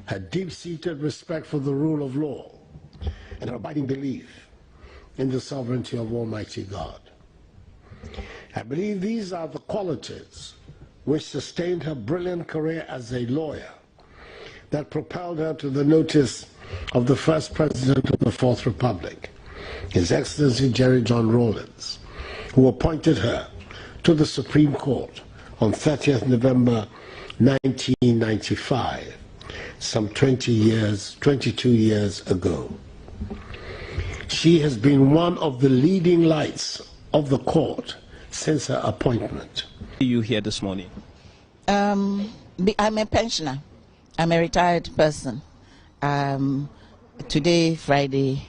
her deep-seated respect for the rule of law, and her abiding belief in the sovereignty of Almighty God. I believe these are the qualities which sustained her brilliant career as a lawyer, that propelled her to the notice of the first president of the Fourth Republic, His Excellency Jerry John Rawlins, who appointed her to the Supreme Court on 30th November 1995, some 22 years ago. She has been one of the leading lights of the court since her appointment. You here this morning? I'm a pensioner. I'm a retired person. Today, Friday,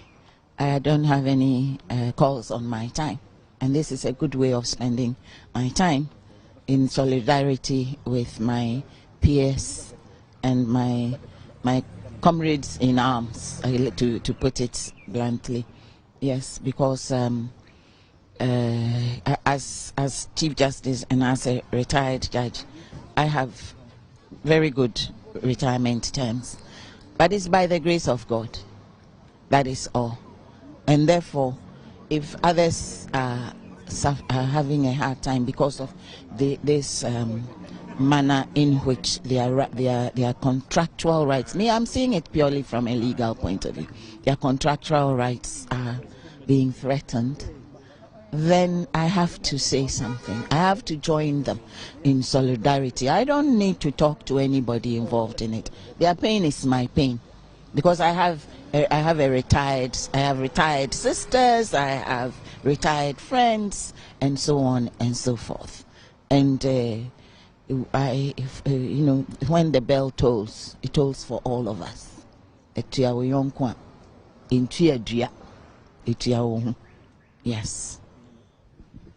I don't have any calls on my time. And this is a good way of spending my time in solidarity with my peers and my comrades in arms, to put it bluntly. Yes, because as Chief Justice and as a retired judge, I have very good retirement terms. But it's by the grace of God. That is all. And therefore, if others are having a hard time because of this manner in which their contractual rights, me, I'm seeing it purely from a legal point of view, their contractual rights are being threatened, then I have to say something. I have to join them in solidarity. I don't need to talk to anybody involved in it. Their pain is my pain, because I have retired sisters, I have retired friends, and so on and so forth. And when the bell tolls, it tolls for all of us. Yes.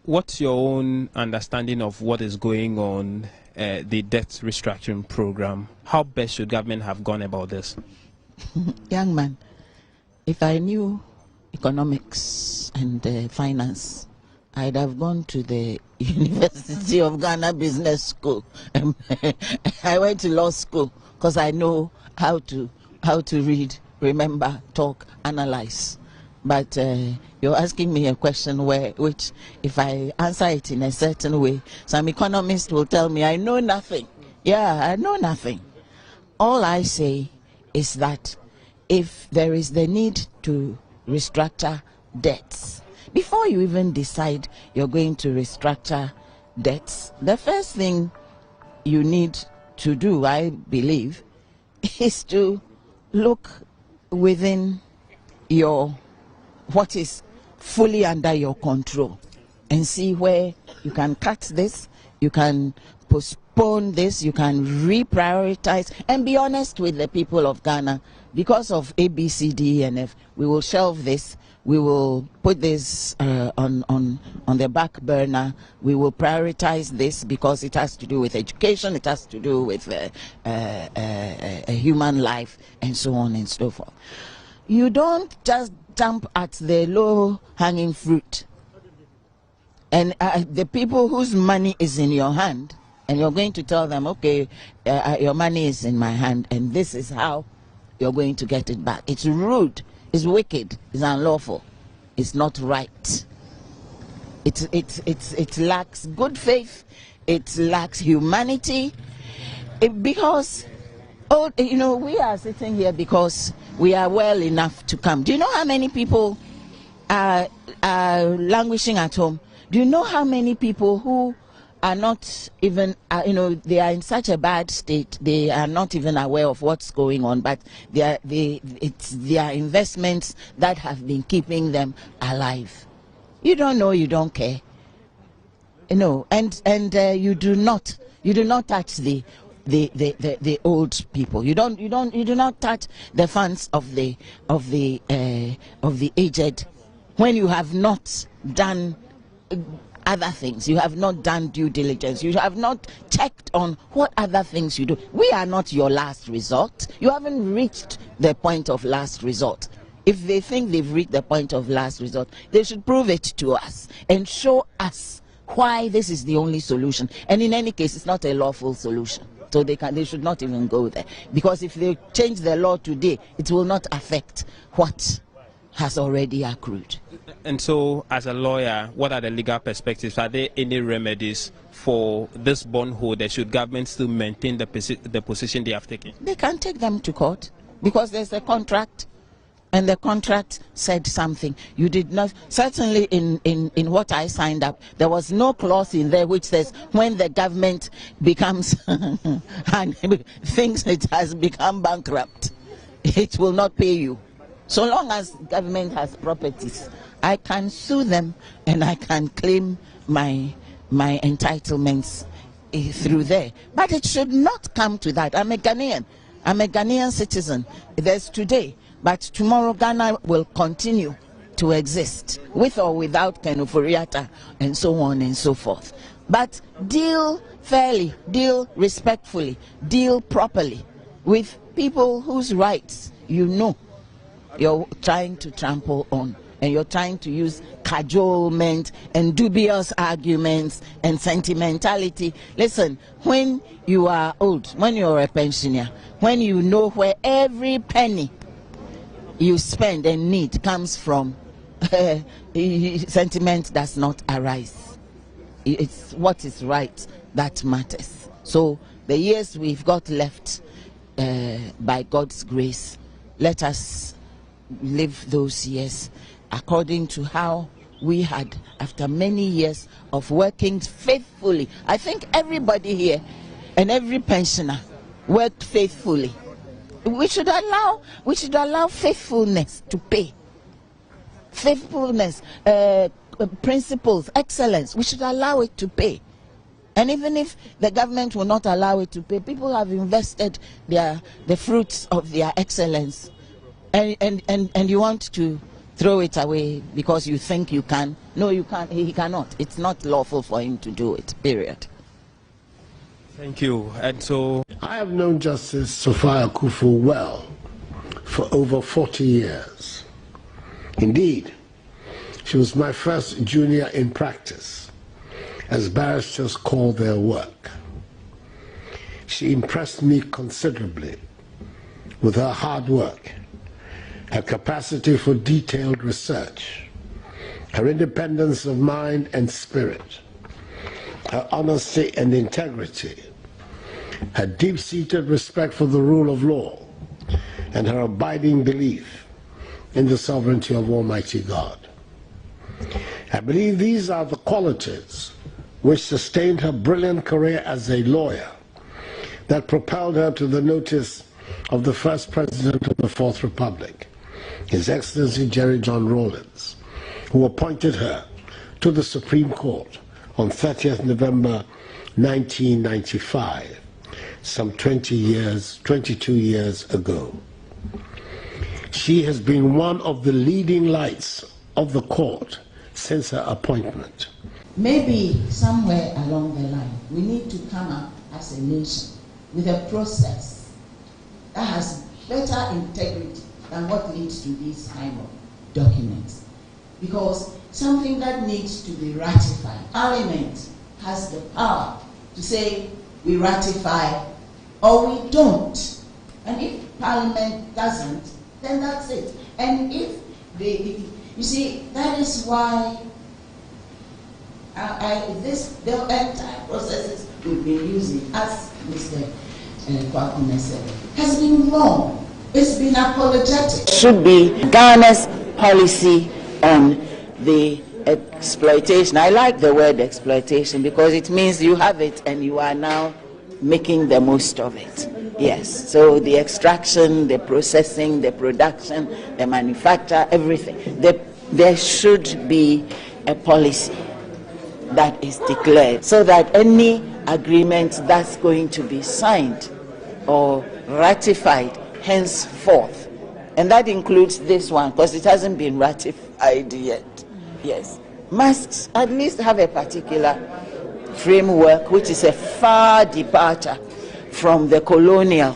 What's your own understanding of what is going on, the debt restructuring program? How best should government have gone about this? Young man, if I knew economics and finance, I'd have gone to the University of Ghana Business School. I went to law school because I know how to read, remember, talk, analyze. But you're asking me a question which, if I answer it in a certain way, some economist will tell me I know nothing. Yeah, I know nothing. All I say is that if there is the need to restructure debts, before you even decide you're going to restructure debts, the first thing you need to do, I believe, is to look within what is fully under your control and see where you can cut this, you can postpone this, you can reprioritize, and be honest with the people of Ghana. Because of A, B, C, D, E, and F, we will shelve this, we will put this on the back burner, we will prioritize this because it has to do with education, it has to do with a human life, and so on and so forth. You don't just jump at the low-hanging fruit. And the people whose money is in your hand, and you're going to tell them, okay, your money is in my hand, and this is how you're going to get it back. It's rude, it's wicked, it's unlawful, it's not right. It lacks good faith, it lacks humanity, because we are sitting here because we are well enough to come. Do you know how many people are languishing at home? Do you know how many people who are not even, they are in such a bad state, they are not even aware of what's going on, but it's their investments that have been keeping them alive. You don't know, you don't care. And you do not touch the old people. You do not touch the funds of the aged when you have not done other things. You have not done due diligence. You have not checked on what other things you do. We are not your last resort. You haven't reached the point of last resort. If they think they've reached the point of last resort, they should prove it to us and show us why this is the only solution. And in any case, it's not a lawful solution. So they should not even go there. Because if they change the law today, it will not affect what has already accrued. And so, as a lawyer, what are the legal perspectives? Are there any remedies for this bondholder? Should government still maintain the position they have taken? They can take them to court because there's a contract, and the contract said something. You did not, certainly in what I signed up, there was no clause in there which says when the government becomes and thinks it has become bankrupt, it will not pay you. So long as government has properties, I can sue them and I can claim my entitlements through there. But it should not come to that. I'm a Ghanaian citizen. There's today, but tomorrow Ghana will continue to exist with or without Kenuforiata and so on and so forth. But deal fairly, deal respectfully, deal properly with people whose rights you know you're trying to trample on, and you're trying to use cajolement and dubious arguments and sentimentality. Listen, when you are old, when you're a pensioner, when you know where every penny you spend and need comes from, sentiment does not arise. It's what is right that matters. So the years we've got left, by God's grace, let us live those years according to how we had, after many years of working faithfully. I think everybody here and every pensioner worked faithfully. We should allow faithfulness to pay. Faithfulness, principles, excellence, we should allow it to pay. And even if the government will not allow it to pay, people have invested the fruits of their excellence. And you want to throw it away because you think you can. No, you can't. He cannot. It's not lawful for him to do it, period. Thank you. And so, I have known Justice Sophia Akufo well for over 40 years. Indeed, she was my first junior in practice, as barristers call their work. She impressed me considerably with her hard work, her capacity for detailed research, her independence of mind and spirit, her honesty and integrity, her deep-seated respect for the rule of law, and her abiding belief in the sovereignty of Almighty God. I believe these are the qualities which sustained her brilliant career as a lawyer that propelled her to the notice of the first president of the Fourth Republic, His Excellency Jerry John Rawlings, who appointed her to the Supreme Court on 30th November 1995, some 22 years ago. She has been one of the leading lights of the court since her appointment. Maybe somewhere along the line, we need to come up as a nation with a process that has better integrity than what leads to these kind of documents. Because something that needs to be ratified, Parliament has the power to say we ratify or we don't. And if Parliament doesn't, then that's it. And if you see, that is why the entire processes we've been using, as Mr. Kwakuna said, has been wrong. It's been apologetic. It should be Ghana's policy on the exploitation. I like the word exploitation because it means you have it and you are now making the most of it. Yes, so the extraction, the processing, the production, the manufacture, everything. There should be a policy that is declared so that any agreement that's going to be signed or ratified henceforth, and that includes this one because it hasn't been ratified yet, yes, must at least have a particular framework which is a far departure from the colonial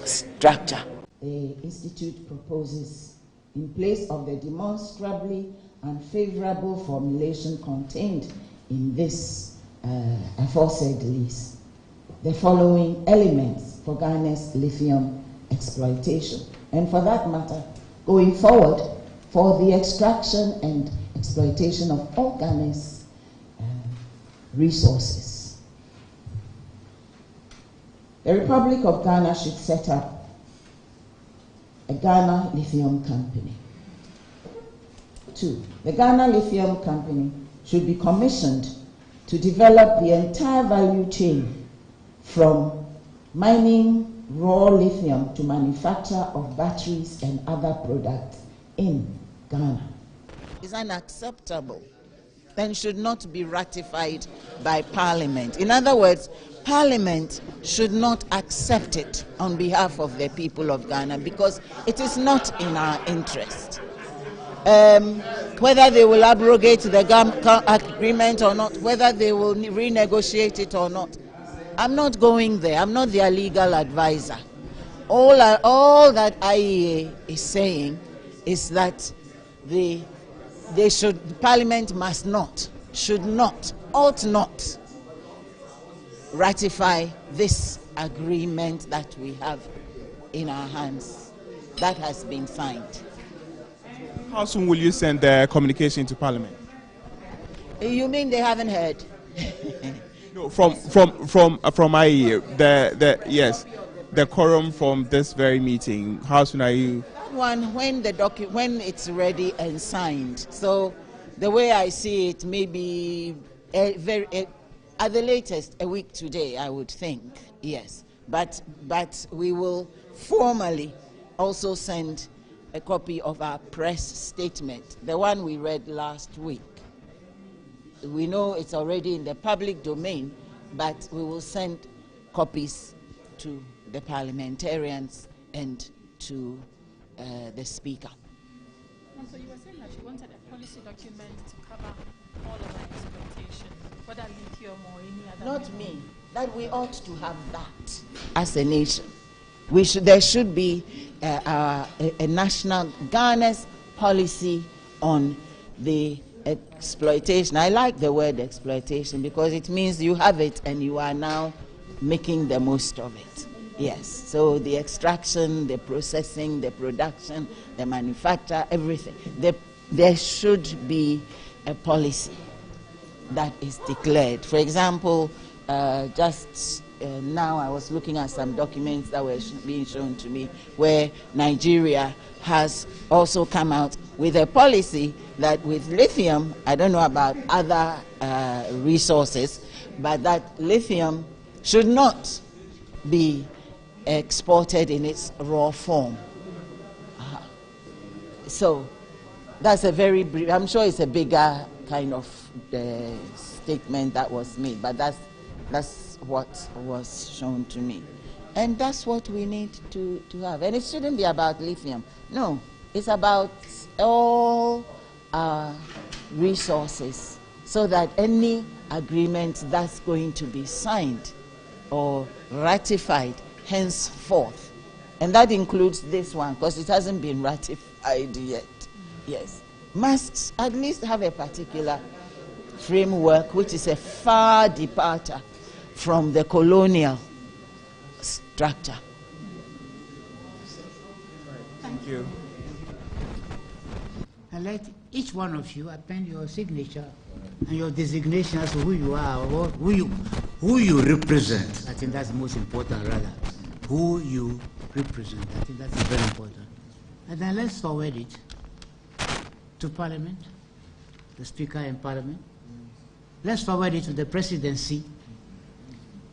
structure. The Institute proposes, in place of the demonstrably unfavorable formulation contained in this aforesaid lease, the following elements for Ghana's lithium exploitation. And for that matter, going forward, for the extraction and exploitation of all Ghana's resources. The Republic of Ghana should set up a Ghana Lithium Company. 2, the Ghana Lithium Company should be commissioned to develop the entire value chain from mining raw lithium to manufacture of batteries and other products in Ghana. Is unacceptable and should not be ratified by Parliament. In other words, Parliament should not accept it on behalf of the people of Ghana because it is not in our interest. Whether they will abrogate the agreement or not, whether they will renegotiate it or not, I'm not going there. I'm not their legal advisor. All that IEA is saying is that Parliament must not, should not, ought not ratify this agreement that we have in our hands that has been signed. How soon will you send the communication to Parliament? You mean they haven't heard? No, from IEA, yes, the quorum from this very meeting. How soon are you? That one, when it's ready and signed. So the way I see it, maybe at the latest a week today, I would think. Yes, but we will formally also send a copy of our press statement, the one we read last week. We know it's already in the public domain, but we will send copies to the parliamentarians and to the Speaker. And so you were saying that you wanted a policy document to cover all of our exploitation, whether lithium or any other. Not me. That we ought to have that as a nation. There should be a national Ghana's policy on the exploitation. I like the word exploitation because it means you have it and you are now making the most of it. Yes, so the extraction, the processing, the production, the manufacture, everything. There should be a policy that is declared. For example, just now I was looking at some documents that were being shown to me where Nigeria has also come out with a policy that with lithium, I don't know about other resources, but that lithium should not be exported in its raw form. So that's a very brief, I'm sure it's a bigger kind of statement that was made, but that's what was shown to me. And that's what we need to have. And it shouldn't be about lithium. No, it's about all our resources so that any agreement that's going to be signed or ratified henceforth, and that includes this one because it hasn't been ratified yet, yes, must at least have a particular framework which is a far departure from the colonial structure. Thank you. And let each one of you append your signature and your designation as to who you are or who you represent. I think that's the most important, rather. Who you represent. I think that's very important. And then let's forward it to Parliament, the Speaker in Parliament. Let's forward it to the Presidency.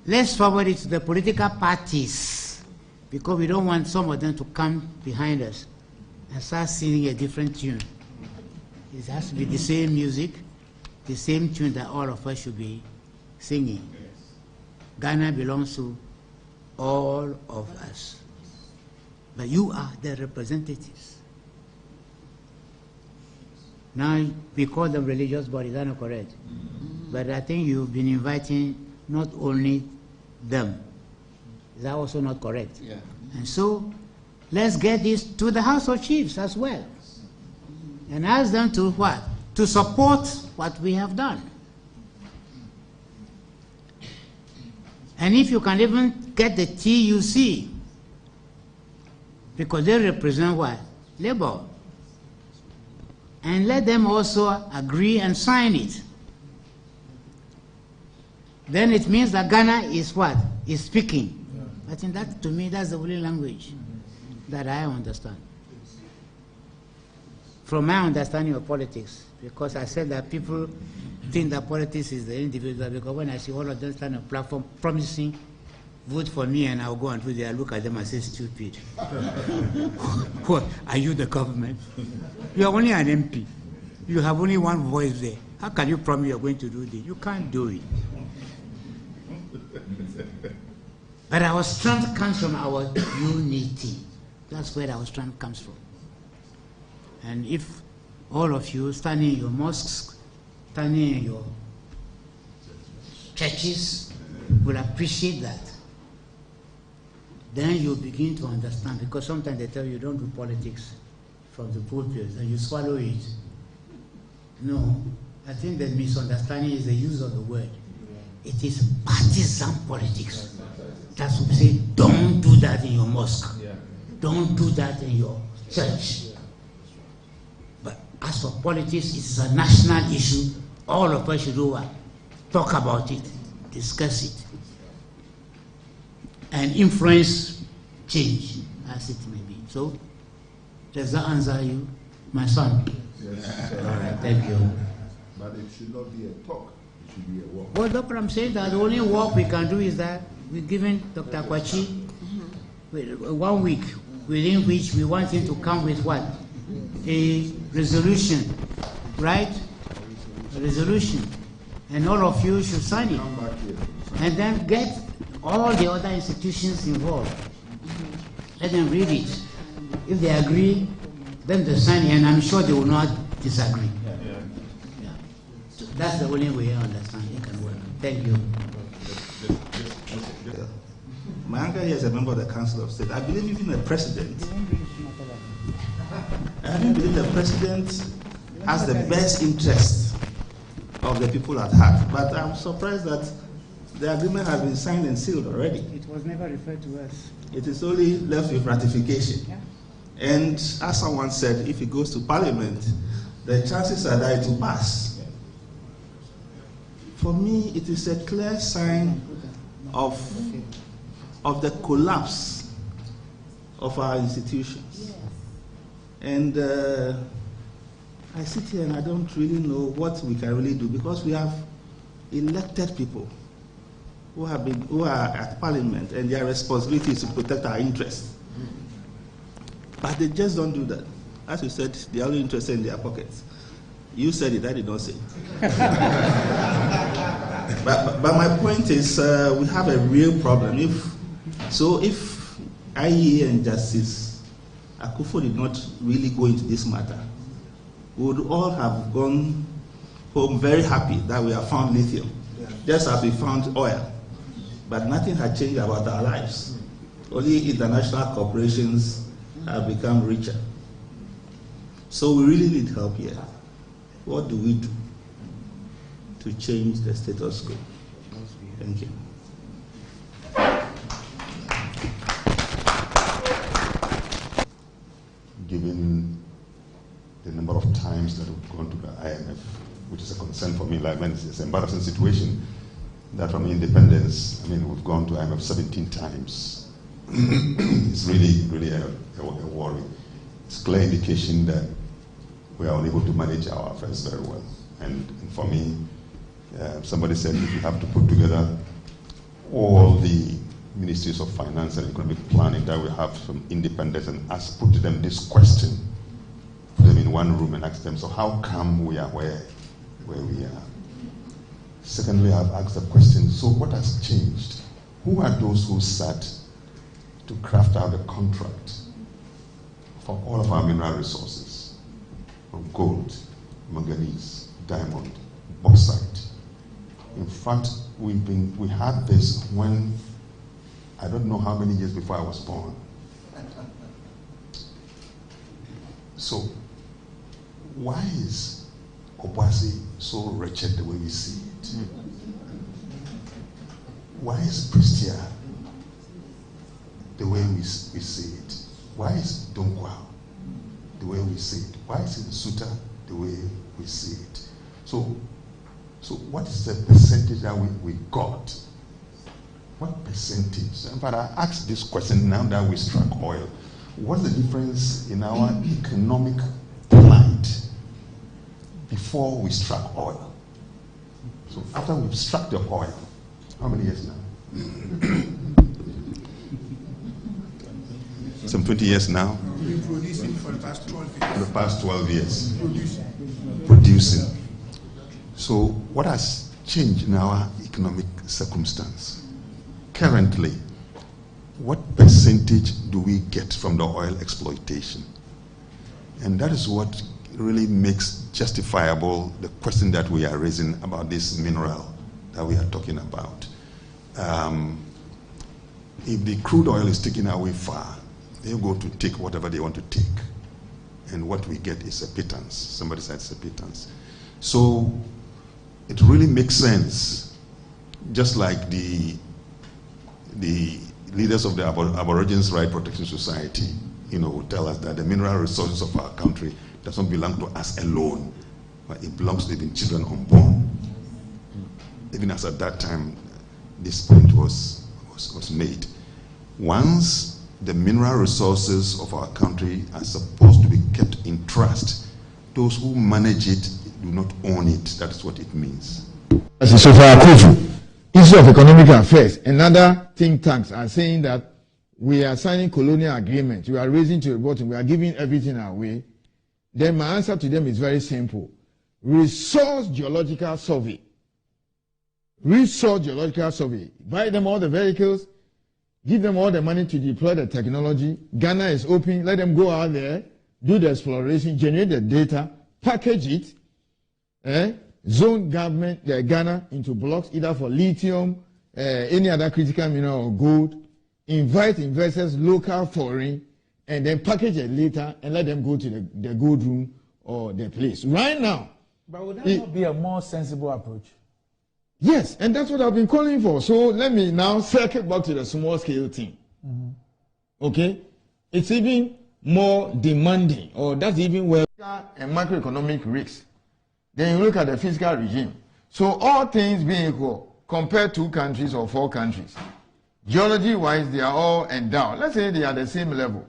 Let's forward it to the political parties, because we don't want some of them to come behind us and start singing a different tune. It has to be the same music, the same tune that all of us should be singing. Ghana belongs to all of us. But you are the representatives. Now, we call them religious bodies, that's not correct. But I think you've been inviting not only them. Is that also not correct? Yeah. And so, let's get this to the House of Chiefs as well. And ask them to what? To support what we have done. And if you can even get the TUC, because they represent what? Labor. And let them also agree and sign it. Then it means that Ghana is what? Is speaking. I think that, to me, that's the only language that I understand. From my understanding of politics, because I said that people think that politics is the individual, because when I see all of them stand on platform promising, vote for me and I'll go and do it, I look at them and say, stupid. What? Are you the government? You are only an MP. You have only one voice there. How can you promise you're going to do this? You can't do it. But our strength comes from our unity. That's where our strength comes from. And if all of you standing in your mosques, standing in your churches, will appreciate that, then you begin to understand. Because sometimes they tell you don't do politics from the pulpit, and you swallow it. No, I think the misunderstanding is the use of the word. It is partisan politics. That's what we say, don't do that in your mosque. Don't do that in your church. But as for politics, it is a national issue. All of us should do what? Talk about it, discuss it, and influence change as it may be. So, does that answer you, my son? Yes. All right, thank you. But it should not be a talk, it should be a walk. Well, Doctor, I'm saying that the only work we can do is that we've given Dr. Kwachi 1 week within which we want him to come with what? A resolution, right? A resolution. And all of you should sign it. Come back here. And then get all the other institutions involved. Let them read it. If they agree, then they sign it, and I'm sure they will not disagree. Yeah. So that's the only way I understand it can work. Thank you. My uncle here is a member of the Council of State. I believe even the president. I believe the president has the best interest of the people at heart. But I'm surprised that the agreement has been signed and sealed already. It was never referred to us. It is only left with ratification. Yeah. And as someone said, if it goes to Parliament, the chances are that it will pass. For me, it is a clear sign of the collapse of our institutions. And I sit here and I don't really know what we can really do, because we have elected people who are at Parliament, and their responsibility is to protect our interests. But they just don't do that. As you said, they are only interested in their pockets. You said it, I did not say it. But my point is, we have a real problem. If IEA and Justice Akufo did not really go into this matter, we would all have gone home very happy that we have found lithium, just as we found oil. But nothing had changed about our lives. Only international corporations have become richer. So we really need help here. What do we do to change the status quo? Thank you. Given the number of times that we've gone to the IMF, which is a concern for me, like, it's an embarrassing situation that from independence, we've gone to IMF 17 times. It's really a worry. It's a clear indication that we are unable to manage our affairs very well. And for me, somebody said if you have to put together all the ministries of finance and economic planning that we have from independence and put to them this question, put them in one room and ask them, so how come we are where we are? Secondly, I've asked the question, so what has changed? Who are those who sat to craft out a contract for all of our mineral resources, from gold, manganese, diamond, bauxite? In fact, we had this when, I don't know how many years before I was born. So, why is Obuasi so wretched the way we see it? why is Prestia the way we see it? Why is Donkwa the way we see it? Why is Suta the way we see it? So what is the percentage that we got? What percentage? But I asked this question now that we struck oil. What's the difference in our economic plight before we struck oil? So after we've struck the oil, how many years now? Some 20 years now? We've been producing for the past 12 years. For the past 12 years. Producing. So what has changed in our economic circumstance? Currently, what percentage do we get from the oil exploitation? And that is what really makes justifiable the question that we are raising about this mineral that we are talking about. If the crude oil is taken away far, they go to take whatever they want to take. And what we get is a pittance. Somebody said it's a pittance. So it really makes sense, just like the leaders of the Aborigines Right Protection Society, tell us that the mineral resources of our country does not belong to us alone, but it belongs to even children unborn. Even as at that time, this point was made. Once the mineral resources of our country are supposed to be kept in trust, those who manage it do not own it. That's what it means. So for Akufo, Institute of Economic Affairs and other think tanks are saying that we are signing colonial agreements, we are raising to the bottom, we are giving everything away. Then my answer to them is very simple. Resource geological survey. Resource geological survey. Buy them all the vehicles, give them all the money to deploy the technology. Ghana is open, let them go out there, do the exploration, generate the data, package it, zone government, Ghana into blocks, either for lithium, any other critical mineral or gold, invite investors, local, foreign, and then package it later and let them go to the gold room or the place. Right now. But would that not be a more sensible approach? Yes, and that's what I've been calling for. So let me now circle back to the small scale thing. Okay? It's even more demanding, or that's even where and macroeconomic risks. Then you look at the fiscal regime. So all things being equal, compare 2 countries or 4 countries, geology-wise, they are all endowed. Let's say they are the same level.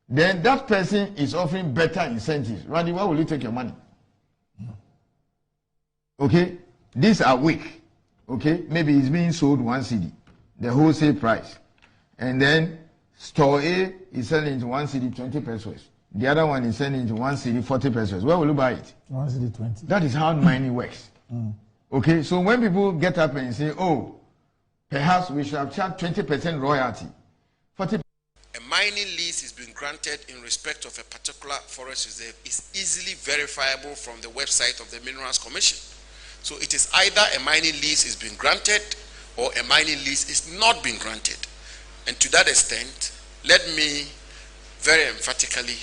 Then that person is offering better incentives. Randy, why will you take your money? Okay? These are weak. Okay? Maybe it's being sold 1 cedi, the wholesale price. And then store A is selling into 1 cedi 20 pesos. The other one is selling into 1 cedi 40 pesos. Where will you buy it? 1 cedi 20. That is how mining works. Okay? So when people get up and say, oh, perhaps we should have charged 20% royalty, 40%. A mining lease is being granted in respect of a particular forest reserve is easily verifiable from the website of the Minerals Commission. So it is either a mining lease is being granted or a mining lease is not being granted. And to that extent, let me very emphatically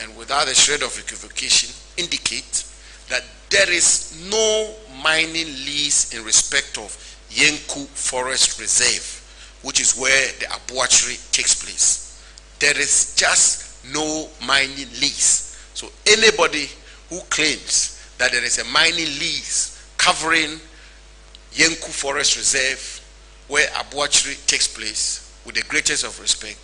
and without a shred of equivocation indicate that there is no mining lease in respect of Yenku Forest Reserve, which is where the abuachry takes place. There is just no mining lease. So anybody who claims that there is a mining lease covering Yenku Forest Reserve where abuachry takes place, with the greatest of respect,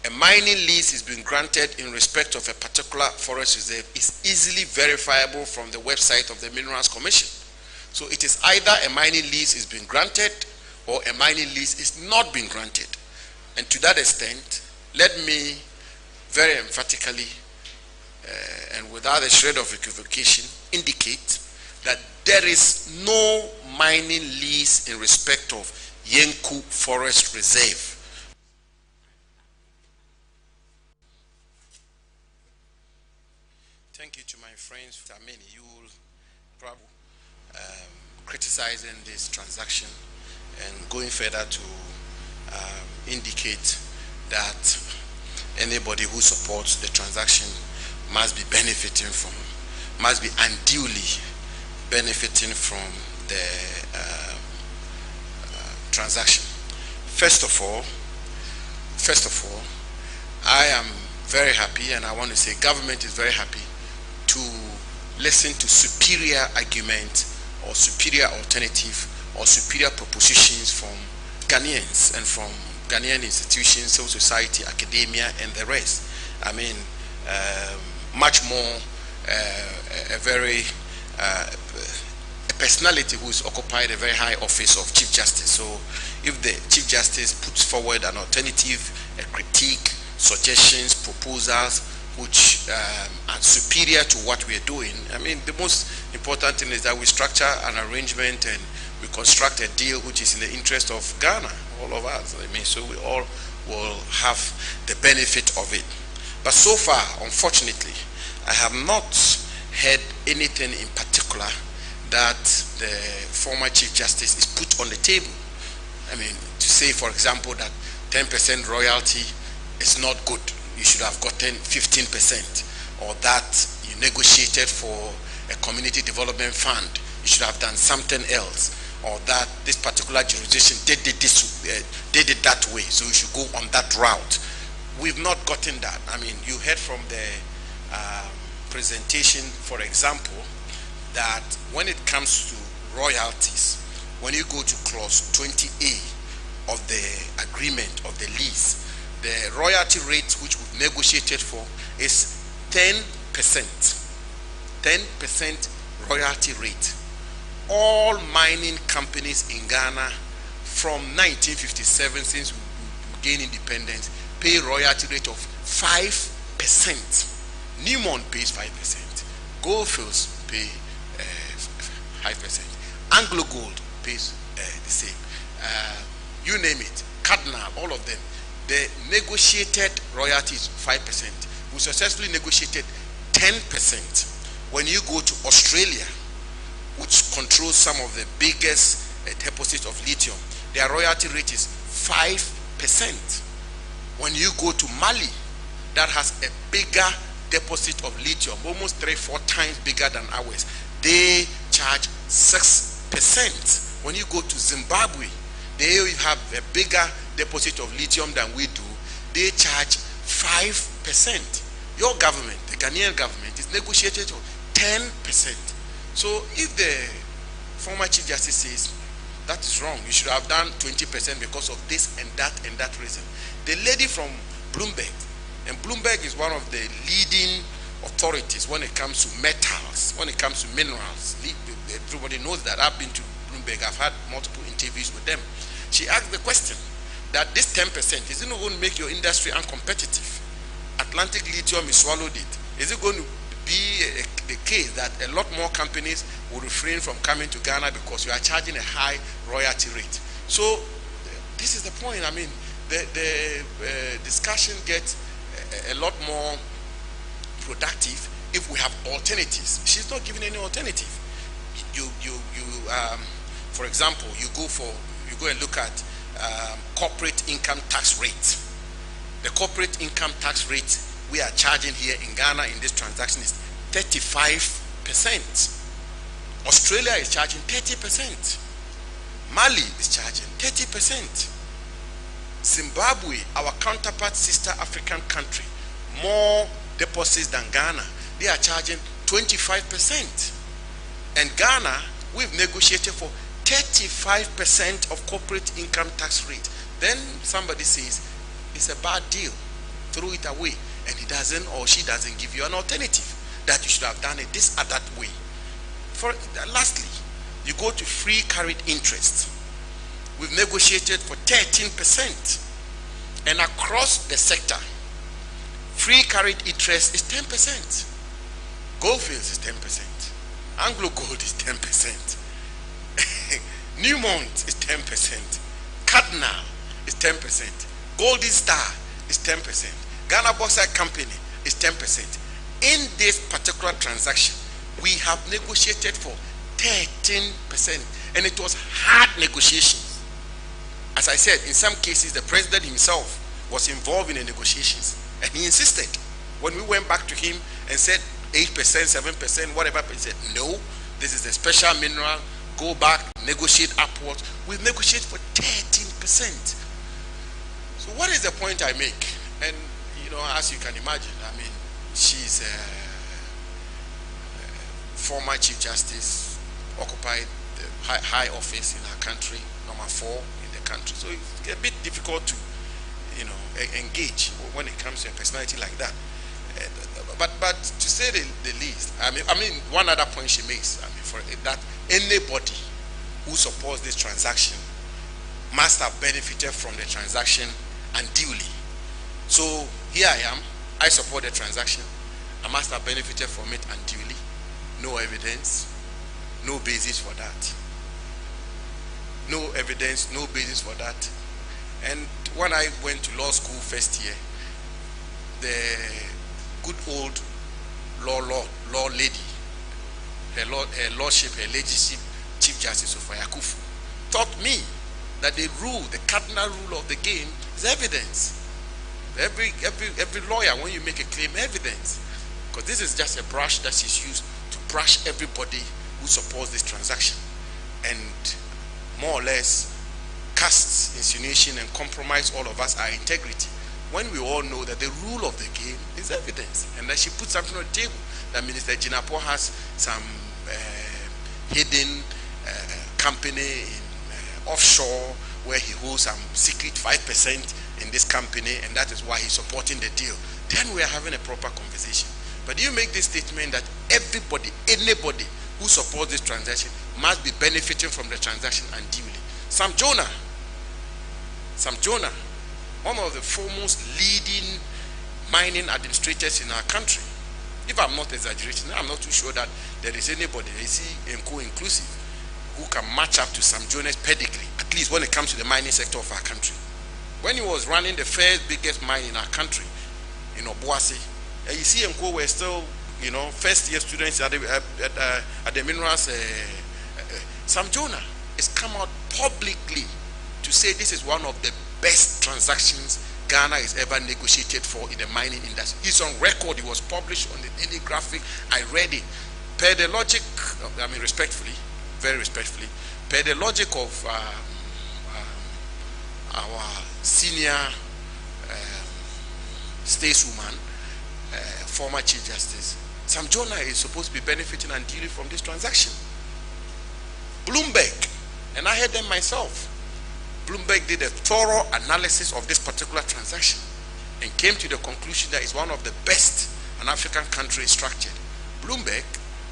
a mining lease is being granted in respect of a particular forest reserve is easily verifiable from the website of the Minerals Commission. So it is either a mining lease is being granted or a mining lease is not being granted. And to that extent, let me very emphatically and without a shred of equivocation indicate that there is no mining lease in respect of Yenku Forest Reserve. Thank you to my friends. I mean, you will probably criticizing this transaction and going further to indicate that anybody who supports the transaction must be benefiting from must be unduly benefiting from the transaction. First of all, I am very happy, and I want to say government is very happy to listen to superior argument or superior alternative or superior propositions from Ghanaians and from Ghanaian institutions, civil society, academia, and the rest. I mean, much more a personality who is occupied a very high office of Chief Justice. So if the Chief Justice puts forward an alternative, a critique, suggestions, proposals, which are superior to what we are doing, I mean, the most important thing is that we structure an arrangement and we construct a deal which is in the interest of Ghana, all of us. I mean, so we all will have the benefit of it. But so far, unfortunately, I have not heard anything in particular that the former Chief Justice is put on the table. I mean, to say, for example, that 10% royalty is not good, you should have gotten 15%, or that you negotiated for a community development fund, you should have done something else, or that this particular jurisdiction did it that way, so you should go on that route. We've not gotten that. I mean, you heard from the presentation, for example, that when it comes to royalties, when you go to clause 20A of the agreement of the lease, the royalty rate which we've negotiated for is 10%. 10% royalty rate. All mining companies in Ghana from 1957, since we gained independence, pay royalty rate of 5%. Newmont pays 5%. Goldfields pay 5%. Anglo Gold pays the same. You name it. Cardinal, all of them. The negotiated royalty is 5%. We successfully negotiated 10%. When you go to Australia, which controls some of the biggest deposits of lithium, their royalty rate is 5%. When you go to Mali, that has a bigger deposit of lithium, almost 3-4 times bigger than ours, they charge 6%. When you go to Zimbabwe, they have a bigger deposit of lithium than we do, they charge 5%. Your government, the Ghanaian government, is negotiated for 10%. So if the former Chief Justice says that is wrong, you should have done 20% because of this and that reason. The lady from Bloomberg, and Bloomberg is one of the leading authorities when it comes to metals, when it comes to minerals. Everybody knows that. I've been to Bloomberg, I've had multiple interviews with them. She asked the question that this 10%, is it not going to make your industry uncompetitive? Atlantic Lithium has swallowed it. Is it going to be the case that a lot more companies will refrain from coming to Ghana because you are charging a high royalty rate? So this is the point. I mean, the discussion gets a lot more productive if we have alternatives. She's not giving any alternative. For example, you go and look at corporate income tax rate. The corporate income tax rate we are charging here in Ghana in this transaction is 35%. Australia is charging 30%. Mali is charging 30%. Zimbabwe, our counterpart sister African country, more deposits than Ghana, they are charging 25%. And Ghana, we've negotiated for 35% of corporate income tax rate. Then somebody says it's a bad deal, throw it away, and he doesn't or she doesn't give you an alternative that you should have done it this or that way. Lastly, you go to free carried interest. We've negotiated for 13%, and across the sector, free carried interest is 10%. Goldfields is 10%. Anglo Gold is 10%. Newmont is 10%. Cardinal is 10%. Golden Star is 10%. Ghana Bauxite Company is 10%. In this particular transaction, we have negotiated for 13%, and it was hard negotiations. As I said, in some cases, the president himself was involved in the negotiations, and he insisted. When we went back to him and said, 7%, whatever percent. No, this is a special mineral. Go back, negotiate upwards. We negotiate for 13%. So what is the point I make? And you know, as you can imagine, I mean, she's a former Chief Justice, occupied the high office in our country, number 4 in the country. So it's a bit difficult to, you know, engage when it comes to a personality like that. But to say the least, I mean, one other point she makes, I mean, for that anybody who supports this transaction must have benefited from the transaction unduly. So here I am, I support the transaction. I must have benefited from it unduly. No evidence, no basis for that. No evidence, no basis for that. And when I went to law school first year, the good old law lady, her lordship, her ladyship, Chief Justice of Akufo, taught me that the cardinal rule of the game is evidence. Every lawyer, when you make a claim, evidence. Because this is just a brush that is used to brush everybody who supports this transaction, and more or less casts insinuation and compromise all of us, our integrity, when we all know that the rule of the game is evidence, and that she put something on the table that Minister Jinapo has some hidden company in offshore where he holds some secret 5% in this company, and that is why he's supporting the deal. Then we are having a proper conversation. But you make this statement that everybody, anybody who supports this transaction must be benefiting from the transaction unduly. Sam Jonah, one of the foremost leading mining administrators in our country. If I'm not exaggerating, I'm not too sure that there is anybody, inclusive, who can match up to Sam Jonah's pedigree, at least when it comes to the mining sector of our country. When he was running the first biggest mine in our country, in Obuasi, and you see Nko were still, you know, first year students at the minerals. Sam Jonah has come out publicly to say this is one of the best transactions Ghana has ever negotiated for in the mining industry. It's on record. It was published on the Daily Graphic. I read it. Per the logic, I mean, respectfully, very respectfully, per the logic of our senior stateswoman, former Chief Justice, Sam Jonah is supposed to be benefiting unduly from this transaction. Bloomberg, and I heard them myself, Bloomberg did a thorough analysis of this particular transaction and came to the conclusion that it's one of the best an African country is structured. Bloomberg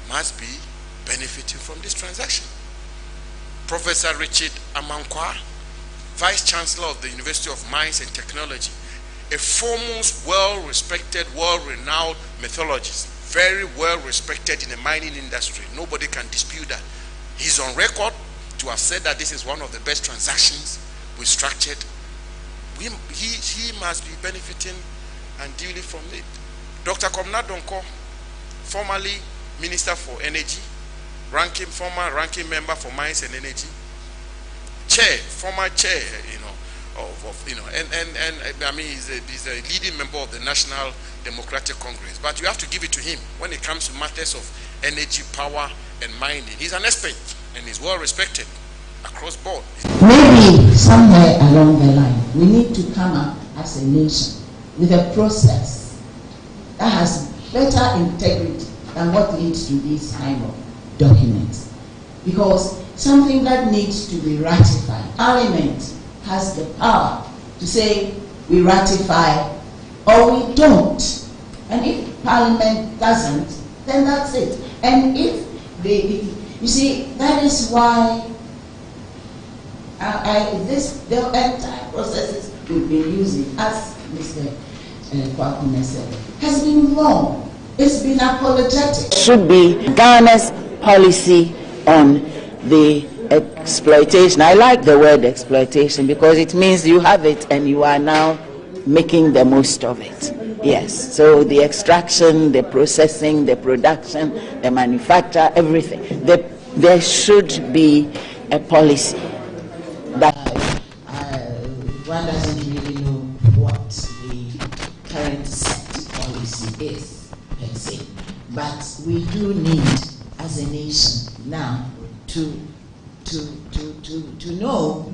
must be benefiting from this transaction. Professor Richard Amankwa, Vice Chancellor of the University of Mines and Technology, a foremost, well-respected, world-renowned methodologist, very well-respected in the mining industry. Nobody can dispute that. He's on record to have said that this is one of the best transactions we structured. He must be benefiting unduly from it. Dr. Komna Donko, formerly Minister for Energy, former ranking member for Mines and Energy, former chair, and I mean, he's a leading member of the National Democratic Congress. But you have to give it to him when it comes to matters of energy, power, and mining. He's an expert and he's well respected across board. Maybe somewhere along the line, we need to come up as a nation with a process that has better integrity than what leads to these kind of documents. Because something that needs to be ratified, Parliament has the power to say we ratify or we don't. And if Parliament doesn't, then that's it. And if you see, that is why the entire processes we've been using, as Mr. Kwakume said, has been wrong. It's been apologetic. Should be Ghana's policy on the exploitation. I like the word exploitation because it means you have it and you are now making the most of it. Yes, so the extraction, the processing, the production, the manufacture, everything. There should be a policy that one doesn't really know what the current set policy is, per se. But we do need, as a nation now, to know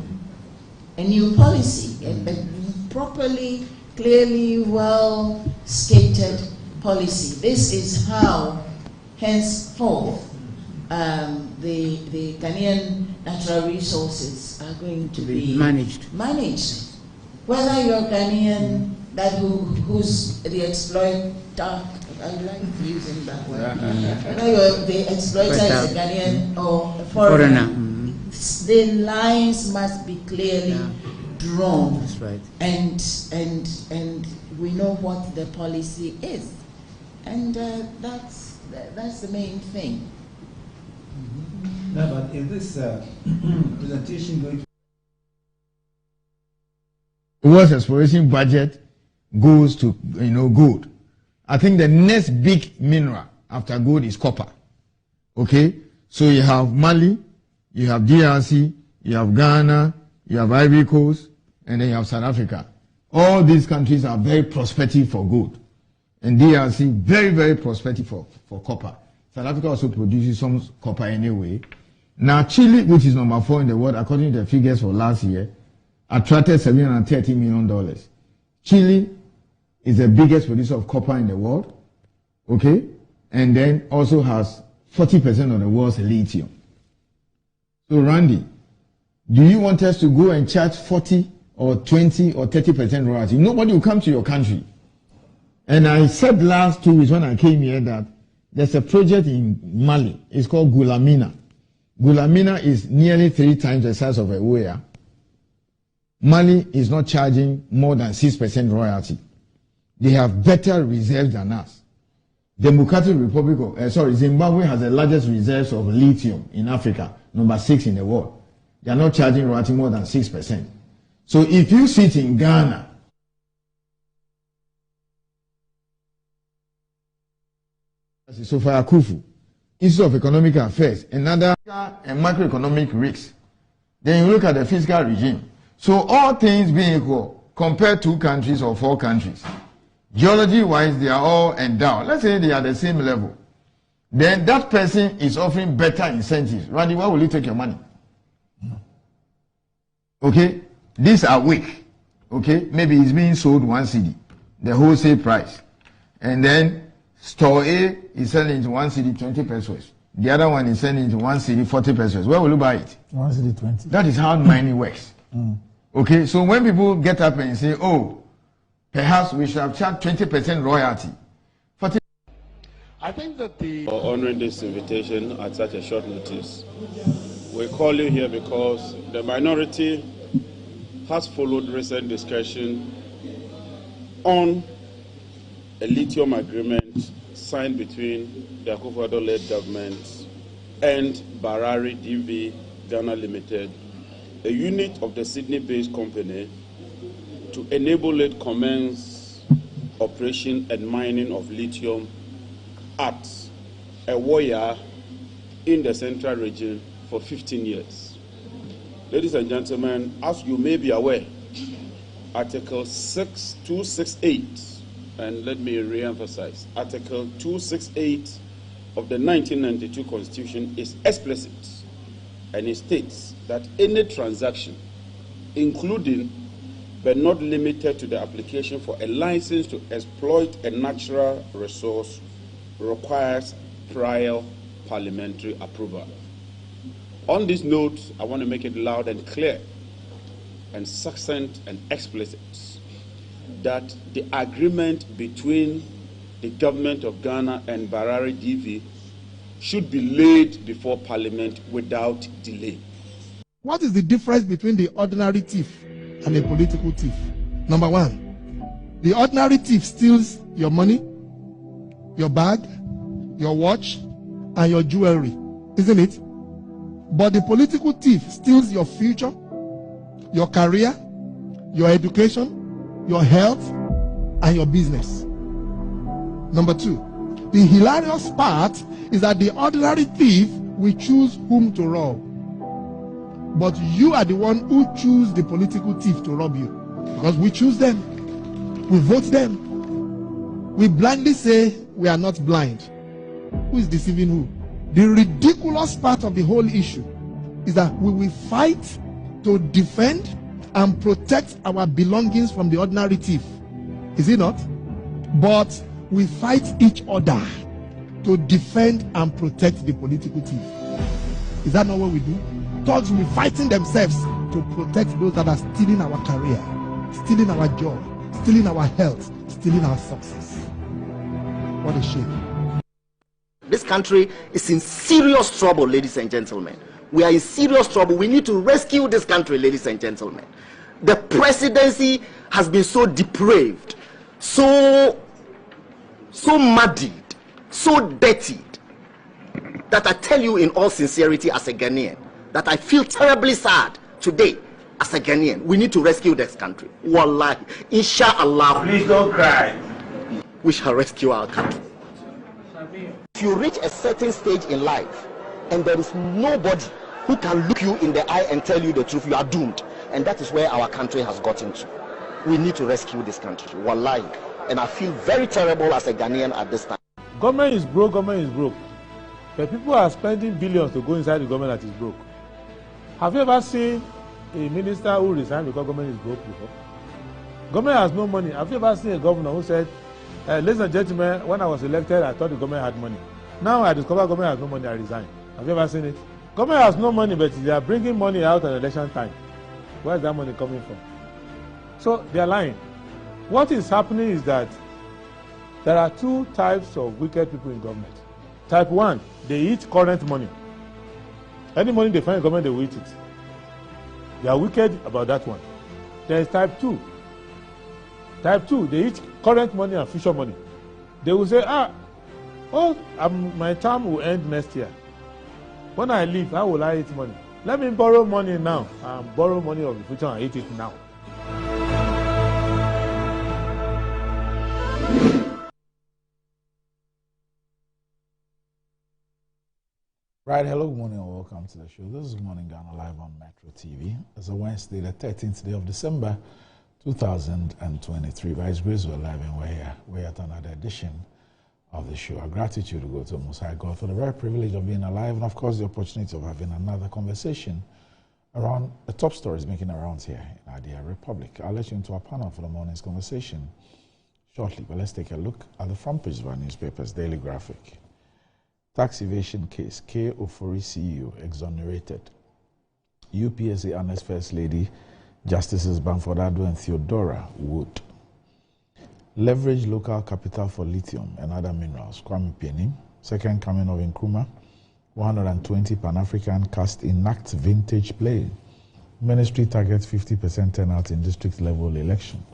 a new policy, a properly, clearly, well stated policy. This is how, henceforth, the Ghanaian natural resources are going to be managed. Whether you're Ghanaian, who's the exploiter, I like using that word. Whether you're the exploiter is a Ghanaian or a foreigner. The lines must be clearly drawn. That's right. And we know what the policy is, and that's the main thing. No, but is this presentation going to world's exploration budget goes to gold? I think the next big mineral after gold is copper. Okay, so you have Mali, you have DRC, you have Ghana, you have Ivory Coast, and then you have South Africa. All these countries are very prospective for gold, and DRC very, very prospective for copper. South Africa also produces some copper anyway. Now Chile, which is number 4 in the world according to the figures for last year, attracted $730 million. Chile is the biggest producer of copper in the world, okay, and then also has 40% of the world's lithium. So Randy, do you want us to go and charge 40 or 20 or 30% royalty? Nobody will come to your country. And I said last 2 weeks when I came here that there's a project in Mali. It's called Gulamina. Gulamina is nearly 3 times the size of Ewoya. Mali is not charging more than 6% royalty. They have better reserves than us. Democratic Republic of Zimbabwe has the largest reserves of lithium in Africa, number 6 in the world. They are not charging royalty more than 6%. So if you sit in Ghana, so for Akufo, Institute of Economic Affairs, another and macroeconomic risks. Then you look at the fiscal regime. So all things being equal, compare 2 countries or 4 countries. Geology-wise, they are all endowed. Let's say they are the same level. Then that person is offering better incentives. Randy, why will you take your money? Okay? These are weak. Okay? Maybe it's being sold 1 cedi, the wholesale price. And then store A is selling into 1 cedi 20 pesos. The other one is selling into 1 cedi 40 pesos. Where will you buy it? 1 cedi 20. That is how mining works. Okay, so when people get up and say, oh, perhaps we should have charged 20% royalty. I think that for honoring this invitation at such a short notice. We call you here because the minority has followed recent discussion on a lithium agreement signed between the Akufo-led government and Barari DV Ghana Limited, a unit of the Sydney-based company, to enable it commence operation and mining of lithium at Ewoya in the central region for 15 years. Ladies and gentlemen, as you may be aware, Article 268, and let me re-emphasize, Article 268 of the 1992 Constitution is explicit, and it states that any transaction, including but not limited to the application for a license to exploit a natural resource, requires prior parliamentary approval. On this note, I want to make it loud and clear and succinct and explicit that the agreement between the government of Ghana and Barari DV should be laid before Parliament without delay. What is the difference between the ordinary thief and a political thief? Number 1, the ordinary thief steals your money, your bag, your watch, and your jewelry, isn't it? But the political thief steals your future, your career, your education, your health, and your business. Number 2, the hilarious part is that the ordinary thief will choose whom to rob. But you are the one who choose the political thief to rob you. Because we choose them. We vote them. We blindly say we are not blind. Who is deceiving who? The ridiculous part of the whole issue is that we will fight to defend and protect our belongings from the ordinary thief. Is it not? But we fight each other to defend and protect the political thief. Is that not what we do? Thugs will be fighting themselves to protect those that are stealing our career, stealing our job, stealing our health, stealing our success. What a shame. This country is in serious trouble, ladies and gentlemen. We are in serious trouble. We need to rescue this country, ladies and gentlemen. The presidency has been so depraved, so muddied, so dirtied, that I tell you in all sincerity as a Ghanaian, that I feel terribly sad today as a Ghanaian. We need to rescue this country. Wallahi, inshallah. Please don't cry. We shall rescue our country. If you reach a certain stage in life and there is nobody who can look you in the eye and tell you the truth, you are doomed. And that is where our country has gotten to. We need to rescue this country. Wallahi. And I feel very terrible as a Ghanaian at this time. Government is broke, government is broke. But people are spending billions to go inside the government that is broke. Have you ever seen a minister who resigned because government is broke before? Government has no money. Have you ever seen a governor who said, ladies and gentlemen, when I was elected, I thought the government had money. Now I discover government has no money, I resign. Have you ever seen it? Government has no money, but they are bringing money out at election time. Where is that money coming from? So they are lying. What is happening is that there are two types of wicked people in government. Type 1, they eat current money. Any money they find in government, they will eat it. They are wicked about that one. There is type 2. Type 2, they eat current money and future money. They will say, my term will end next year. When I leave, how will I eat money? Let me borrow money now and borrow money of the future and eat it now. Right, hello, good morning and welcome to the show. This is Morning Ghana live on Metro TV. It's a Wednesday, the 13th day of December, 2023. By His grace, we're live and we're here. We're at another edition of the show. Our gratitude to go to Most High God for the very privilege of being alive and, of course, the opportunity of having another conversation around the top stories making rounds here in our dear Republic. I'll let you into our panel for the morning's conversation shortly, but let's take a look at the front page of our newspaper's daily graphic. Tax evasion case, K. Ofori CEO exonerated. UPSA Honest First Lady, Justices Bamford Addo and Theodora Wood. Leverage local capital for lithium and other minerals. Kwame Pienim, second coming of Nkrumah. 120 Pan-African cast enact vintage play. Ministry targets 50% turnout in district level election.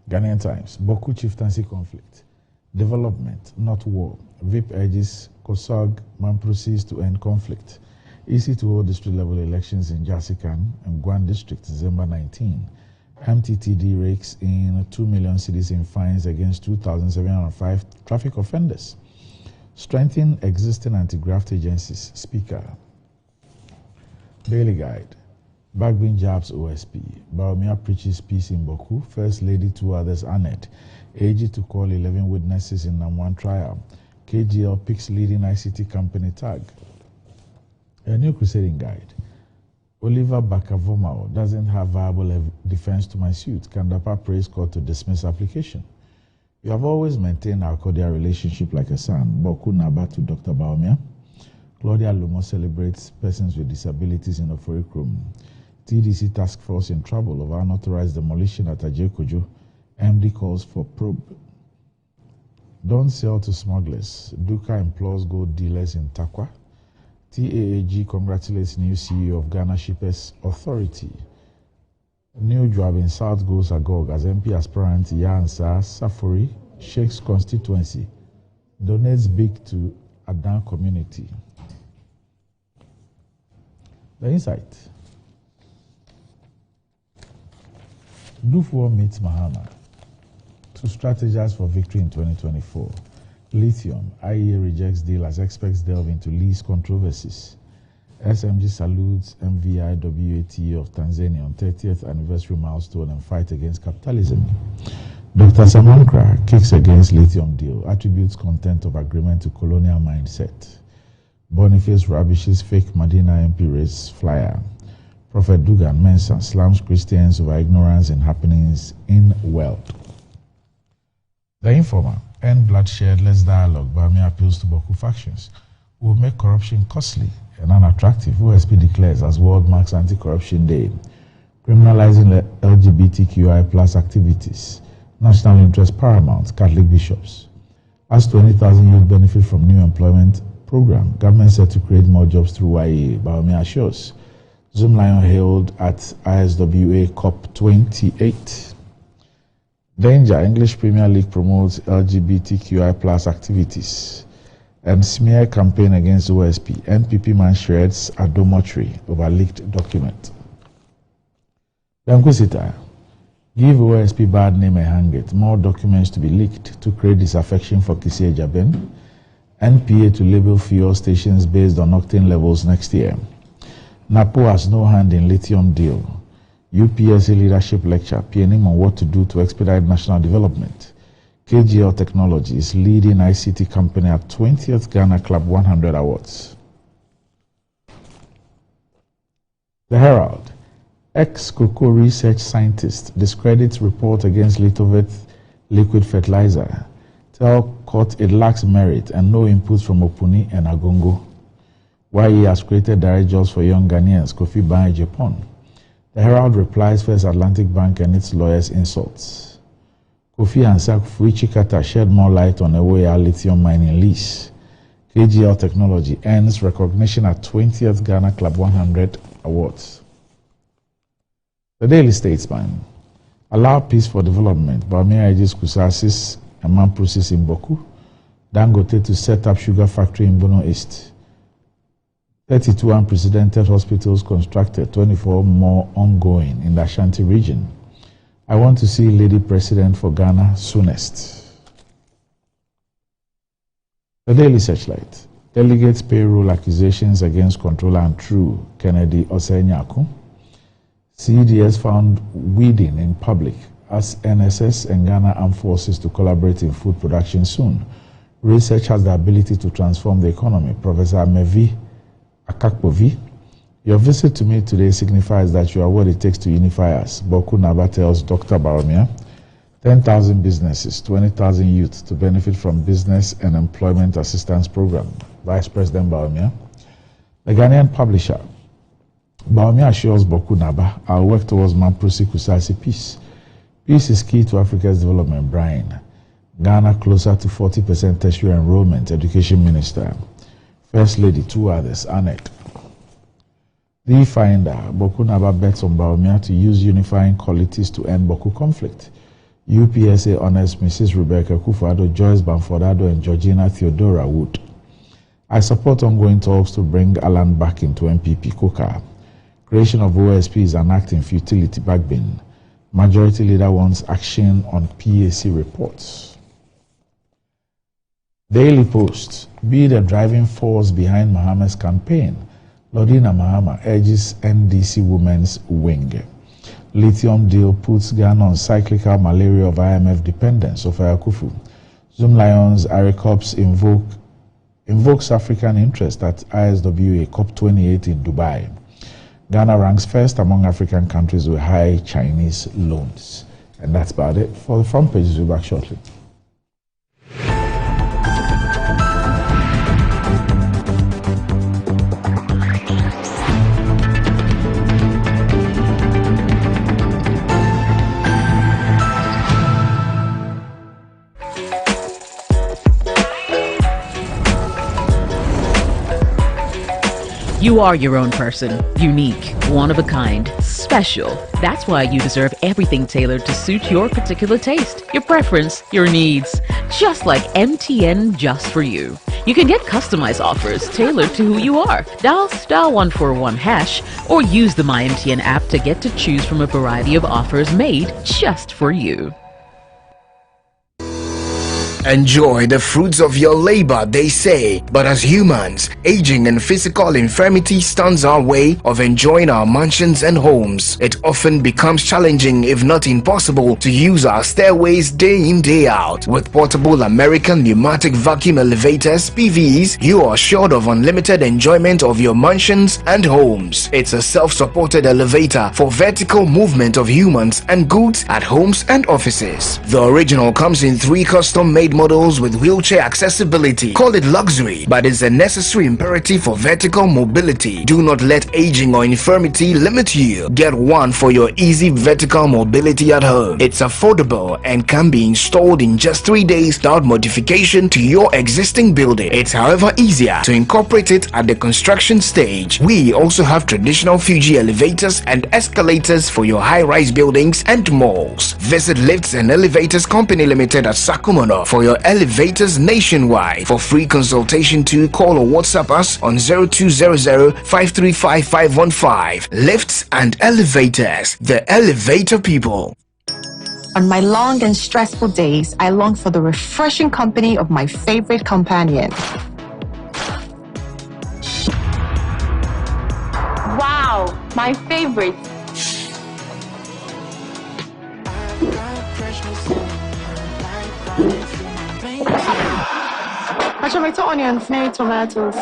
Ghanaian Times, Boku chieftaincy conflict. Development, not war. VIP urges COSOG Mamprosis to end conflict. EC to hold district level elections in Jasikan and Gwan district, December 19. MTTD rakes in 2 million cedis in fines against 2,705 traffic offenders. Strengthen existing anti-graft agencies, Speaker. Daily Guide. Bagbin jabs OSP. Baumia preaches peace in Boku. First Lady, 2 others honored. AG to call 11 witnesses in Namwan trial. KGL picks leading ICT company tag. A new crusading guide. Oliver Bakavomao doesn't have viable defense to my suit. Kandapa prays court to dismiss application. You have always maintained our cordial relationship like a son. Boku Naba to Dr. Baumia. Claudia Lumo celebrates persons with disabilities in Oforikrom. TDC task force in trouble over unauthorized demolition at Ajekojo. MD calls for probe. Don't sell to smugglers. Duka implores gold dealers in Takwa. TAAG congratulates new CEO of Ghana Shippers Authority. New job in South goes agog as MP aspirant Yansa Safori shakes constituency. Donates big to Adan community. The insight. Dufo meets Mahama to strategize for victory in 2024. Lithium, IEA rejects deal as experts delve into lease controversies. SMG salutes MVI WAT of Tanzania on 30th anniversary milestone and fight against capitalism. Dr. Samankra kicks against lithium deal, attributes content of agreement to colonial mindset. Boniface rubbishes fake Medina MP race flyer. Prophet Dugan Mensah slams Christians over ignorance and happenings in world. The Informer, end bloodshed, less dialogue. Bawumia appeals to Boku factions will make corruption costly and unattractive. OSP declares as World Marks Anti-Corruption Day, criminalizing the LGBTQI plus activities. National interest paramount, Catholic bishops. As 20,000 youth benefit from new employment program. Government set to create more jobs through YEA. Bawumia assures. Zoom Lion hailed at ISWA COP28. Danger, English Premier League promotes LGBTQI plus activities. Smear campaign against OSP. NPP man shreds at dormitory over leaked document. Dankusita, give OSP bad name and hang it. More documents to be leaked to create disaffection for Kisie Jaben. NPA to label fuel stations based on octane levels next year. NAPO has no hand in lithium deal. UPSA leadership lecture, PNM on what to do to expedite national development. KGL Technologies leading ICT company at 20th Ghana Club 100 Awards. The Herald, ex-cocoa research scientist discredits report against Litovet liquid fertilizer. Tell court it lacks merit and no input from Opuni and Agongo. YE has created direct jobs for young Ghanaians, Kofi Ban Japan. The Herald replies First Atlantic Bank and its lawyers' insults. Kofi and Akufo Chikata shed more light on Ewoya lithium mining lease. KGL Technology earns recognition at 20th Ghana Club 100 Awards. The Daily Statesman, allow peace for development. Bawumia urges Kusasis and Mamprosis in Boku. Dangote to set up sugar factory in Bono East. 32 unprecedented hospitals constructed, 24 more ongoing in the Ashanti region. I want to see Lady President for Ghana soonest. The Daily Searchlight. Delegates payroll accusations against Controller and True Kennedy Osenyaku. CDS found weeding in public as NSS and Ghana Armed Forces to collaborate in food production soon. Research has the ability to transform the economy. Professor Mevi Akakpovi, your visit to me today signifies that you are what it takes to unify us. Boku Naba tells Dr. Bawumia, 10,000 businesses, 20,000 youth to benefit from business and employment assistance program. Vice President Bawumia. The Ghanaian publisher, Bawumia assures Boku Naba, I'll work towards Mamprosi Kusasi peace. Peace is key to Africa's development. Brian. Ghana closer to 40% tertiary enrollment. Education Minister. First Lady, two others, Annette. The Finder, Boku Naba bets on Bawumia to use unifying qualities to end Boku conflict. UPSA honors Mrs. Rebecca Akufo, Joyce Bamfordado, and Georgina Theodora Wood. I support ongoing talks to bring Alan back into MPP Coca. Creation of OSP is an act in futility. Backbin. Majority Leader wants action on PAC reports. Daily Post, be the driving force behind Mahama's campaign. Lordina Mahama urges NDC Women's Wing. Lithium deal puts Ghana on cyclical malaria of IMF dependence. Of Akufo. Zoom Lions, ARICOPS invokes African interest at ISWA COP28 in Dubai. Ghana ranks first among African countries with high Chinese loans. And that's about it for the front pages. We'll be back shortly. You are your own person, unique, one of a kind, special. That's why you deserve everything tailored to suit your particular taste, your preference, your needs. Just like MTN Just For You. You can get customized offers tailored to who you are. Dial *141# or use the MyMTN app to get to choose from a variety of offers made just for you. Enjoy the fruits of your labor, they say, but as humans, aging and physical infirmity stands our way of enjoying our mansions and homes. It often becomes challenging, if not impossible, to use our stairways day in, day out. With portable American pneumatic vacuum elevators, PVs, you are assured of unlimited enjoyment of your mansions and homes. It's a self-supported elevator for vertical movement of humans and goods at homes and offices. The original comes in 3 custom-made models with wheelchair accessibility. Call it luxury, but it's a necessary imperative for vertical mobility. Do not let aging or infirmity limit you. Get one for your easy vertical mobility at home. It's affordable and can be installed in just 3 days without modification to your existing building. It's however easier to incorporate it at the construction stage. We also have traditional Fuji elevators and escalators for your high-rise buildings and malls. Visit Lifts and Elevators Company Limited at Sakumono for your elevators nationwide. For free consultation to call or WhatsApp us on 0200-535-515. Lifts and Elevators, the elevator people. On my long and stressful days, I long for the refreshing company of my favorite companion. Wow, my favorite. Tomato, onions, maybe tomatoes.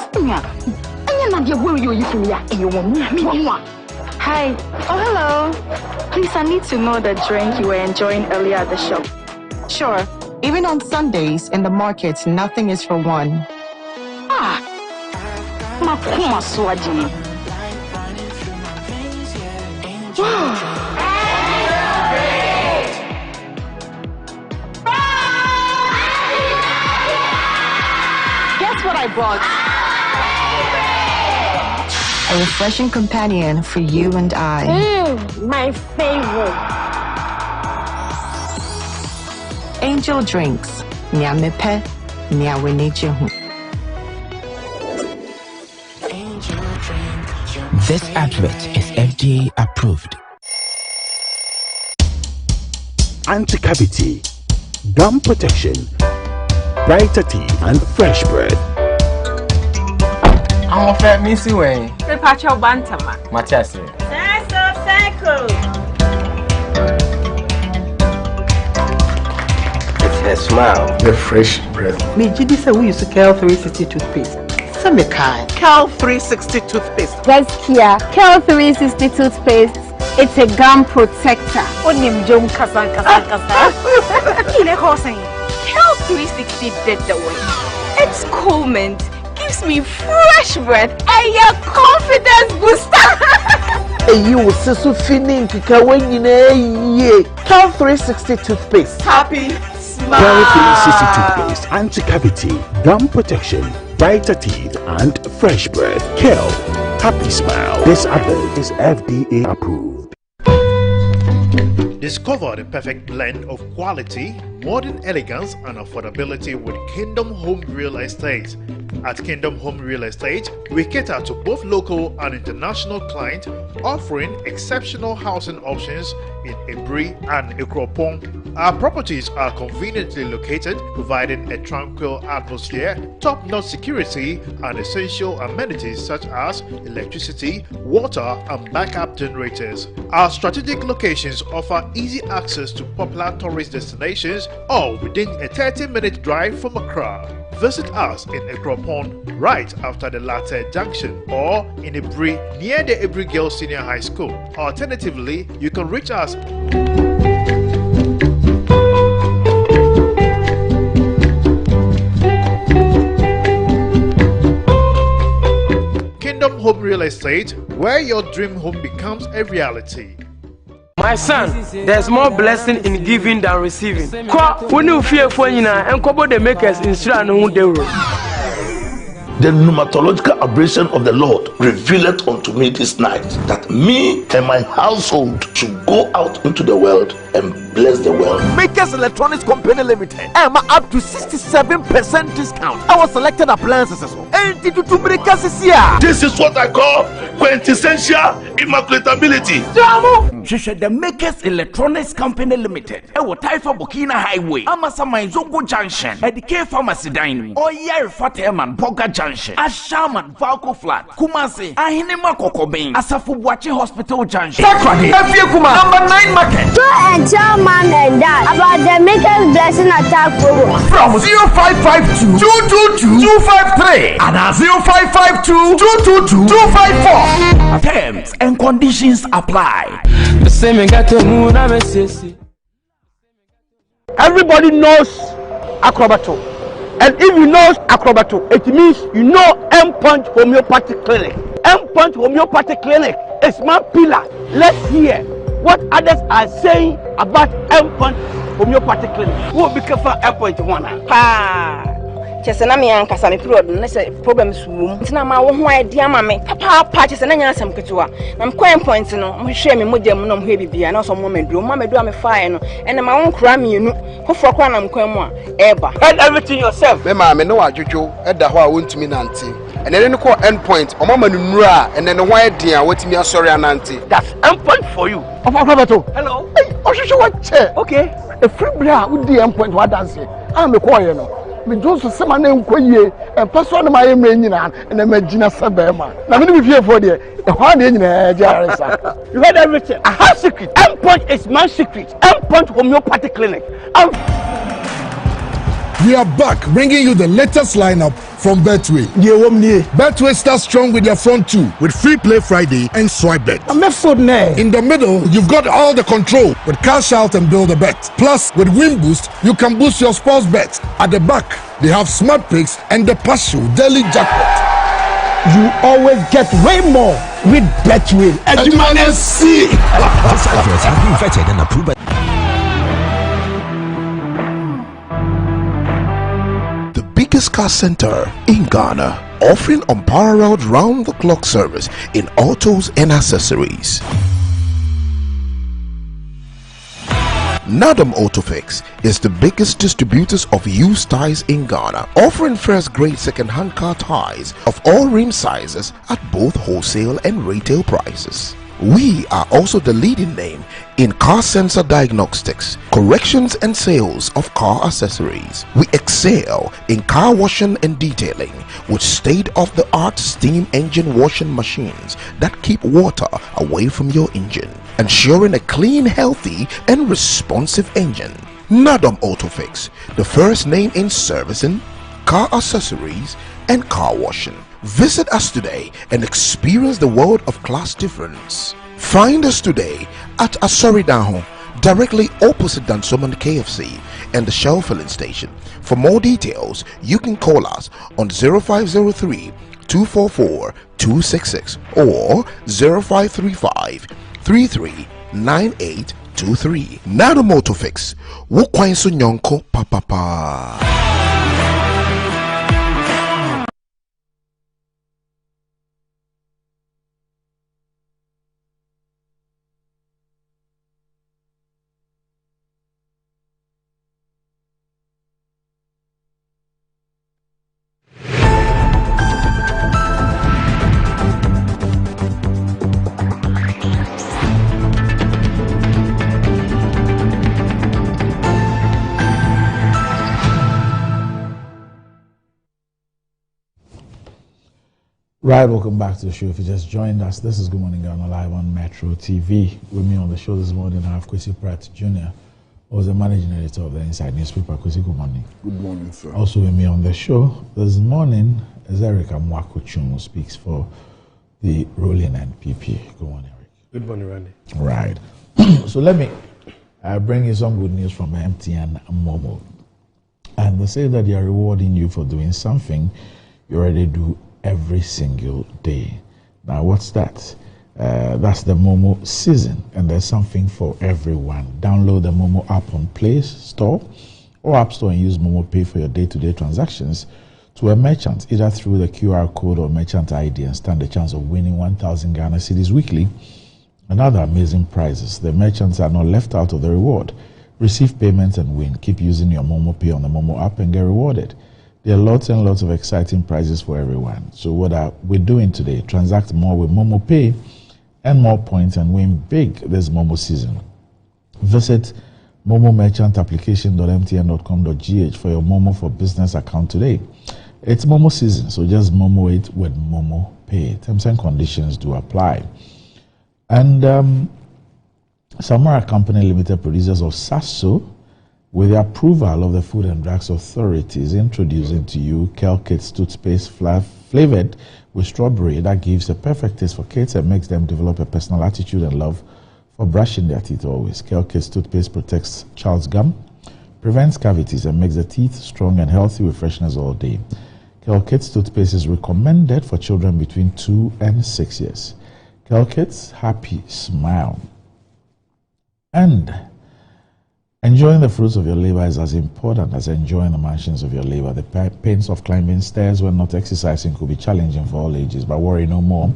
Hi. Oh, hello. Please, I need to know the drink you were enjoying earlier at the shop. Sure. Even on Sundays in the market, nothing is for one. Guess what I brought? A refreshing companion for you and I. My favorite. Angel Drinks. Nyamepe, nyawenejehu. This advert is FDA approved. Anti-cavity, gum protection, brighter teeth, and fresh breath. I'm afraid Missy Way. Prepare bantama. Matias. Cycle. It's her smile. The fresh breath. Me Jidi say we use Cal 360 toothpaste. Some kind. Cal 360 toothpaste. Gaskia. Cal 360 toothpaste. It's a gum protector. Onim jom kasan. Kile hosen. Cal 360 did the way. It's cool mint. Gives me fresh breath and your confidence booster. You will see so feeling when you know Cal 360 toothpaste. Happy smile. Cal 360 toothpaste, anti-cavity, gum protection, brighter teeth, and fresh breath. Cal, happy smile. This advert is FDA approved. Discover the perfect blend of quality, modern elegance, and affordability with Kingdom Home Real Estate. At Kingdom Home Real Estate, we cater to both local and international clients, offering exceptional housing options in Ebri and Ikropong. Our properties are conveniently located, providing a tranquil atmosphere, top-notch security, and essential amenities such as electricity, water, and backup generators. Our strategic locations offer easy access to popular tourist destinations, all within a 30-minute drive from Accra. Visit us in Ikropong right after the Latte Junction, or in Ebri near the Ebri Girls Senior High School. Alternatively, you can reach us Kingdom Home Real Estate, where your dream home becomes a reality. My son, there's more blessing in giving than receiving. When you fear for you and cover the makers in Strand. the pneumatological aberration of the Lord revealed unto me this night, that me and my household should go out into the world and bless the world. Makers Electronics Company Limited. Up to 67% discount. Our selected appliances. This is what I call quintessential immaculatability. The Makers Electronics Company Limited. Taifa Burkina Highway. Amasa Zongo Junction. Edike Pharmacy Dining. Oyer Fateman Boga Junction. Ashaman Valco Flat. Kumasi. Ahinema Kokobin. Asafu Bwachi Hospital Junction. Number 9 Market. Tell mom and dad about the Makers Blessing Attack program. From 0552 222 253 and 0552 222 254. Terms and conditions apply. Everybody knows Acrobato. And if you know Acrobato, it means you know Endpoint Homeopathic Clinic. Endpoint Homeopathic Clinic is my pillar. Let's hear what others are saying about Endpoint Homeopathic Clinic. Who will be careful Endpoint one? Chesena me ankasa me period no say problems wom ntina ma wo ho idea ma me papa chesena nya asem ketewa na me coin point no mo hwe me modem no mo hwe bibia na so mo medu a me fire no ene ma won kura me enu foforo kwa na me kwan mu a eba head everything yourself me ma me no adwodwo eda ho a wontumi nante ene ne ko Endpoint o mama nuru a ene ne ho idea watimi asori anante. That's Endpoint for you. Hello. Hey, ohwehwe what che. Okay. A free bra wo di Endpoint wa dance. Me call you no. Me just say my name koye and person my name nyina and me gina sabema na me be fear for there e ho de nyina jaresa. You heard everything. I have secret. Endpoint is my secret. Endpoint Homeopathic Clinic. We are back bringing you the latest lineup from Betway. Betway starts strong with their front two with Free Play Friday and Swipe Bet. In the middle, you've got all the control with Cash Out and Build a Bet. Plus, with Win Boost, you can boost your sports bets. At the back, they have Smart Picks and the Partial Daily Jackpot. You always get way more with Betway. And you might see. This advert has been vetted and approved by biggest car center in Ghana, offering unparalleled round-the-clock service in autos and accessories. Nadam Autofix is the biggest distributors of used tires in Ghana, offering first-grade second-hand car tires of all rim sizes at both wholesale and retail prices. We are also the leading name in car sensor diagnostics, corrections and sales of car accessories. We excel in car washing and detailing with state-of-the-art steam engine washing machines that keep water away from your engine, ensuring a clean, healthy and responsive engine. Nadam Autofix, the first name in servicing, car accessories and car washing. Visit us today and experience the world of class difference. Find us today at Asoridaho, directly opposite Dansoman KFC and the Shell filling station. For more details, you can call us on 0503 244 266 or 0535 339823. Nado Motofix, Wukwainso Nyonko Papa. Right, welcome back to the show. If you just joined us, this is Good Morning Ghana live on Metro TV. With me on the show this morning, I have Kwesi Pratt Jr., who is the managing editor of the Inside newspaper. Kwesi, good morning. Good morning, sir. Also with me on the show this morning is Eric Amwakochum, who speaks for the ruling NPP. Good morning, Eric. Good morning, Randy. Right. So let me bring you some good news from MTN and Momo. And they say that they are rewarding you for doing something you already do every single day. Now, what's that? That's the Momo season, and there's something for everyone. Download the Momo app on Play Store or App Store and use Momo Pay for your day-to-day transactions to a merchant, either through the QR code or merchant ID, and stand a chance of winning 1,000 Ghana cedis weekly and other amazing prizes. The merchants are not left out of the reward. Receive payments and win. Keep using your Momo Pay on the Momo app and get rewarded. There are lots and lots of exciting prizes for everyone. So what are we doing today? Transact more with Momo Pay and more points and win big this Momo season. Visit momomerchantapplication.mtn.com.gh for your Momo for Business account today. It's Momo season, so just Momo it with Momo Pay. Terms and conditions do apply. And Samara Company Limited, producers of Sasso, with the approval of the Food and Drugs Authority, is introducing to you Kel Kids toothpaste flavored with strawberry that gives a perfect taste for kids and makes them develop a personal attitude and love for brushing their teeth always. Kel Kids toothpaste protects child's gum, prevents cavities, and makes the teeth strong and healthy with freshness all day. Kel Kids toothpaste is recommended for children between 2 and 6 years. Kel Kids, happy smile. And enjoying the fruits of your labor is as important as enjoying the mansions of your labor. The pains of climbing stairs when not exercising could be challenging for all ages, but worry no more.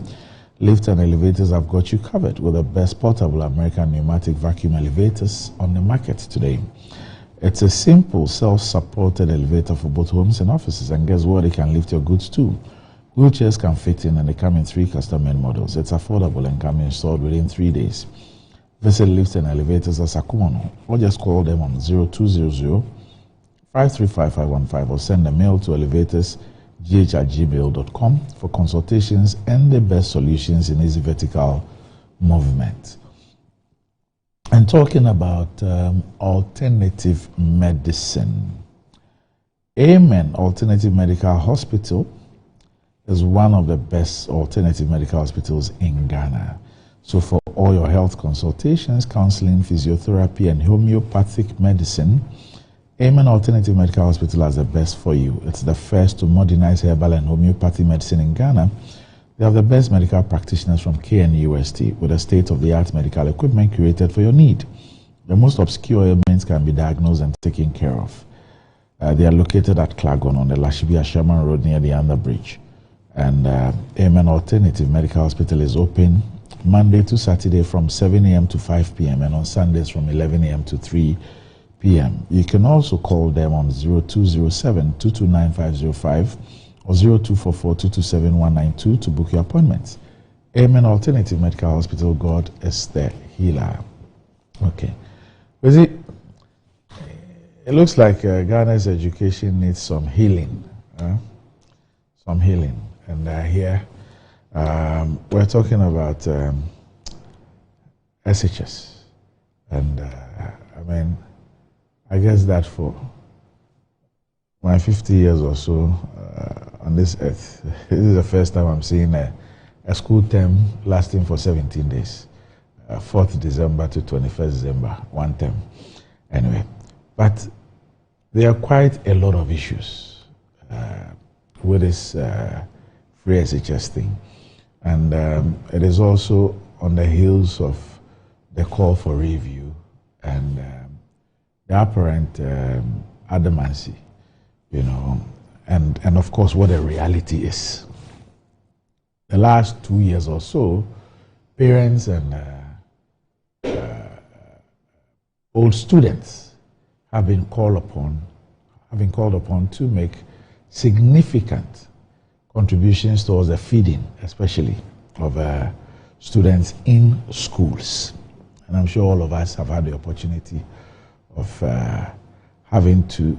Lifts and elevators have got you covered with the best portable American pneumatic vacuum elevators on the market today. It's a simple self-supported elevator for both homes and offices, and guess what? It can lift your goods too. Wheelchairs can fit in, and they come in 3 custom-made models. It's affordable and can be installed within 3 days. Visit Lifts and Elevators at Sakumono, or just call them on 0200-535-515 or send a mail to elevatorsgh@gmail.com for consultations and the best solutions in easy vertical movement. And talking about alternative medicine, Amen Alternative Medical Hospital is one of the best alternative medical hospitals in Ghana. So for all your health consultations, counseling, physiotherapy, and homeopathic medicine, Amen Alternative Medical Hospital has the best for you. It's the first to modernize herbal and homeopathy medicine in Ghana. They have the best medical practitioners from KNUST with a state-of-the-art medical equipment curated for your need. The most obscure ailments can be diagnosed and taken care of. They are located at Klagon on the Lashibia Sherman Road near the Underbridge. And Amen Alternative Medical Hospital is open Monday to Saturday from 7 a.m. to 5 p.m. and on Sundays from 11 a.m. to 3 p.m. You can also call them on 0207-229-505 or 0244-227-192 to book your appointments. Amen Alternative Medical Hospital, God is the healer. Okay. It looks like Ghana's education needs some healing. Some healing. And here we're talking about SHS. And I guess that for my 50 years or so on this earth, this is the first time I'm seeing a school term lasting for 17 days. 4th December to 21st December, one term. Anyway, but there are quite a lot of issues with this free SHS thing. And it is also on the heels of the call for review and the apparent adamancy, and of course what the reality is. The last 2 years or so, parents and old students have been called upon to make significant contributions towards the feeding, especially of students in schools. And I'm sure all of us have had the opportunity of having to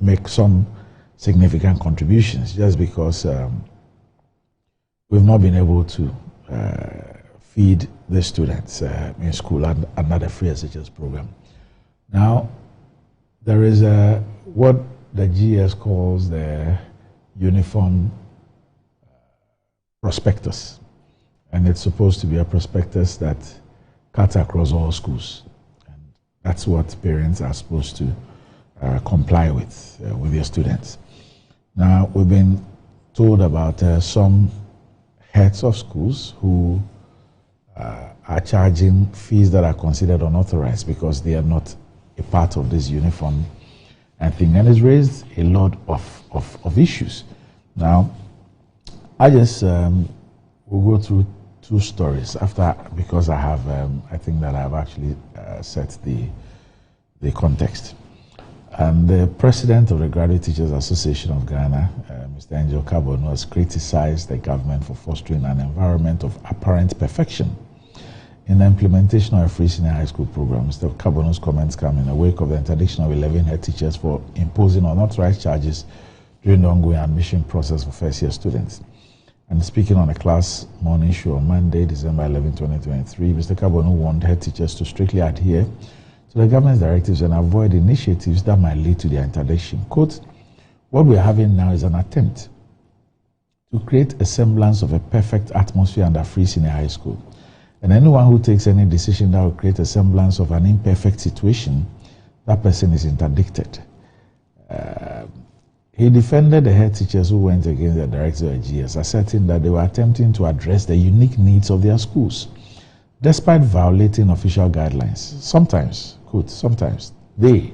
make some significant contributions just because we've not been able to feed the students in school under the free SHS program. Now, there is what the GS calls the uniform prospectus, and it's supposed to be a prospectus that cuts across all schools. And that's what parents are supposed to comply with their students. Now, we've been told about some heads of schools who are charging fees that are considered unauthorized because they are not a part of this uniform I think, and it's raised a lot of issues. Now, I just will go through two stories after, because I have, I think that I've actually set the context. And the president of the Graduate Teachers Association of Ghana, Mr. Angel Carbon, has criticized the government for fostering an environment of apparent perfection in the implementation of a free senior high school program. Mr. Carbon's comments come in the wake of the interdiction of 11 head teachers for imposing unauthorized charges during the ongoing admission process for first-year students. And speaking on a class morning show on Monday, December 11, 2023, Mr. Carbon warned head teachers to strictly adhere to the government's directives and avoid initiatives that might lead to their interdiction. Quote, what we're having now is an attempt to create a semblance of a perfect atmosphere under free senior high school. And anyone who takes any decision that will create a semblance of an imperfect situation, that person is interdicted. He defended the head teachers who went against the director of GS, asserting that they were attempting to address the unique needs of their schools, despite violating official guidelines. Sometimes, quote, sometimes they,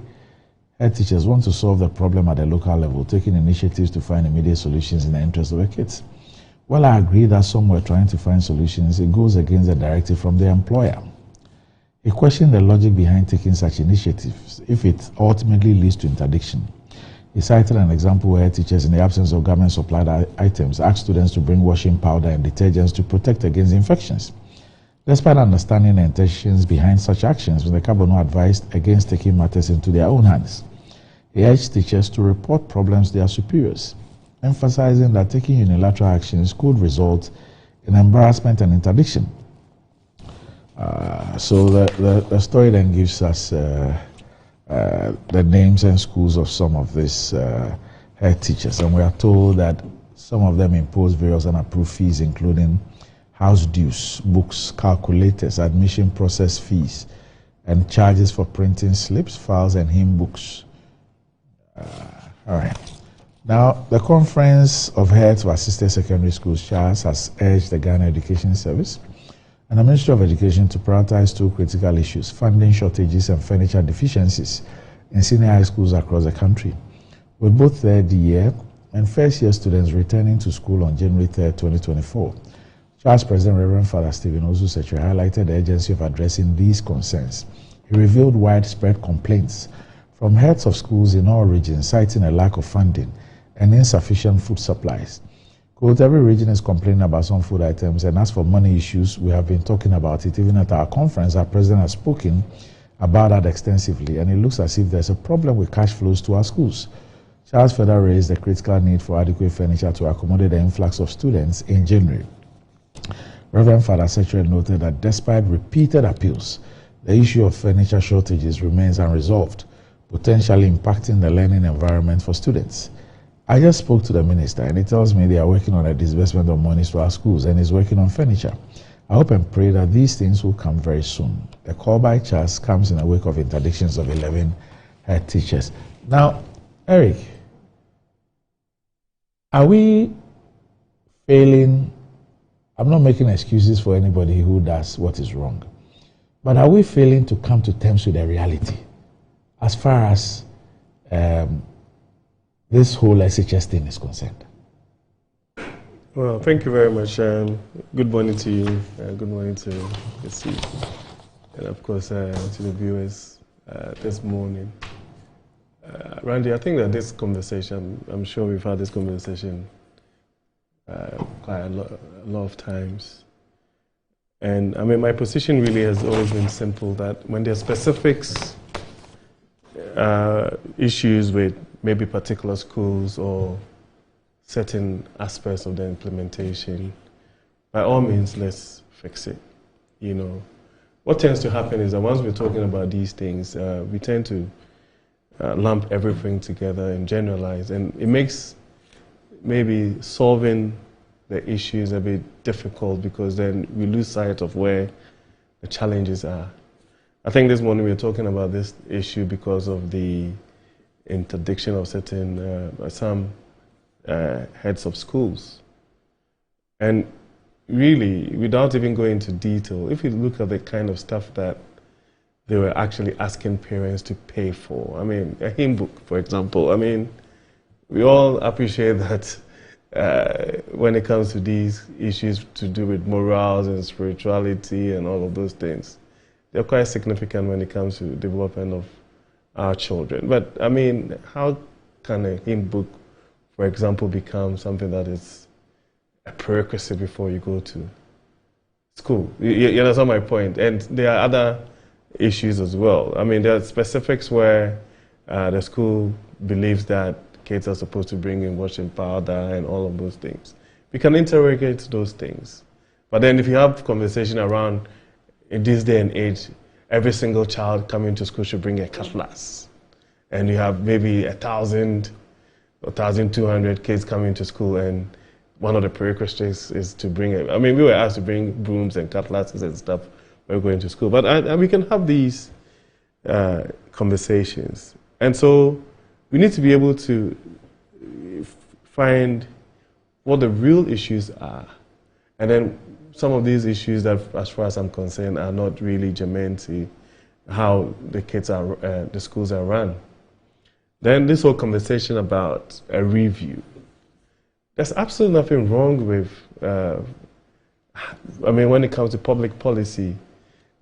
head teachers, want to solve the problem at the local level, taking initiatives to find immediate solutions in the interest of the kids. While I agree that some were trying to find solutions, it goes against the directive from the employer. He questioned the logic behind taking such initiatives if it ultimately leads to interdiction. He cited an example where teachers, in the absence of government-supplied items, asked students to bring washing powder and detergents to protect against infections. Despite understanding the intentions behind such actions, Mr. Kabono advised against taking matters into their own hands. He urged teachers to report problems to their superiors, emphasizing that taking unilateral actions could result in embarrassment and interdiction. So the story then gives us the names and schools of some of these head teachers, and we are told that some of them impose various unapproved fees, including house dues, books, calculators, admission process fees, and charges for printing slips, files, and hymn books. All right. Now, the Conference of Heads of Assisted Secondary Schools, CHAS, has urged the Ghana Education Service and the Ministry of Education to prioritize two critical issues: funding shortages and furniture deficiencies in senior high schools across the country. With both third year and first year students returning to school on January 3, 2024, CHAS President Reverend Father Stephen Osuseche highlighted the urgency of addressing these concerns. He revealed widespread complaints from heads of schools in all regions, citing a lack of funding and insufficient food supplies. Quote, every region is complaining about some food items, and as for money issues, we have been talking about it. Even at our conference, our president has spoken about that extensively, and it looks as if there's a problem with cash flows to our schools. Charles further raised the critical need for adequate furniture to accommodate the influx of students in January. Reverend Father Secretary noted that despite repeated appeals, the issue of furniture shortages remains unresolved, potentially impacting the learning environment for students. I just spoke to the minister, and he tells me they are working on a disbursement of monies to our schools and is working on furniture. I hope and pray that these things will come very soon. The call by CHAS comes in the wake of interdictions of 11 head teachers. Now, Eric, are we failing? I'm not making excuses for anybody who does what is wrong, but are we failing to come to terms with the reality as far as this whole SHS thing is concerned? Well, thank you very much. Good morning to you. Good morning to the seat. And of course, to the viewers this morning. Randy, I think that this conversation, I'm sure we've had this conversation quite a lot of times. And I mean, my position really has always been simple, that when there are specifics, issues with maybe particular schools or certain aspects of the implementation, by all means, let's fix it. You know, what tends to happen is that once we're talking about these things, we tend to lump everything together and generalize, and it makes maybe solving the issues a bit difficult, because then we lose sight of where the challenges are. I think this morning we were talking about this issue because of the interdiction of some heads of schools. And really, without even going into detail, if you look at the kind of stuff that they were actually asking parents to pay for. I mean, a hymn book, for example. I mean, we all appreciate that when it comes to these issues to do with morals and spirituality and all of those things, they're quite significant when it comes to development of our children. But I mean, how can a hymn book, for example, become something that is a prerequisite before you go to school? You understand my point? And there are other issues as well. I mean, there are specifics where the school believes that kids are supposed to bring in washing powder and all of those things. We can interrogate those things. But then if you have conversation around, in this day and age, every single child coming to school should bring a cutlass. And you have maybe 1,000 or 1,200 kids coming to school, and one of the prerequisites is to bring it. I mean, we were asked to bring brooms and cutlasses and stuff when we're going to school. But we can have these conversations. And so we need to be able to find what the real issues are. And then some of these issues that, as far as I'm concerned, are not really germane to how the kids are, the schools are run. Then this whole conversation about a review. There's absolutely nothing wrong with, I mean, when it comes to public policy,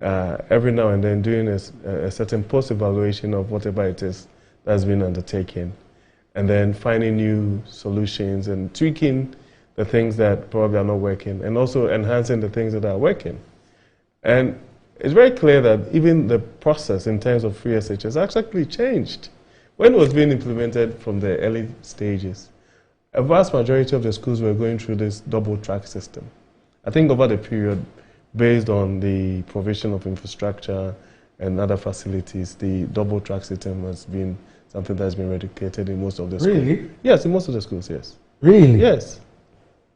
every now and then doing a certain post-evaluation of whatever it is that's been undertaken, and then finding new solutions and tweaking the things that probably are not working, and also enhancing the things that are working. And it's very clear that even the process in terms of free SH has actually changed. When it was being implemented from the early stages, a vast majority of the schools were going through this double track system. I think over the period, based on the provision of infrastructure and other facilities, the double track system has been something that's been eradicated in most of the schools. Really? Yes, in most of the schools, yes. Really? Yes.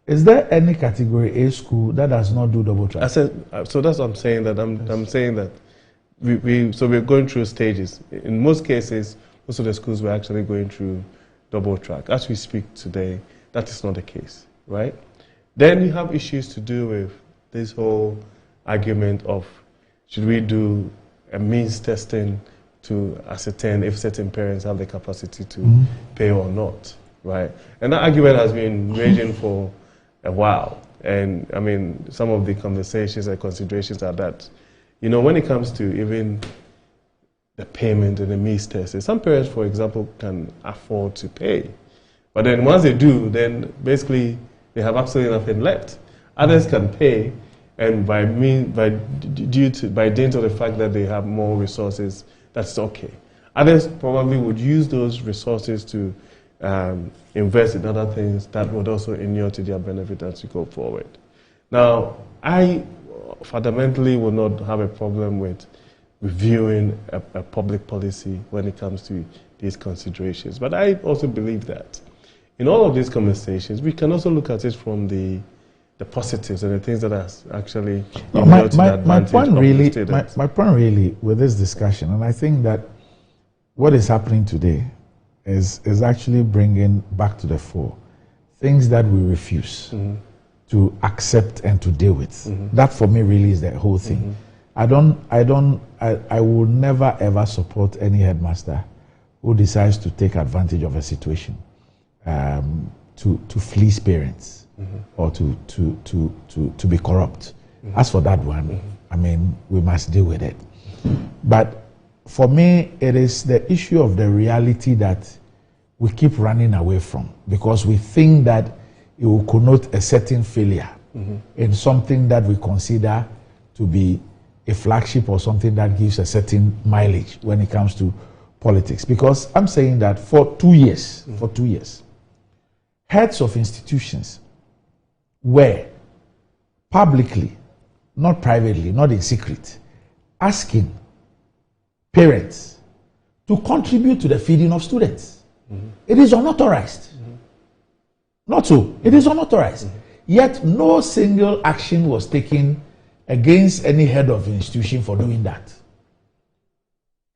Is there any category A school that does not do double track? I said, so that's what I'm saying. That I'm saying that we're going through stages. In most cases, most of the schools were actually going through double track. As we speak today, that is not the case, right? Then you have issues to do with this whole argument of should we do a means testing to ascertain if certain parents have the capacity to pay or not, right? And that argument has been raging for a while. And I mean, some of the conversations and considerations are that, you know, when it comes to even the payment and the means testing, some parents, for example, can afford to pay. But then once they do, then basically they have absolutely nothing left. Others can pay, and by dint of the fact that they have more resources, that's okay. Others probably would use those resources to invest in other things that would also inure to their benefit as we go forward. Now, I fundamentally would not have a problem with reviewing a public policy when it comes to these considerations. But I also believe that in all of these conversations, we can also look at it from the positives and the things that are actually my point really with this discussion, and I think that what is happening today is actually bringing back to the fore things that we refuse to accept and to deal with. That for me really is the whole thing. I will never ever support any headmaster who decides to take advantage of a situation to fleece parents or to be corrupt. As for that one, I mean, we must deal with it. But for me, it is the issue of the reality that we keep running away from, because we think that it will connote a certain failure in something that we consider to be a flagship or something that gives a certain mileage when it comes to politics. Because I'm saying that for 2 years, heads of institutions were publicly, not privately, not in secret, asking parents to contribute to the feeding of students. It is unauthorized. Not so. It is unauthorized. Yet no single action was taken against any head of institution for doing that.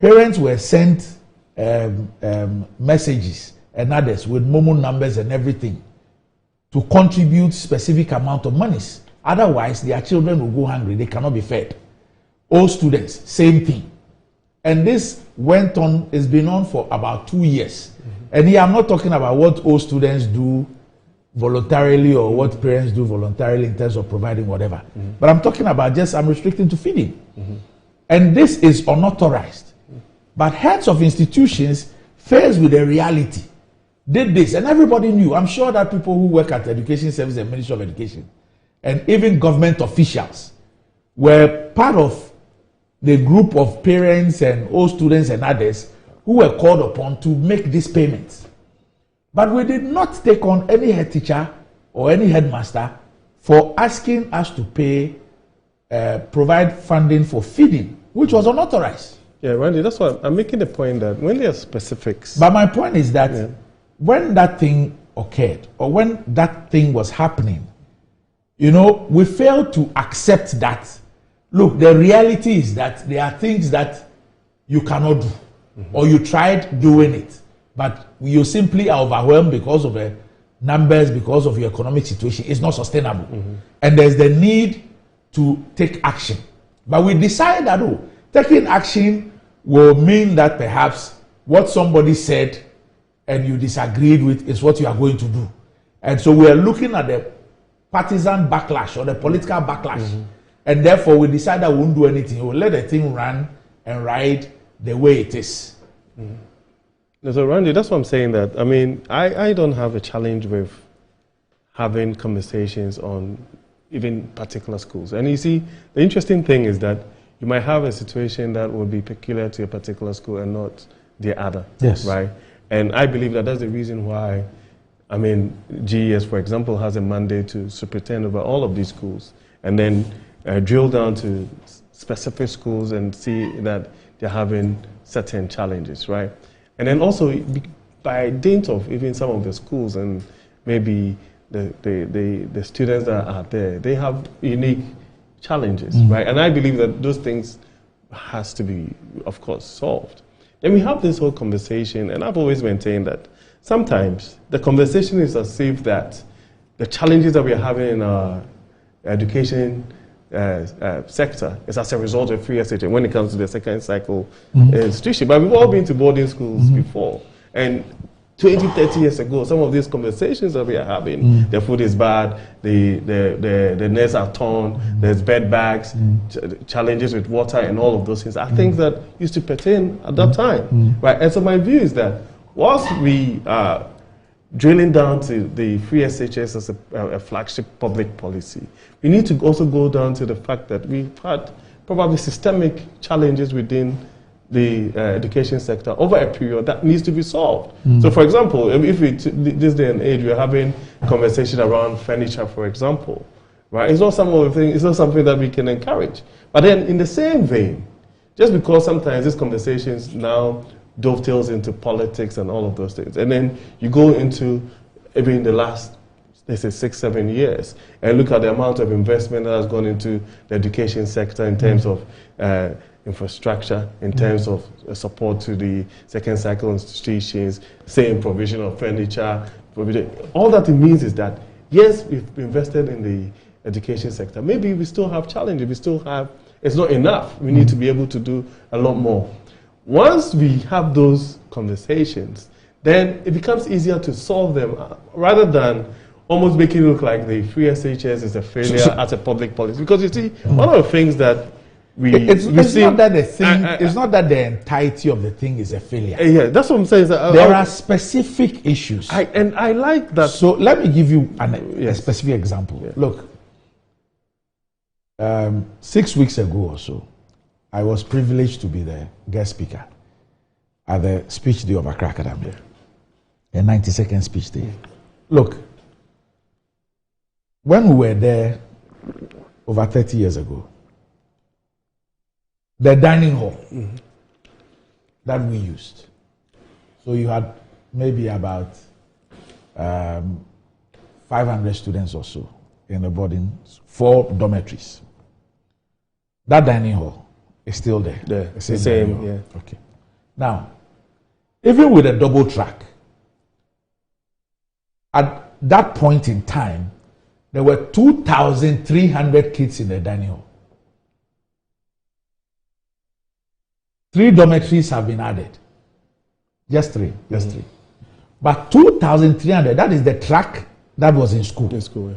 Parents were sent messages and others with Momo numbers and everything to contribute specific amount of monies. Otherwise, their children will go hungry. They cannot be fed. All students, same thing. And this went on, it's been on for about 2 years. And here I'm not talking about what all students do voluntarily or what parents do voluntarily in terms of providing whatever. But I'm talking about I'm restricting to feeding. And this is unauthorized. But heads of institutions, faced with the reality, did this. And everybody knew. I'm sure that people who work at the Education Service and Ministry of Education, and even government officials, were part of the group of parents and all students and others who were called upon to make these payments. But we did not take on any head teacher or any headmaster for asking us to pay, provide funding for feeding, which was unauthorized. Yeah, Randy, that's why I'm making the point that when there are specifics. But my point is that when that thing occurred, or when that thing was happening, we failed to accept that. Look, the reality is that there are things that you cannot do, or you tried doing it, but you simply are overwhelmed because of the numbers, because of your economic situation. It's not sustainable. And there's the need to take action. But we decided that, taking action will mean that perhaps what somebody said and you disagreed with is what you are going to do. And so we are looking at the partisan backlash or the political backlash. And therefore we decided that we won't do anything. We'll let the thing run and ride the way it is. So Randy, that's what I'm saying. That I don't have a challenge with having conversations on even particular schools. And you see, the interesting thing is that you might have a situation that will be peculiar to a particular school and not the other. Yes. Right? And I believe that that's the reason why, GES, for example, has a mandate to superintend over all of these schools and then drill down to specific schools and see that they're having certain challenges, right? And then also, by dint of even some of the schools and maybe the students that are there, they have unique challenges, right? And I believe that those things has to be, of course, solved. Then we have this whole conversation, and I've always maintained that sometimes the conversation is as if that the challenges that we are having in our education sector is as a result of free SHA when it comes to the second cycle institution. But we've all been to boarding schools before. And 20, 30 years ago, some of these conversations that we are having, the food is bad, the nets are torn, there's bed bags, challenges with water and all of those things are things that used to pertain at that time. Right? And so my view is that whilst we are drilling down to the free SHS as a flagship public policy, we need to also go down to the fact that we've had probably systemic challenges within the education sector over a period that needs to be solved. So for example, if this day and age we're having conversation around furniture, for example, right? It's not something that we can encourage. But then in the same vein, just because sometimes these conversations now dovetails into politics and all of those things, and then you go into even the last, let's say 6-7 years, and look at the amount of investment that has gone into the education sector in terms of infrastructure, in terms of support to the second cycle institutions, same provision of furniture. All that it means is that, yes, we've invested in the education sector. Maybe we still have challenges. It's not enough. We need to be able to do a lot more. Once we have those conversations, then it becomes easier to solve them rather than almost making it look like the free SHS is a failure as a public policy. Because you see, one of the things that it's not that the thing. It's not that the entirety of the thing is a failure. Yeah, that's what I'm saying. There are specific issues, and I like that. So let me give you a specific example. Yeah. Look, 6 weeks ago or so, I was privileged to be the guest speaker at the speech day of Accra Academy, a 90-second speech day. Look, when we were there over 30 years ago, the dining hall that we used. So you had maybe about 500 students or so in the boarding, 4 dormitories. That dining hall is still there. The same, yeah. Okay. Now, even with a double track, at that point in time, there were 2,300 kids in the dining hall. 3 dormitories have been added. Just 3. Just 3. But 2,300, that is the track that was in school. In school, yeah.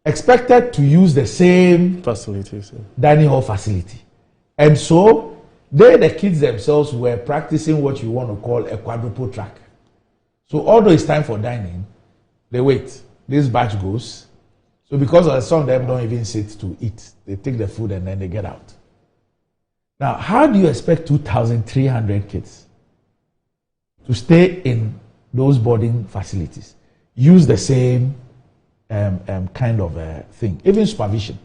Expected to use the same facilities, dining hall facility. And so, the kids themselves were practicing what you want to call a quadruple track. So, although it's time for dining, they wait. This batch goes. So, because some of them don't even sit to eat, they take the food and then they get out. Now, how do you expect 2,300 kids to stay in those boarding facilities? Use the same kind of thing, even supervision.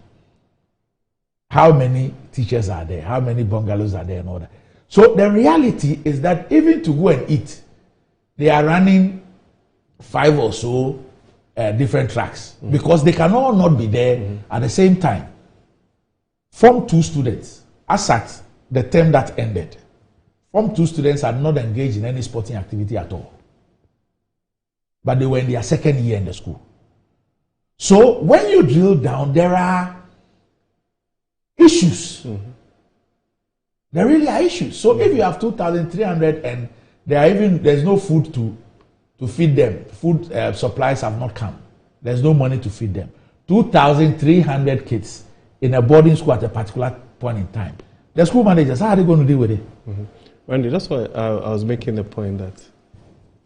How many teachers are there? How many bungalows are there and all that? So the reality is that even to go and eat, they are running 5 or so different tracks because they can all not be there at the same time. Form 2 students, as at the term that ended, Form 2 students are not engaged in any sporting activity at all. But they were in their 2nd year in the school. So when you drill down, there are issues. There really are issues. So if you have 2,300 and there's no food to feed them, food supplies have not come. There's no money to feed them. 2,300 kids in a boarding school at a particular point in time. The school managers, how are they going to deal with it? Randy, that's why I was making the point that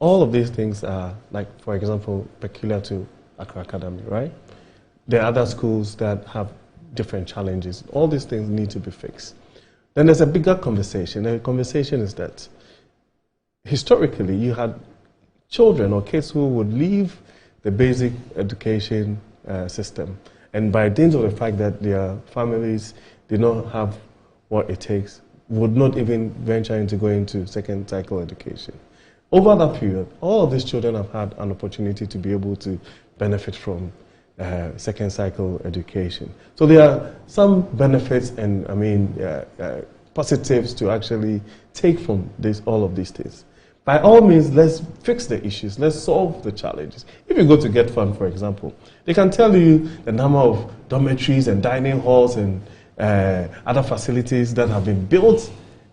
all of these things are, like, for example, peculiar to Accra Academy, right? There are other schools that have different challenges. All these things need to be fixed. Then there's a bigger conversation. The conversation is that historically you had children or kids who would leave the basic education system, and by dint of the fact that their families did not have what it takes, would not even venture into going to second cycle education. Over that period, all of these children have had an opportunity to be able to benefit from second cycle education. So there are some benefits and positives to actually take from all of these things. By all means, let's fix the issues. Let's solve the challenges. If you go to Get Fund, for example, they can tell you the number of dormitories and dining halls and other facilities that have been built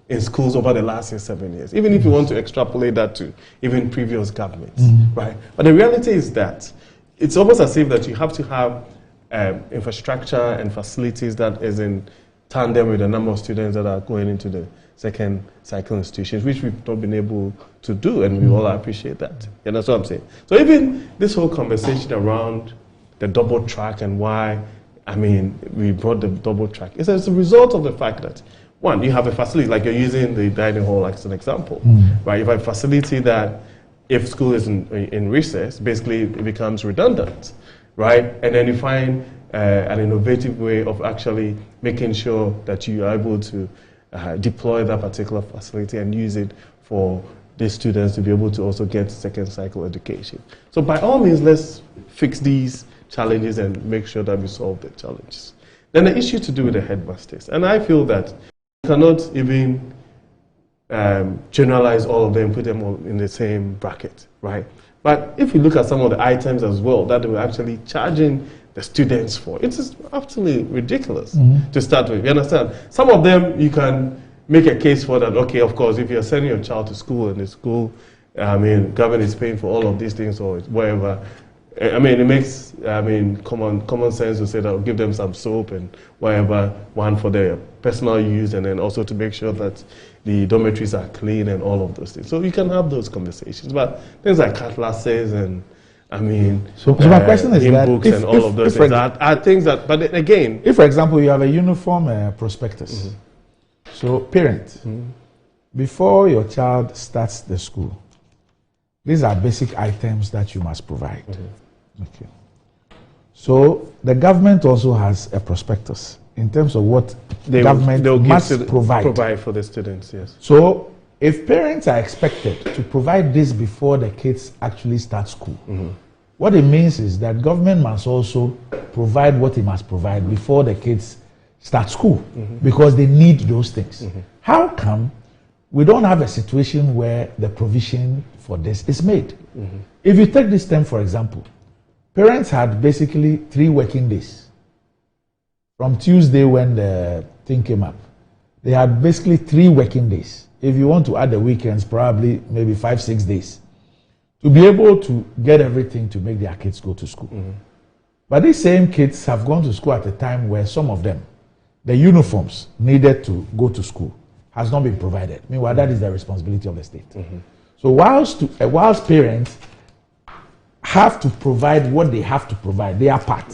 in schools over the last 6-7 years, even if you want to extrapolate that to even previous governments, right? But the reality is that it's almost as if that you have to have infrastructure and facilities that is in tandem with the number of students that are going into the second cycle institutions, which we've not been able to do, and we all appreciate that. Yeah, that's what I'm saying. So even this whole conversation around the double track and why, we brought the double track, is as a result of the fact that, one, you have a facility, like you're using the dining hall as an example, right? You have a facility that, if school is in recess, basically it becomes redundant, right? And then you find an innovative way of actually making sure that you are able to deploy that particular facility and use it for the students to be able to also get second cycle education. So by all means, let's fix these challenges and make sure that we solve the challenges. Then the issue to do with the headmasters. And I feel that you cannot even generalize all of them, put them all in the same bracket, right? But if you look at some of the items as well that they were actually charging the students for, it is absolutely ridiculous to start with. You understand? Some of them you can make a case for that, okay, of course, if you're sending your child to school and the school, government is paying for all of these things or whatever, it makes, common sense to say that, give them some soap and whatever, one for their personal use, and then also to make sure that the dormitories are clean and all of those things. So you can have those conversations, but things like cutlasses and, so my question is that books and all of those things are things that, but again, if, for example, you have a uniform prospectus, so parent, before your child starts the school, these are basic items that you must provide. Okay. So the government also has a prospectus in terms of what the government must provide for the students. Yes. So if parents are expected to provide this before the kids actually start school, what it means is that government must also provide what it must provide before the kids start school, because they need those things. How come we don't have a situation where the provision for this is made? If you take this term, for example, parents had basically 3 working days. From Tuesday when the thing came up, they had basically 3 working days. If you want to add the weekends, probably maybe 5-6 days, to be able to get everything to make their kids go to school. But these same kids have gone to school at a time where some of them, the uniforms needed to go to school has not been provided. Meanwhile, that is the responsibility of the state. So whilst parents have to provide what they have to provide, their part,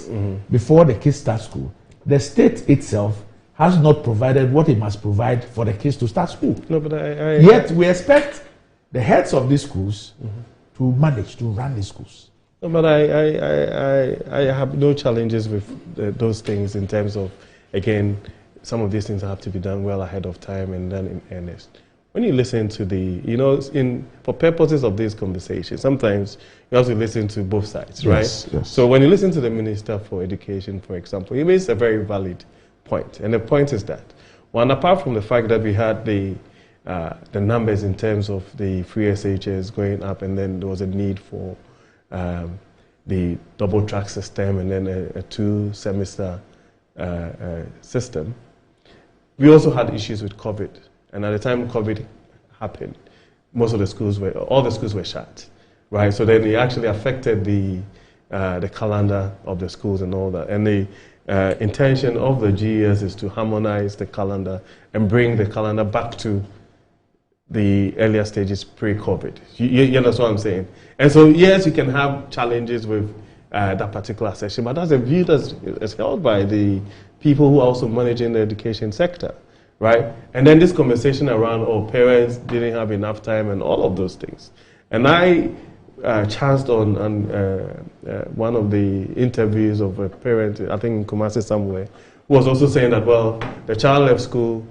before the kids start school, the state itself has not provided what it must provide for the kids to start school. No, but Yet we expect the heads of these schools to manage, to run these schools. No, but I have no challenges with those things in terms of, again, some of these things have to be done well ahead of time and done in earnest. When you listen to for purposes of this conversation, sometimes you have to listen to both sides, right? Yes. So when you listen to the Minister for Education, for example, he makes a very valid point. And the point is that, one, apart from the fact that we had the numbers in terms of the free SHS going up, and then there was a need for the double track system and then a 2-semester system, we also had issues with COVID. And at the time COVID happened, all the schools were shut, right? So then it actually affected the calendar of the schools and all that. And the intention of the GES is to harmonize the calendar and bring the calendar back to the earlier stages pre-COVID. You understand what I'm saying? And so, yes, you can have challenges with that particular session, but that's a view that's held by the people who are also managing the education sector, right? And then this conversation around, parents didn't have enough time and all of those things. And I chanced on one of the interviews of a parent, I think in Kumasi somewhere, who was also saying that, well, the child left school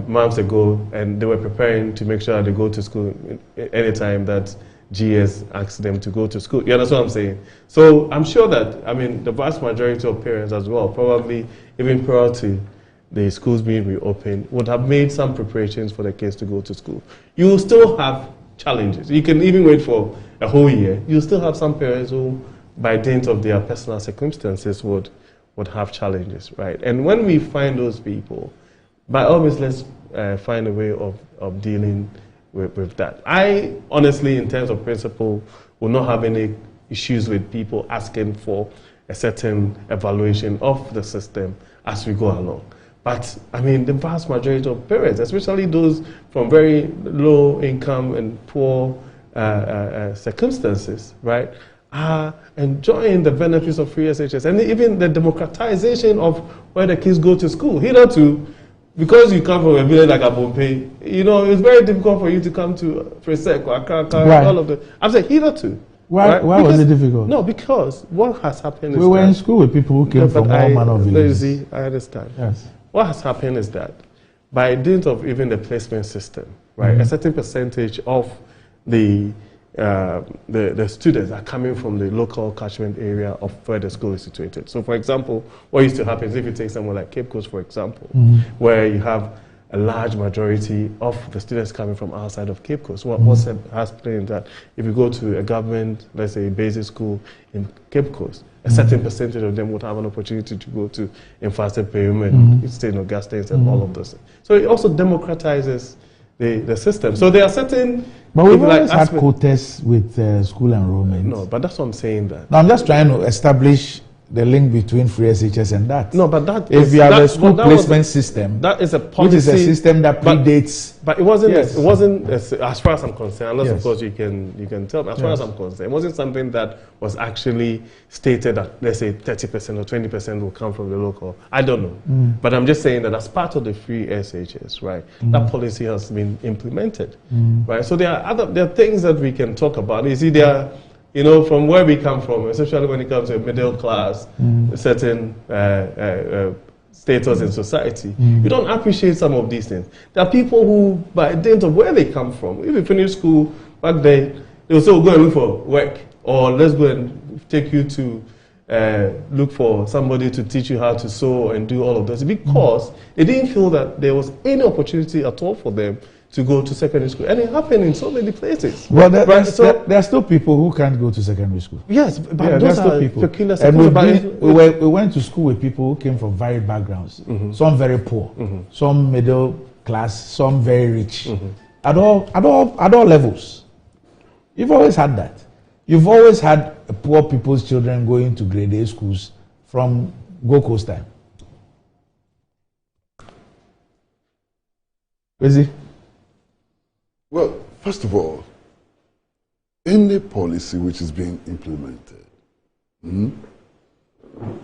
months ago and they were preparing to make sure they go to school anytime that GS asks them to go to school. You understand what I'm saying? So I'm sure that, the vast majority of parents as well, probably even prior to the schools being reopened, would have made some preparations for the kids to go to school. You will still have challenges. You can even wait for a whole year. You still have some parents who, by dint of their personal circumstances, would have challenges, right? And when we find those people, by all means, let's find a way of dealing with that. I honestly, in terms of principle, will not have any issues with people asking for a certain evaluation of the system as we go along. But, the vast majority of parents, especially those from very low income and poor circumstances, right, are enjoying the benefits of free SHS and even the democratization of where the kids go to school. Hitherto, because you come from a village like Abompe, it's very difficult for you to come to Presec or Akaka, all of the. I'm saying hitherto. Why was it difficult? No, because what has happened is we were in school with people who came from all manner of villages. I understand. Yes. What has happened is that by dint of even the placement system, right, a certain percentage of the students are coming from the local catchment area of where the school is situated. So, for example, what used to happen is if you take somewhere like Cape Coast, for example, where you have a large majority of the students coming from outside of Cape Coast. What's happening is that if you go to a government, let's say, basic school in Cape Coast, a certain percentage of them would have an opportunity to go to Infasted Payment, State of Gas Stations, and all of those things. So it also democratizes the system. So there are certain... But we've always had quotas with school enrollment. No, but that's what I'm saying. That. No, I'm just trying to establish the link between free SHS and that. No, but that if you have a school placement system, that is a policy, which is a system that predates. But it wasn't. Yes. It wasn't as far as I'm concerned. Unless, of course, you can tell me. As far as I'm concerned, it wasn't something that was actually stated that, let's say, 30% or 20% will come from the local. I don't know. But I'm just saying that as part of the free SHS, right, that policy has been implemented, right. So there are things that we can talk about. You see, there are. From where we come from, especially when it comes to a middle class, a certain status in society, you don't appreciate some of these things. There are people who, by dint of where they come from, if you finish school back then, they will say, go and look for work, or let's go and take you to look for somebody to teach you how to sew and do all of this, because they didn't feel that there was any opportunity at all for them to go to secondary school. And it happened in so many places. Well, there are still people who can't go to secondary school. Yes, but there those are still are people. peculiar And circumstances. we went to school with people who came from varied backgrounds. Some very poor, some middle class, some very rich. At all levels. You've always had that. You've always had poor people's children going to grade A schools from Gold Coast time. Is it? Well, first of all, any policy which is being implemented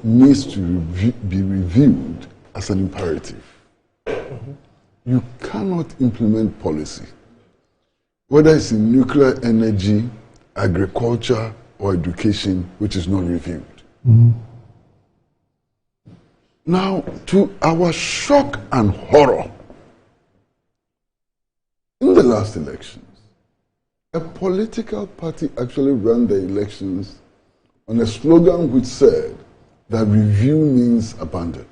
needs to be reviewed as an imperative. You cannot implement policy, whether it's in nuclear energy, agriculture, or education, which is not reviewed. Now, to our shock and horror, in the last elections, a political party actually ran the elections on a slogan which said that review means abandon.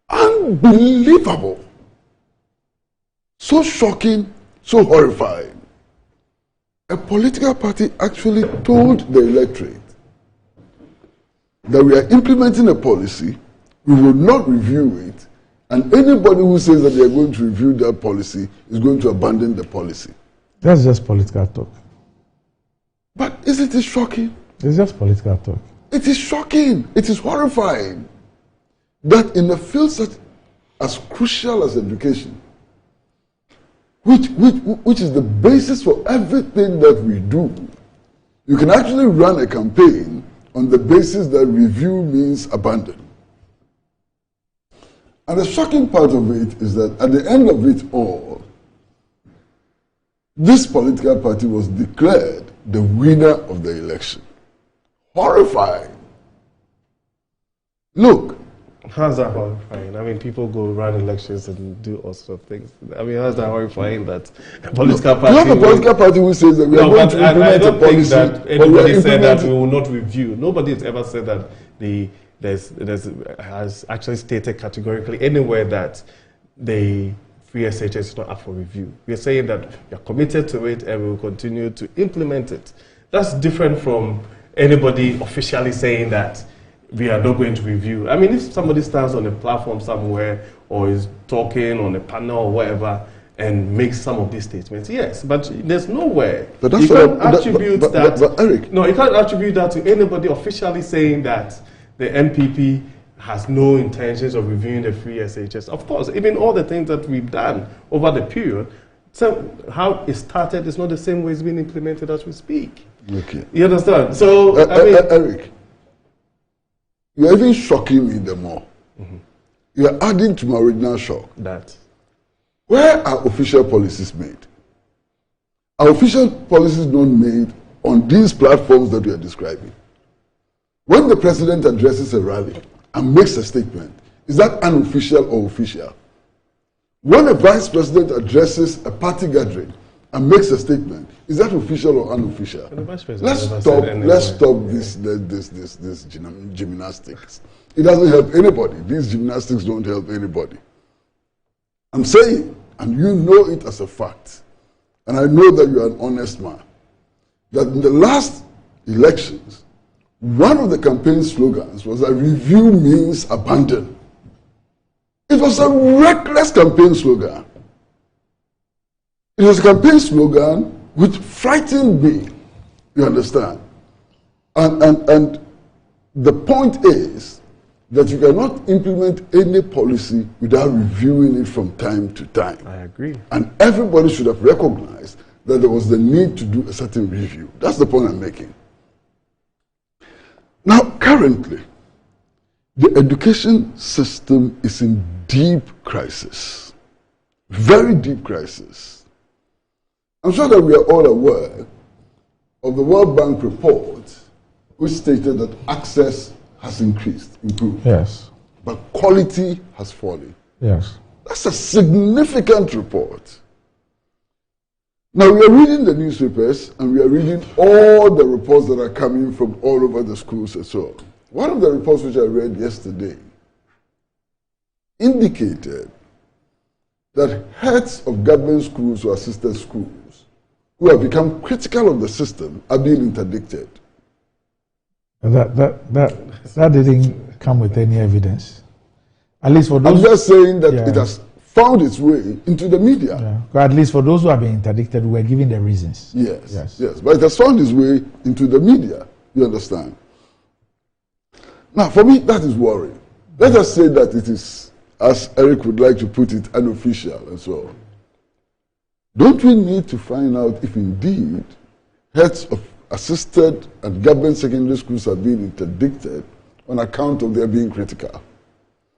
Unbelievable. So shocking, so horrifying. A political party actually told the electorate that we are implementing a policy, we will not review it, and anybody who says that they are going to review that policy is going to abandon the policy. That's just political talk. But isn't it shocking? It's just political talk. It is shocking. It is horrifying that in a field such as crucial as education, which is the basis for everything that we do, you can actually run a campaign on the basis that review means abandon. And the shocking part of it is that at the end of it all, this political party was declared the winner of the election. Horrifying. Look. How's that horrifying? I mean, people go run elections and do all sorts of things. I mean, how's that horrifying that a political party... You have a political party who says that we are going to implement a policy... I don't think that anybody said that we will not review. Nobody has ever said that has actually stated categorically anywhere that the free SHS is not up for review. We are saying that we are committed to it and we will continue to implement it. That's different from anybody officially saying that we are not going to review. I mean, if somebody stands on a platform somewhere or is talking on a panel or whatever and makes some of these statements, yes, but there's nowhere. But that's you can't attribute that. But Eric. No, you can't attribute that to anybody officially saying that the NPP has no intentions of reviewing the free SHS. Of course, even all the things that we've done over the period, so how it started is not the same way it's being implemented as we speak. Okay. You understand? So, Eric, you're even shocking me the more. You're adding to my original shock. That. Where are official policies made? Are official policies not made on these platforms that we are describing? When the president addresses a rally and makes a statement, is that unofficial or official? When a vice president addresses a party gathering and makes a statement, is that official or unofficial? Let's stop this gymnastics. It doesn't help anybody. These gymnastics don't help anybody. I'm saying, and you know it as a fact, and I know that you are an honest man, that in the last elections, one of the campaign slogans was that review means abandon. It was a reckless campaign slogan. It was a campaign slogan which frightened me, you understand? And the point is that you cannot implement any policy without reviewing it from time to time. I agree. And everybody should have recognized that there was the need to do a certain review. That's the point I'm making. Now, currently, the education system is in deep crisis. Very deep crisis. I'm sure that we are all aware of the World Bank report, which stated that access has improved. Yes. But quality has fallen. Yes. That's a significant report. Now, we are reading the newspapers and we are reading all the reports that are coming from all over the schools and so on. One of the reports which I read yesterday indicated that heads of government schools or assisted schools who have become critical of the system are being interdicted. That didn't come with any evidence. At least for those. I'm just saying that it has found its way into the media. Yeah. But at least for those who have been interdicted, we're given the reasons. Yes. But it has found its way into the media. You understand? Now, for me, that is worrying. Let us say that it is, as Eric would like to put it, unofficial and so on. Don't we need to find out if indeed heads of assisted and government secondary schools are being interdicted on account of their being critical?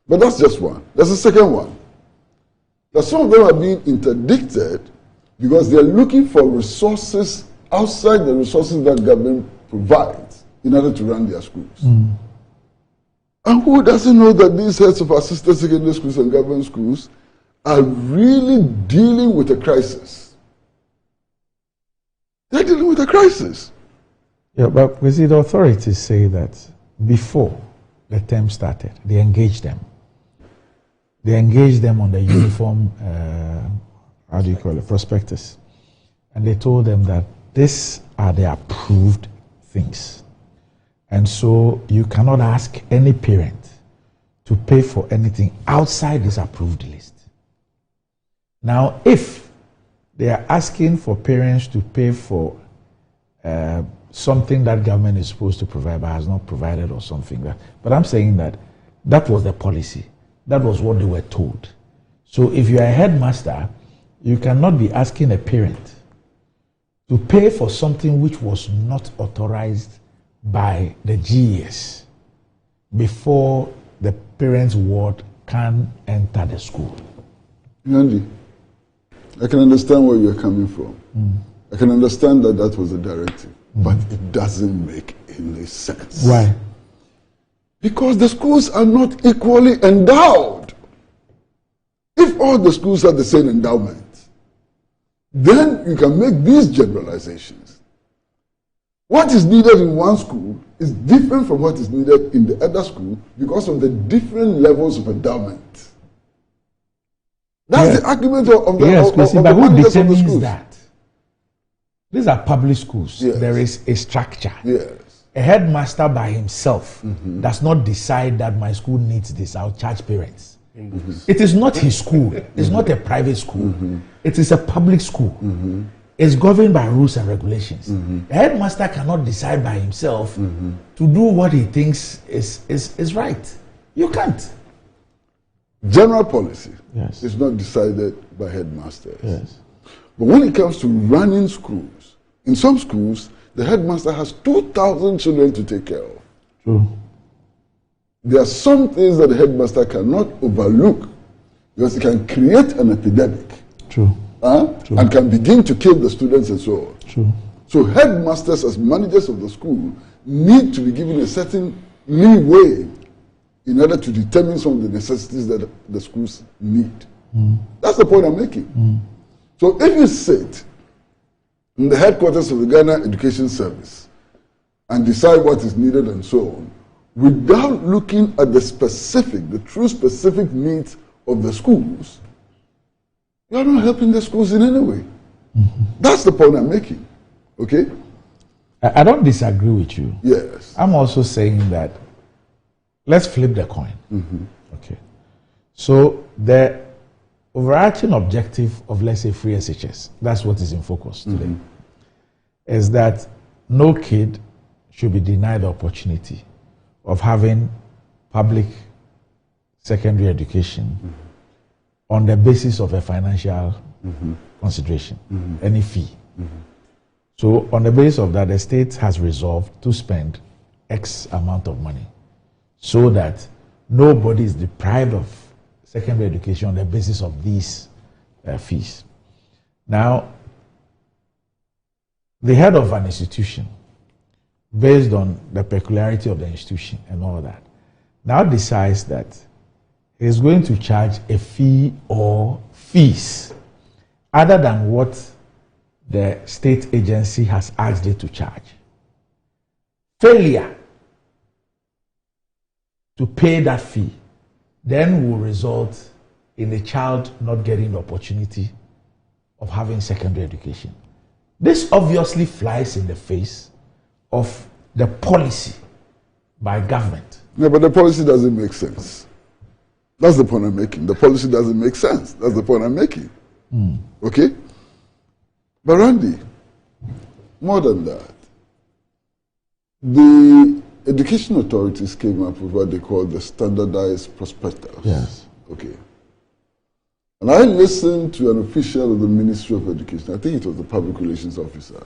But that's just one. There's a second one. That some of them are being interdicted because they're looking for resources outside the resources that government provides in order to run their schools. And who doesn't know that these heads of assisted secondary schools and government schools are really dealing with a crisis? They're dealing with a crisis. Yeah, but we see the authorities say that before the term started, they engaged them. They engaged them on the uniform, prospectus. And they told them that these are the approved things. And so you cannot ask any parent to pay for anything outside this approved list. Now, if they are asking for parents to pay for something that government is supposed to provide but has not provided or something, but I'm saying that that was the policy. That was what they were told. So if you are a headmaster, you cannot be asking a parent to pay for something which was not authorized by the GES before the parent's ward can enter the school. Yandi, I can understand where you're coming from. I can understand that that was a directive, but it doesn't make any sense. Why? Because the schools are not equally endowed. If all the schools have the same endowment, then you can make these generalizations. What is needed in one school is different from what is needed in the other school because of the different levels of endowment. That's the argument of the managers of the schools. That? These are public schools. Yes. There is a structure. Yes. A headmaster by himself does not decide that my school needs this. I'll charge parents. It is not his school. It's not a private school. It is a public school. It's governed by rules and regulations. A headmaster cannot decide by himself to do what he thinks is right. You can't. General policy is not decided by headmasters. But when it comes to running schools, in some schools, the headmaster has 2,000 children to take care of. True. There are some things that the headmaster cannot overlook because it can create an epidemic. True. True. And can begin to kill the students and so on. True. So headmasters as managers of the school need to be given a certain leeway in order to determine some of the necessities that the schools need. That's the point I'm making. So if you sit in the headquarters of the Ghana Education Service and decide what is needed and so on, without looking at the true specific needs of the schools, you are not helping the schools in any way. That's the point I'm making. Okay? I don't disagree with you. Yes. I'm also saying that let's flip the coin. Okay. So the overarching objective of, let's say, free SHS, that's what is in focus today, is that no kid should be denied the opportunity of having public secondary education on the basis of a financial consideration, any fee. So on the basis of that, the state has resolved to spend X amount of money so that nobody is deprived of secondary education on the basis of these fees. Now, the head of an institution, based on the peculiarity of the institution and all that, now decides that he's going to charge a fee or fees other than what the state agency has asked it to charge. Failure to pay that fee then will result in a child not getting the opportunity of having secondary education. This obviously flies in the face of the policy by government. Yeah, but the policy doesn't make sense. That's the point I'm making. The policy doesn't make sense. That's the point I'm making. Okay? But Randy, more than that, the education authorities came up with what they call the standardized prospectus. Yes. Okay. And I listened to an official of the Ministry of Education, I think it was the public relations officer,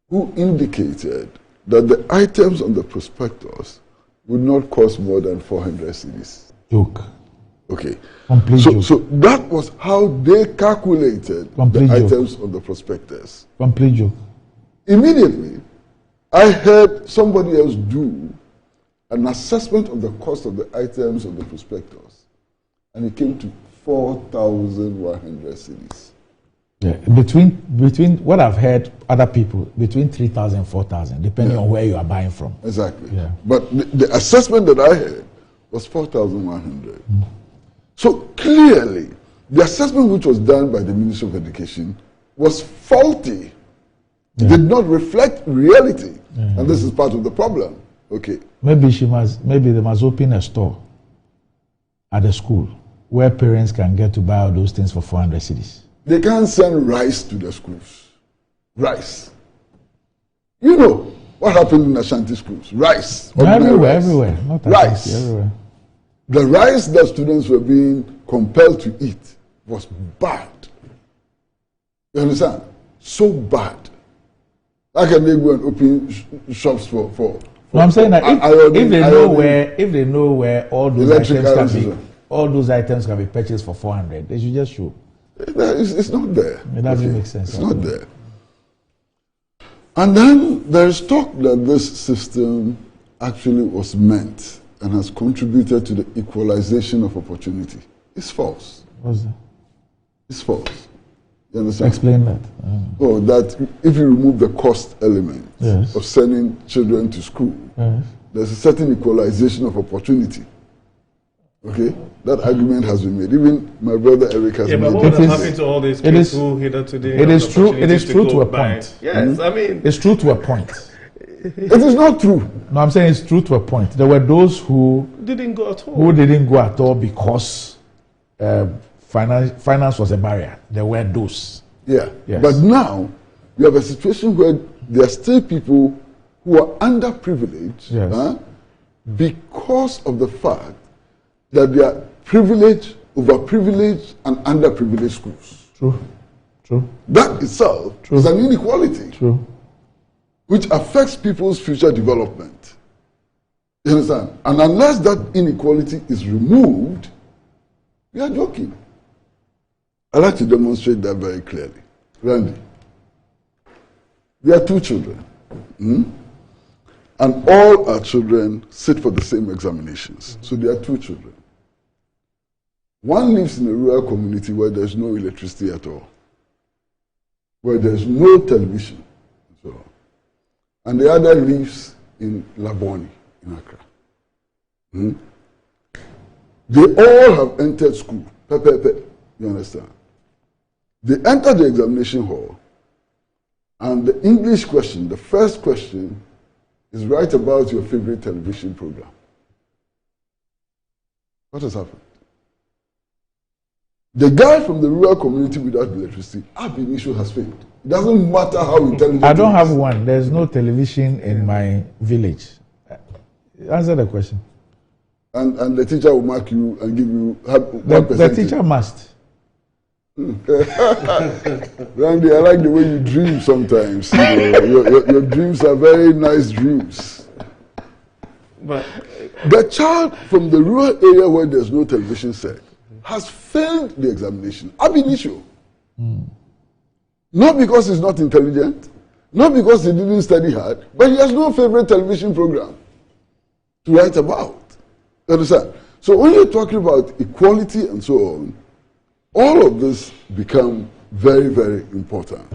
who indicated that the items on the prospectus would not cost more than 400 cedis. Joke. Okay. Complete joke. So that was how they calculated Complete the joke. items on the prospectus. Complete joke. Immediately, I heard somebody else do an assessment of the cost of the items of the prospectus, and it came to 4,100 cedis. Yeah, between what I've heard other people, between 3,000 and 4,000, depending on where you are buying from. Exactly. Yeah. But the assessment that I had was 4,100. So clearly, the assessment which was done by the Ministry of Education was faulty. Did not reflect reality. And this is part of the problem. Okay. Maybe they must open a store at the school where parents can get to buy all those things for 400 cedis. They can't send rice to the schools. Rice. You know what happened in Ashanti schools? Rice. Everywhere. Not rice. Ashanti, everywhere. The rice that students were being compelled to eat was bad. You understand? So bad. How can they go and open shops for no, I'm saying that if they know where all those items can be purchased for 400, they should just show. It's not there. It doesn't make sense. It's not there. And then there is talk that this system actually was meant and has contributed to the equalization of opportunity. It's false. What's that? It's false. You understand? Explain that. Oh, that if you remove the cost element Yes. of sending children to school, Yes. there's a certain equalization of opportunity. Okay? That argument has been made. Even my brother Eric has made but what would have happened to all these kids who hitherto didn't have the opportunity It is true to a buy? point. Yes, I mean... It's true to a point. It is not true. No, I'm saying it's true to a point. There were those who didn't go at all. Who didn't go at all because finance was a barrier. There were those. Yeah. Yes. But now, you have a situation where there are still people who are underprivileged Yes. because of the fact that they are privileged, overprivileged, and underprivileged schools. True. That itself is an inequality. True. Which affects people's future development. You understand? And unless that inequality is removed, we are joking. I'd like to demonstrate that very clearly. Randy, we are two children. And all our children sit for the same examinations. So there are two children. One lives in a rural community where there's no electricity at all, where there's no television. And the other lives in Laboni, in Accra. They all have entered school. You understand? They enter the examination hall, and the English question, the first question, is write about your favorite television program. What has happened? The guy from the rural community without electricity, ab initio has failed. It doesn't matter how intelligent. I don't have one. There's no television in my village. Answer the question. And the teacher will mark you and give you the teacher must. Randy, I like the way you dream sometimes. Your dreams are very nice dreams. But the child from the rural area where there's no television set has failed the examination ab initio. Not because he's not intelligent, not because he didn't study hard, but he has no favorite television program to write about. You understand? So when you're talking about equality and so on, all of this become very, very important.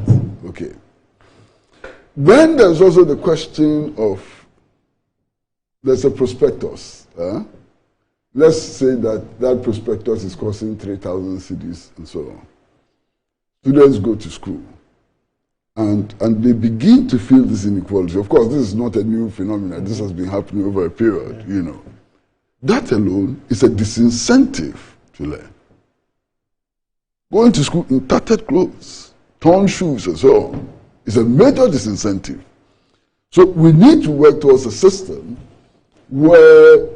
Okay. Then there's also the question of, there's a prospectus. let's say that prospectus is costing 3,000 cedis and so on. Students go to school and they begin to feel this inequality. Of course, this is not a new phenomenon. This has been happening over a period, you know. That alone is a disincentive to learn. Going to school in tattered clothes, torn shoes and so on is a major disincentive. So we need to work towards a system where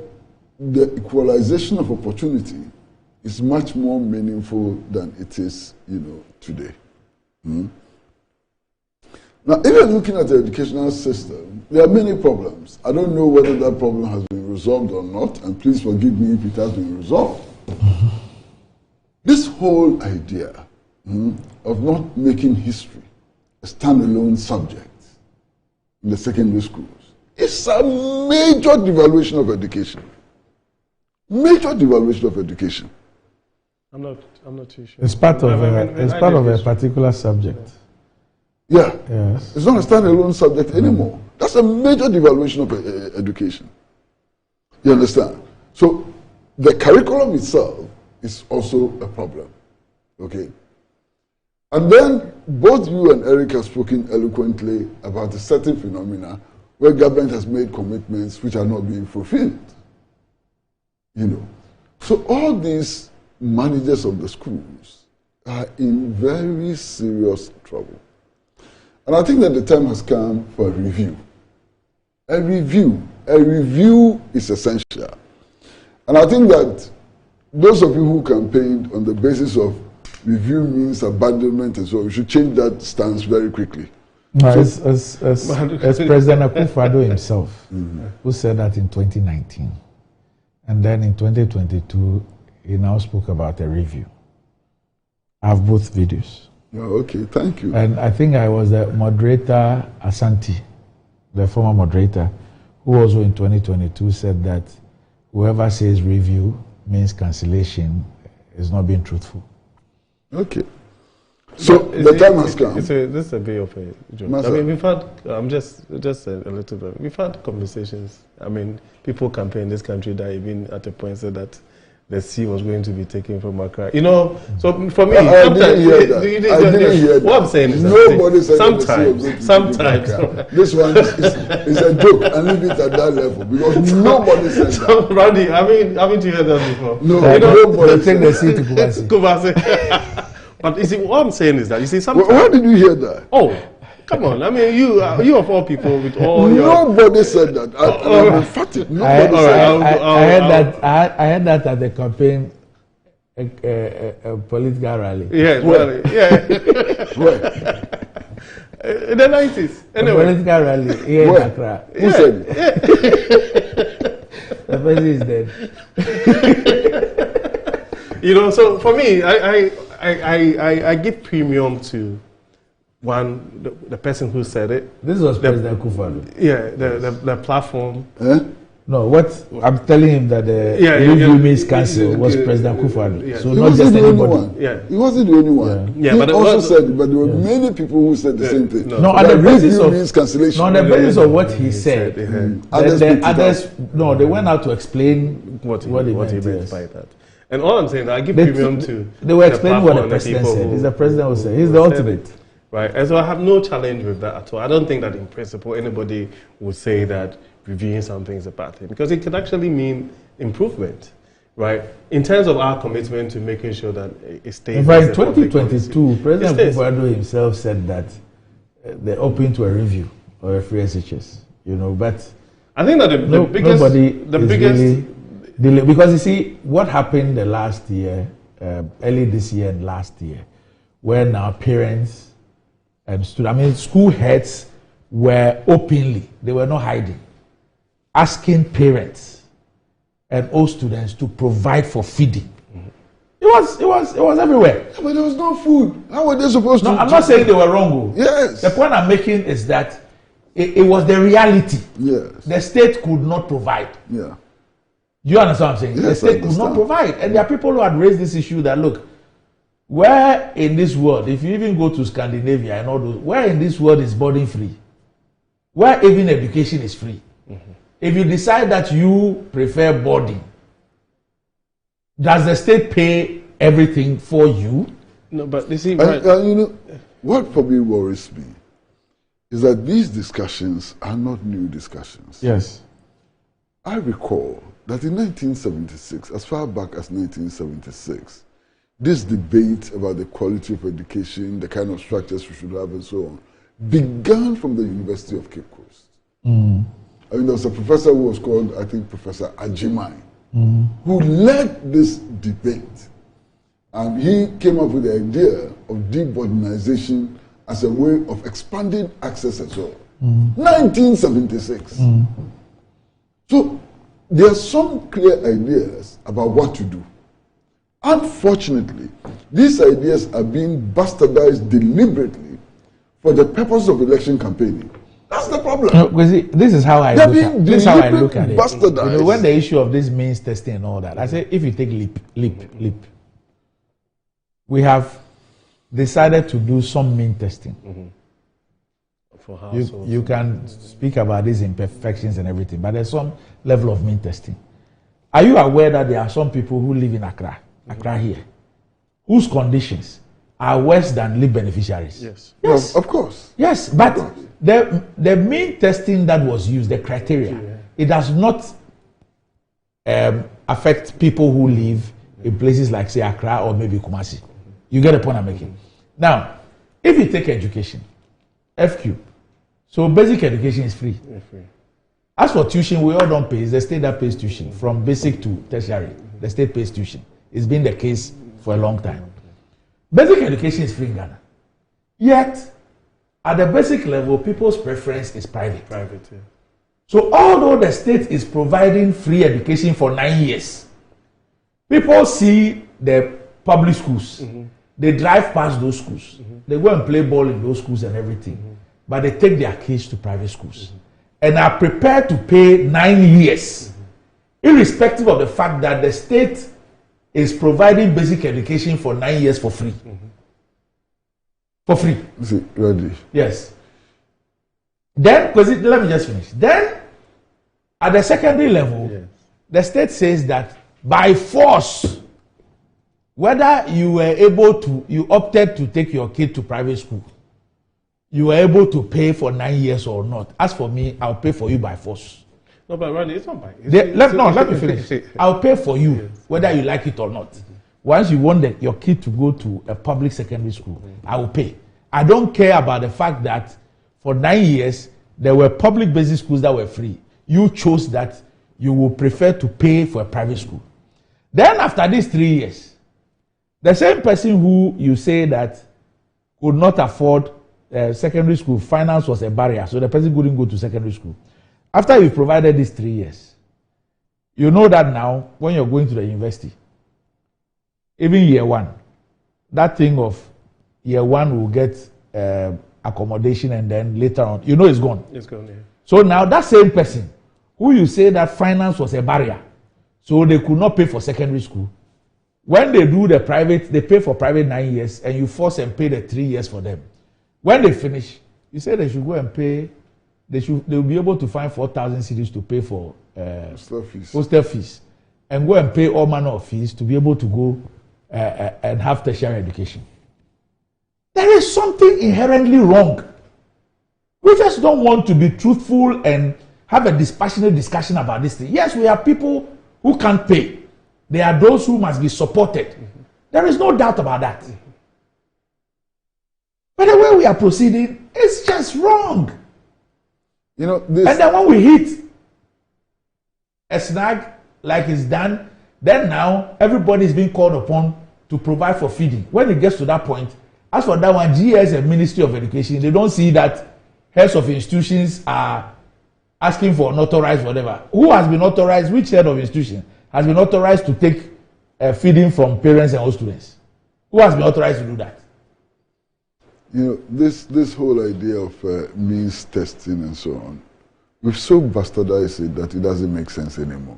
the equalization of opportunity is much more meaningful than it is, you know, today. Now, if you're looking at the educational system, there are many problems. I don't know whether that problem has been resolved or not, and please forgive me if it has been resolved. This whole idea of not making history a standalone subject in the secondary schools is a major devaluation of education. Major devaluation of education. I'm not too sure. It's part of a particular subject. Yeah. Yes. It's not a standalone subject anymore. That's a major devaluation of education. You understand? So the curriculum itself is also a problem. Okay? And then both you and Eric have spoken eloquently about a certain phenomena where government has made commitments which are not being fulfilled. You know. So all these managers of the schools are in very serious trouble. And I think that the time has come for a review. A review is essential. And I think that those of you who campaigned on the basis of review means abandonment and so on, you should change that stance very quickly. No, as President Akufo himself, who said that in 2019. And then in 2022, he now spoke about a review. I have both videos. Oh, okay, thank you. And I think I was the moderator, Asante, the former moderator, who also in 2022 said that whoever says review means cancellation is not being truthful. Okay. So the time has come. This is a bit of a joke. I mean, we've had, just a little bit, we've had conversations. I mean, people campaign in this country that even at a point said that the sea was going to be taken from Accra. You know, so for me, what I'm saying is nobody said sometimes. This one is a joke, and leave it at that level because nobody said that. Randy, haven't you heard that before? No, nobody take the sea to Kumasi. But you see, what I'm saying is that, you see, sometimes... Where did you hear that? Oh, come on. I mean, you of all people with all Nobody said that. I'm emphatic. Nobody said that. I heard that at the campaign political rally. Yes, rally. Yeah. Where? In the 90s. Anyway. A political rally here in Accra. Who said it? The person is dead. You know, so for me, I give premium to the person who said it. This was President Akufo. Yeah, the platform. No, what I'm telling him that the review means cancel was President Akufo. Yeah. So not just anybody. Yeah. He wasn't the only one. Yeah, he but also said, but there were many people who said the same thing. No, on the basis of means cancellation. No, on the basis of what he said. Others, no, they went out to explain what he meant by that. And all I'm saying, I give premium to. They were explaining what the president said. It's the president who said. He's the ultimate. Right. And so I have no challenge with that at all. I don't think that in principle anybody would say that reviewing something is a bad thing, because it can actually mean improvement, right? In terms of our commitment to making sure that it stays. In fact, 2022, President Akufo himself said that they're open to a review or a free SHS. You know, but I think that the biggest delay, because you see what happened the last year, early this year and last year, when our parents and students, I mean, school heads were openly, they were not hiding, asking parents and all students to provide for feeding. It was everywhere. Yeah, but there was no food. How were they supposed to? No, I'm not saying they were wrong. Yes. The point I'm making is that it was the reality. Yes. The state could not provide. Yeah. Do you understand what I'm saying? Yes, the state could not provide. And there are people who had raised this issue that, look, where in this world, if you even go to Scandinavia and all those, where in this world is boarding free? Where even education is free? Mm-hmm. If you decide that you prefer boarding, Does the state pay everything for you? No, but you see, you know, what probably worries me is that these discussions are not new discussions. Yes. I recall that in 1976, as far back as 1976, this debate about the quality of education, the kind of structures we should have and so on, began from the University of Cape Coast. Mm. I mean, there was a professor who was called, I think, Professor Ajimai, Mm. who led this debate. And he came up with the idea of deburdenization as a way of expanding access and so on. 1976. So there are some clear ideas about what to do. Unfortunately, these ideas are being bastardized deliberately for the purpose of election campaigning. That's the problem. No, this is how I look at it. Bastardized. You know, when the issue of this means testing and all that, I say if you take leap, we have decided to do some mean testing. For households. You can speak about these imperfections and everything, but there's some level of mean testing. Are you aware that there are some people who live in Accra here, whose conditions are worse than leap beneficiaries? Yes. Yes. Of course. Yes, but the mean testing that was used, the criteria, it does not affect people who live in places like, say, Accra or maybe Kumasi. You get the point I'm making. Now, if you take education, FQ, so basic education is free. Free. As for tuition, we all don't pay. It's the state that pays tuition from basic to tertiary. The state pays tuition. It's been the case for a long time. Basic education is free in Ghana. Yet, at the basic level, people's preference is private. Private, yeah. So although the state is providing free education for 9 years, people see the public schools. They drive past those schools. They go and play ball in those schools and everything. But they take their kids to private schools. And are prepared to pay 9 years, irrespective of the fact that the state is providing basic education for 9 years for free. For free. Ready? Yes. Then, let me just finish. Then, at the secondary level, the state says that by force, whether you opted to take your kid to private school, you were able to pay for 9 years or not. As for me, I'll pay for you by force. No, but Randy, it's not by. Let me finish. I'll pay for you, whether you like it or not. Once you want your kid to go to a public secondary school, I will pay. I don't care about the fact that for 9 years, there were public basic schools that were free. You chose that you will prefer to pay for a private school. Then after these 3 years, the same person who you say that could not afford secondary school, finance was a barrier, so the person couldn't go to secondary school. After you provided these 3 years, you know that now when you're going to the university, even year one, that thing of year one will get accommodation and then later on, you know it's gone. It's gone, yeah. So now that same person who you say that finance was a barrier, so they could not pay for secondary school. When they do the private, they pay for private 9 years and you force and pay the 3 years for them. When they finish, you say they should go and pay, they will be able to find 4,000 cedis to pay for hostel fees and go and pay all manner of fees to be able to go and have tertiary education. There is something inherently wrong. We just don't want to be truthful and have a dispassionate discussion about this thing. Yes, we have people who can't pay. There are those who must be supported. There is no doubt about that. But the way we are proceeding is just wrong. You know, and then when we hit a snag like it's done, then now everybody is being called upon to provide for feeding. When it gets to that point, as for that one, GS and Ministry of Education, they don't see that heads of institutions are asking for unauthorized whatever. Who has been authorized? Which head of institution has been authorized to take feeding from parents and all students? Who has been authorized to do that? You know, this whole idea of means testing and so on, we've so bastardized it that it doesn't make sense anymore.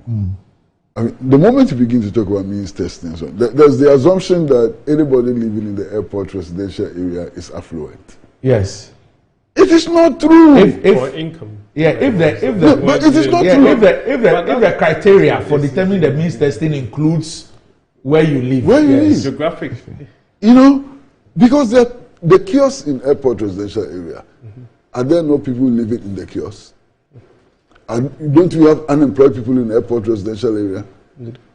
I mean, the moment you begin to talk about means testing and so on, there's the assumption that anybody living in the airport residential area is affluent. Yes. It is not true. For income. Yeah, but it is not true. If the criteria for determining the means testing includes where you live. Where you live. Geographic. You know, because the kiosks in airport residential area, are there no people living in the kiosks? And don't you have unemployed people in airport residential area?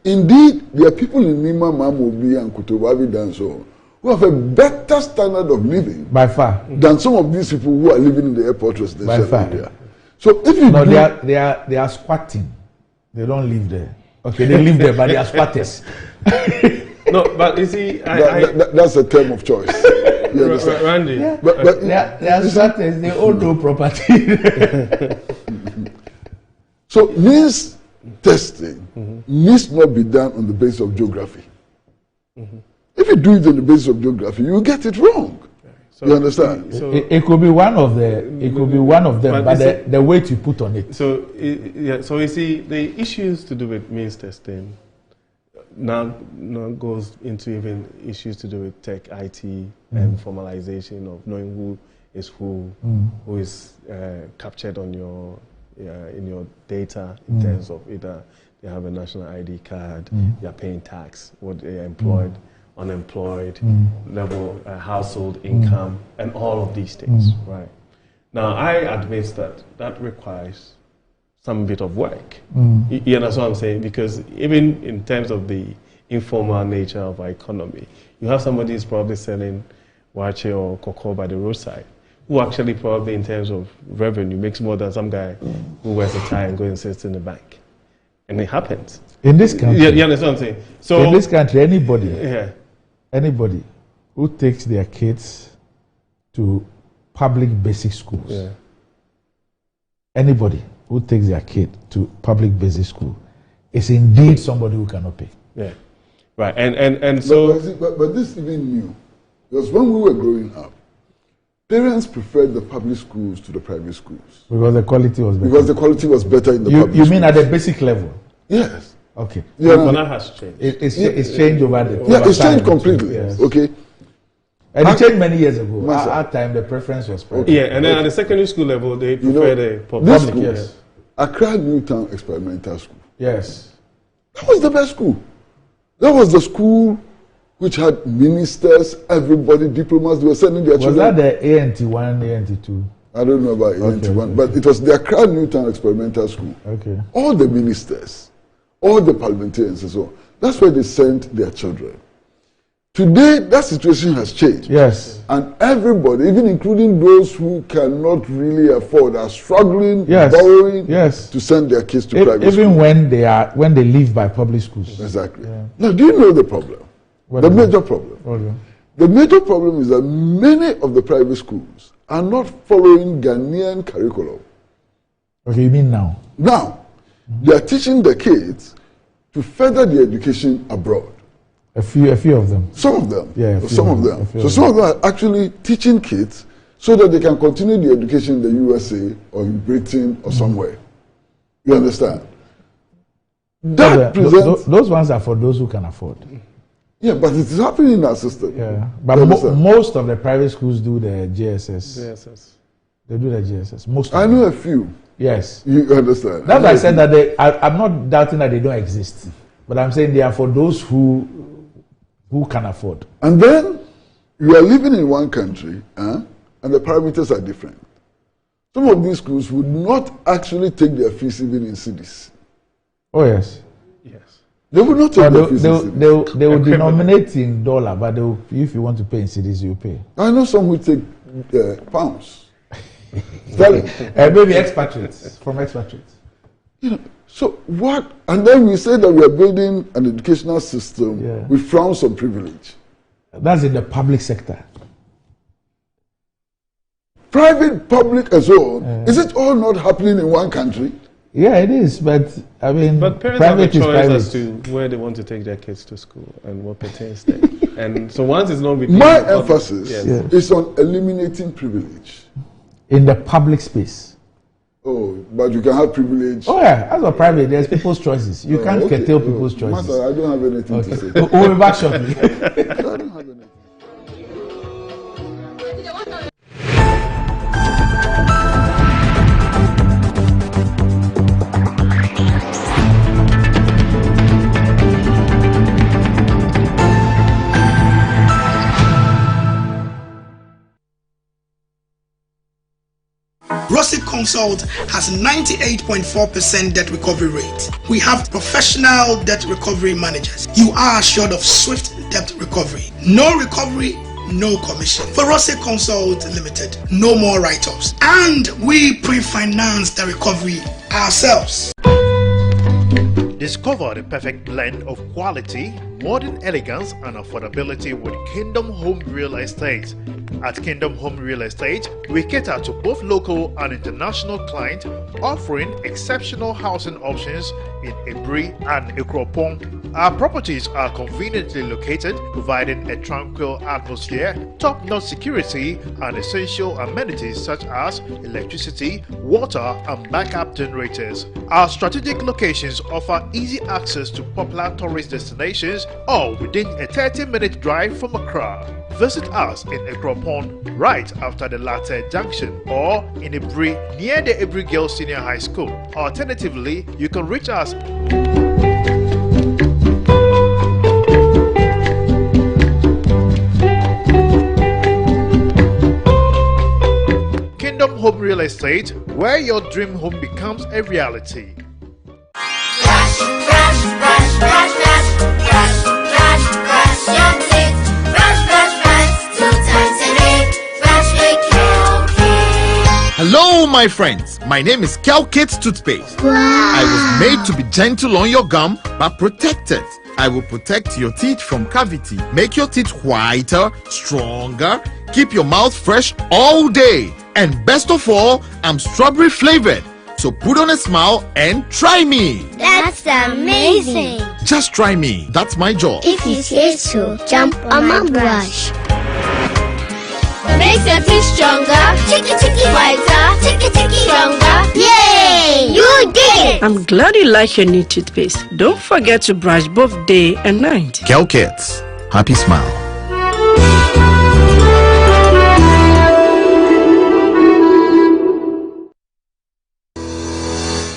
Indeed, there are people in Nima, Mamobi, and Kutubabi, and so on, who have a better standard of living by far than some of these people who are living in the airport residential by far. area. So if you they are squatting. They don't live there. Okay, they live there, but they are squatters. No, but you see, that's a term of choice. You understand? Randy, but they are squatters. They own no property. So means testing needs not be done on the basis of geography. If you do it on the basis of geography, you get it wrong. So, you understand? So it could be one of them, but the weight you put on it. So so you see, the issues to do with means testing now goes into even issues to do with tech, IT, and formalization of knowing who is captured on your in your data in terms of either they have a national ID card, they are paying tax, what they are employed, unemployed, level household income, and all of these things, right? Now, I admit that requires some bit of work. You understand what I'm saying? Because even in terms of the informal nature of our economy, you have somebody who's probably selling wache or cocoa by the roadside, who actually probably in terms of revenue makes more than some guy who wears a tie and goes and sits in the bank. And it happens. In this country. You understand what I'm saying? So in this country, anybody who takes their kids to public basic schools, anybody who takes their kid to public basic school is indeed somebody who cannot pay. Yeah. Right. And so but this even new. Because when we were growing up, parents preferred the public schools to the private schools. Because the quality was better. Because the quality was better in the public schools. You mean at the basic level? Yes. Okay. Yeah, but that has changed. It's changed over the it's changed completely. Yes. Okay. And it changed many years ago. At that time, the preference was private. Yeah, and then at the secondary school level, they prefer the public. School, yes. Accra Newtown Experimental School. Yes. That was the best school. That was the school which had ministers, everybody, diplomats, they were sending their children. Was that the ANT1, ANT2? I don't know about ANT1, but it was the Accra Newtown Experimental School. Okay. All the ministers, all the parliamentarians and so on. That's where they sent their children. Today, that situation has changed. Yes. And everybody, even including those who cannot really afford, are struggling, borrowing to send their kids to private schools. Even when they live by public schools. Exactly. Yeah. Now, do you know the problem? The major problem. Okay. The major problem is that many of the private schools are not following Ghanaian curriculum. Okay, you mean now? Now, they are teaching the kids to further their education abroad. A few of them. Some of them. Yeah, some of them. So some of them are actually teaching kids so that they can continue their education in the USA or in Britain or somewhere. You understand? That those ones are for those who can afford. Yeah, but it's happening in our system. Yeah, but most of the private schools do the JSS. They do the JSS. Most. I know a few. Yes. You understand? That's why I said that I'm not doubting that they don't exist, but I'm saying they are for those who can afford. And then you are living in one country, and the parameters are different. Some of these schools would not actually take their fees even in cities. Oh yes. They will not take their fees. They will denominate in dollar, but if you want to pay in cities, you pay. I know some who take pounds. Maybe expatriates, from expatriates. You know, so what? And then we say that we are building an educational system with frowns on privilege. That's in the public sector. Private, public, and so on. Is it all not happening in one country? Yeah, it is, but I mean, but parents have a choice as to where they want to take their kids to school and what pertains there. And so once it's not with my emphasis is on eliminating privilege in the public space. Oh, but you can have privilege. Oh yeah, as a private, there's people's choices. You can't curtail people's choices. Master, I don't have anything to say. We'll be back shortly. I don't have anything. Consult has 98.4% debt recovery rate. We have professional debt recovery managers. You are assured of swift debt recovery. No recovery, no commission. Ferose Consult Limited, no more write-offs. And we pre-finance the recovery ourselves. Discover the perfect blend of quality, modern elegance, and affordability with Kingdom Home Real Estate. At Kingdom Home Real Estate, we cater to both local and international clients, offering exceptional housing options in Ebri and Ikropong. Our properties are conveniently located, providing a tranquil atmosphere, top-notch security, and essential amenities such as electricity, water, and backup generators. Our strategic locations offer easy access to popular tourist destinations, all within a 30-minute drive from Accra. Visit us in Ikropong right after the Latte Junction, or in Ebri near the Ebri Girls Senior High School. Alternatively, you can reach us Kingdom Home Real Estate, where your dream home becomes a reality. Hello, my friends. My name is Calcate Toothpaste. Wow. I was made to be gentle on your gum, but protected. I will protect your teeth from cavity, make your teeth whiter, stronger, keep your mouth fresh all day. And best of all, I'm strawberry flavored. So put on a smile and try me. That's amazing. Just try me. That's my job. If you say so, jump on my brush. Makes your teeth stronger, chicky whiter, chicky stronger. Yay! You did it! I'm glad you like your new toothpaste. Don't forget to brush both day and night. Calcates. Happy smile.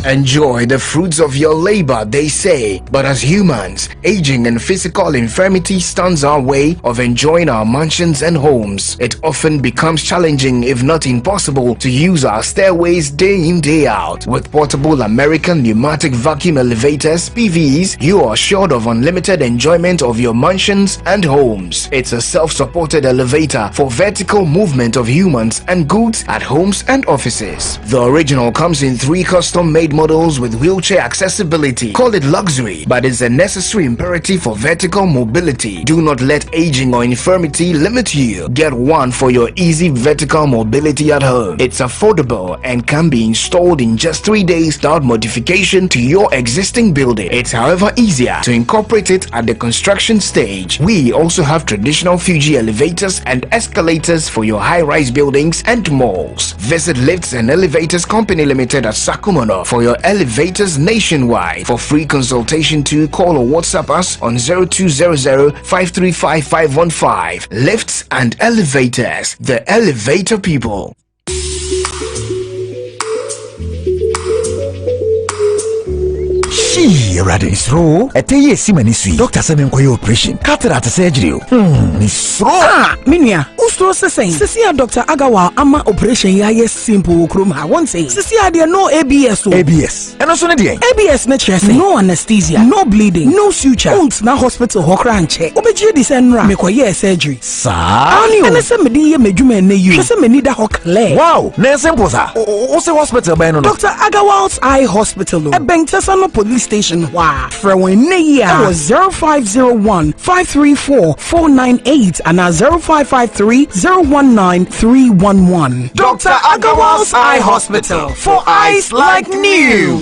Enjoy the fruits of your labor, they say. But as humans, aging and physical infirmity stands our way of enjoying our mansions and homes. It often becomes challenging, if not impossible, to use our stairways day in, day out. With portable American pneumatic vacuum elevators, PVs, you are assured of unlimited enjoyment of your mansions and homes. It's a self-supported elevator for vertical movement of humans and goods at homes and offices. The original comes in 3 custom-made models with wheelchair accessibility. Call it luxury, but it's a necessary imperative for vertical mobility. Do not let aging or infirmity limit you. Get one for your easy vertical mobility at home. It's affordable and can be installed in just 3 days without modification to your existing building. It's however easier to incorporate it at the construction stage. We also have traditional Fuji elevators and escalators for your high-rise buildings and malls. Visit Lifts and Elevators Company Limited at Sakumono for your elevators nationwide. For free consultation to call or WhatsApp us on 0200-535-515. Lifts and Elevators, the elevator people. Misro, a day Simanisui, Doctor Seven operation, cataract surgery. Misro. Minia, Ustro saying, Cecilia Dr. Agawa, Ama operation, yes, simple, Krum, I won't say. Cecilia, there no ABS. ABS. And also, ABS, no anesthesia, no bleeding, no suture. Won't now hospital, Hokranche. Obeji December, make a surgery. Sir, and a semedi, Mejume, you, Semenida Hokle. Wow, Nesemposa. Also, hospital, Dr. Agawa's Eye Hospital, a Bengtesano police station. Wow, for when year was 0501 534 498 and 0553 019 311. Dr. Agawa's Eye Hospital for eyes like new.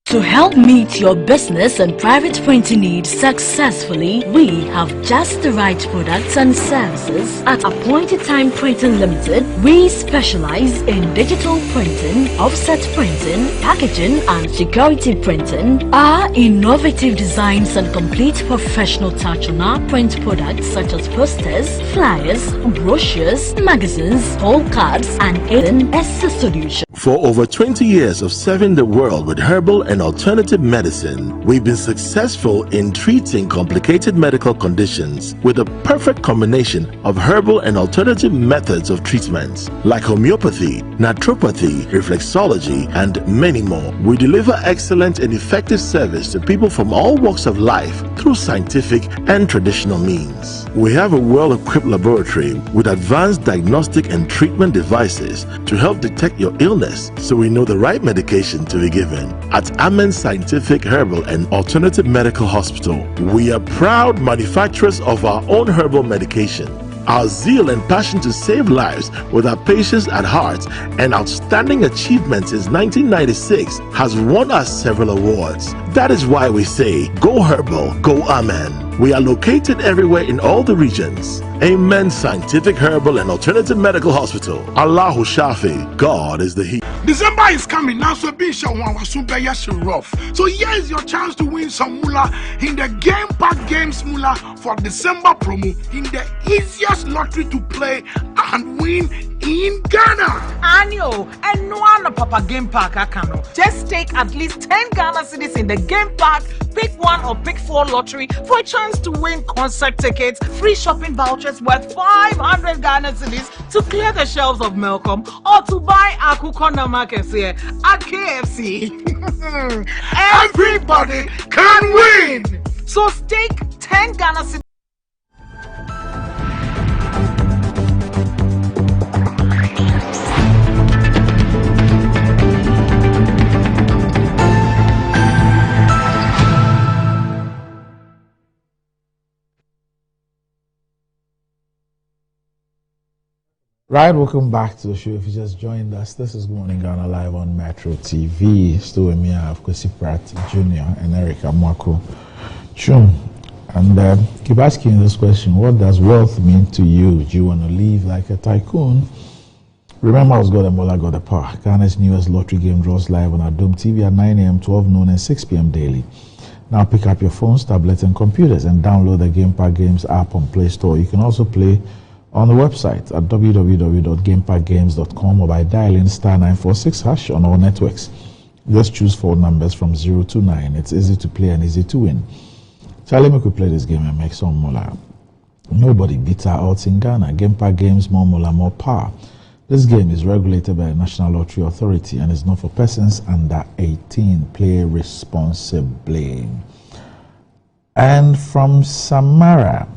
To help meet your business and private printing needs successfully, we have just the right products and services. At Appointed Time Printing Limited, we specialize in digital printing, offset printing, packaging, and security printing. Our innovative designs and complete professional touch on our print products such as posters, flyers, brochures, magazines, poll cards, and even is a solution. For over 20 years of serving the world with herbal and alternative medicine, we've been successful in treating complicated medical conditions with a perfect combination of herbal and alternative methods of treatments like homeopathy, naturopathy, reflexology, and many more. We deliver excellent and effective service to people from all walks of life through scientific and traditional means. We have a well-equipped laboratory with advanced diagnostic and treatment devices to help detect your illness, so we know the right medication to be given. At Amen Scientific Herbal and Alternative Medical Hospital, we are proud manufacturers of our own herbal medication. Our zeal and passion to save lives with our patients at heart and outstanding achievements since 1996 has won us several awards. That is why we say, go herbal, go Amen. We are located everywhere in all the regions. Amen Scientific Herbal and Alternative Medical Hospital. Allahu Shafi, God is the He. December is coming now, so be sure one was super rough. So here is your chance to win some moolah in the Game Pack Games moolah for December promo in the easiest lottery to play and win in Ghana. Annual and no one Papa Game Pack Akano. Just take at least 10 Ghana cedis in the Game Pack, pick 1 or pick 4 lottery for a chance to win concert tickets, free shopping vouchers worth 500 Ghana cedis to clear the shelves of Melcom or to buy Akufo Markets here at KFC. Everybody can win. So stake 10 Ghana cedis. Right, welcome back to the show. If you just joined us, this is Good Morning Ghana live on Metro TV. Still with me, I have Kwesi Pratt Jr. and Erica Mwako Chum. And keep asking this question: what does wealth mean to you? Do you want to live like a tycoon? Remember, I was God and Mola got the power. Ghana's newest lottery game draws live on our Dome TV at 9 a.m., 12 noon, and 6 p.m. daily. Now pick up your phones, tablets, and computers and download the Game Pack Games app on Play Store. You can also play on the website at www.gamepackgames.com or by dialing *946# on all networks. Just choose 4 numbers from 0 to 9. It's easy to play and easy to win. Charlie, make we play this game and make some moolah. Nobody beats our odds in Ghana. Game Pack Games, more moolah, more power. This game is regulated by the National Lottery Authority and is not for persons under 18. Play responsibly. And from Samara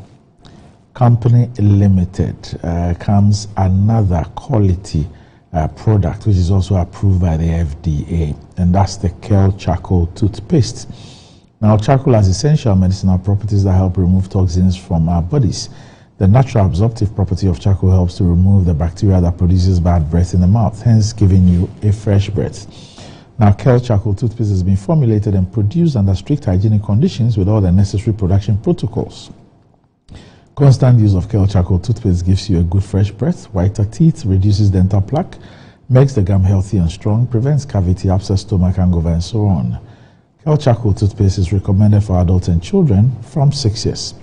Company Limited comes another quality product which is also approved by the FDA, and that's the Kel Charcoal Toothpaste. Now, charcoal has essential medicinal properties that help remove toxins from our bodies. The natural absorptive property of charcoal helps to remove the bacteria that produces bad breath in the mouth, hence giving you a fresh breath. Now, Kel Charcoal Toothpaste has been formulated and produced under strict hygienic conditions with all the necessary production protocols. Constant use of Kel Charcoal Toothpaste gives you a good fresh breath, whiter teeth, reduces dental plaque, makes the gum healthy and strong, prevents cavity, abscess, stomach hangover, and so on. Kel Charcoal Toothpaste is recommended for adults and children from 6 years.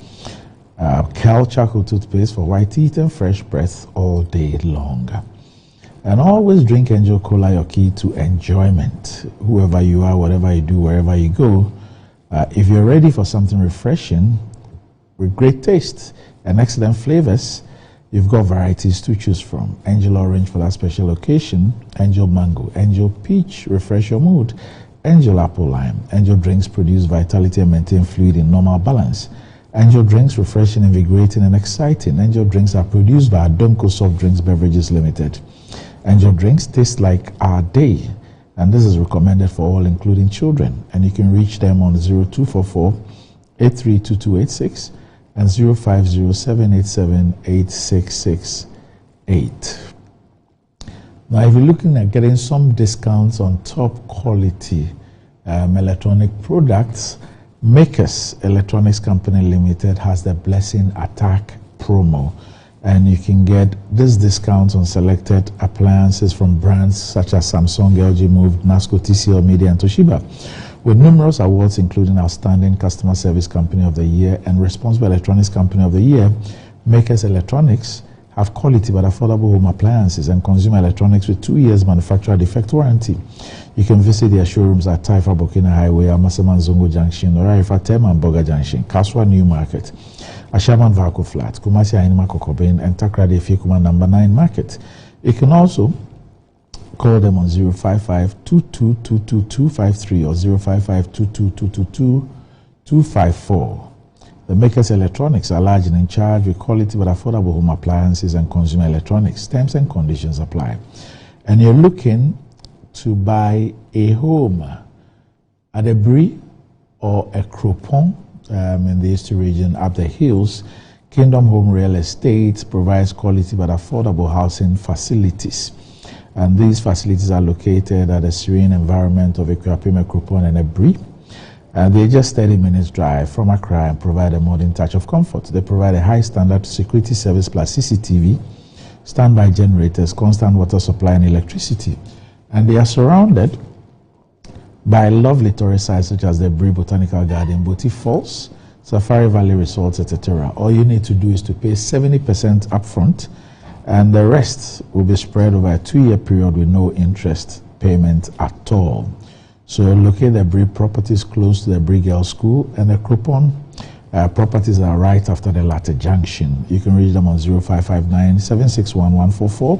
Kel Charcoal Toothpaste for white teeth and fresh breath all day long. And always drink Angel Cola, your key to enjoyment. Whoever you are, whatever you do, wherever you go, if you're ready for something refreshing with great taste and excellent flavors, you've got varieties to choose from. Angel Orange for that special occasion, Angel Mango, Angel Peach, refresh your mood, Angel Apple Lime. Angel Drinks produce vitality and maintain fluid in normal balance. Angel Drinks, refreshing, invigorating, and exciting. Angel Drinks are produced by Adomco Soft Drinks Beverages Limited. Angel Drinks taste like our day, and this is recommended for all, including children. And you can reach them on 0244 832286 and 0507878668. Now, if you're looking at getting some discounts on top quality electronic products, Makers Electronics Company Limited has the Blessing Attack promo, and you can get this discounts on selected appliances from brands such as Samsung, LG Move, NASCO, TCL Media, and Toshiba, with numerous awards including Outstanding Customer Service Company of the Year and Responsible Electronics Company of the Year. Makers Electronics have quality but affordable home appliances and consumer electronics with 2 years manufacturer defect warranty. You can visit their showrooms at Taifa Burkina Highway, Amasaman Zongo Junction, Oraifa Teman Boga Junction, Kaswa New Market, Ashaman Vaco Flat, Kumasi Ainima Kokobin, and Takrade Fikuma number 9 Market. You can also call them on 055-2222-253 or 055-2222-254. The makers electronics are large and in charge with quality but affordable home appliances and consumer electronics. Terms and conditions apply. And you're looking to buy a home at a Brie or a Cropon in the Eastern region up the hills, Kingdom Home Real Estate provides quality but affordable housing facilities. And these facilities are located at a serene environment of Equiapime, Cropon and a Brie. They're just 30 minutes drive from Accra and provide a modern touch of comfort. They provide a high standard security service plus CCTV, standby generators, constant water supply and electricity. And they are surrounded by lovely tourist sites such as the Brie Botanical Garden, Boti Falls, Safari Valley Resorts, etc. All you need to do is to pay 70% upfront and the rest will be spread over a 2-year period with no interest payment at all. So locate the Brie properties close to the Brie Girls School, and the Cropon properties are right after the latter junction. You can reach them on 0559-761-144 or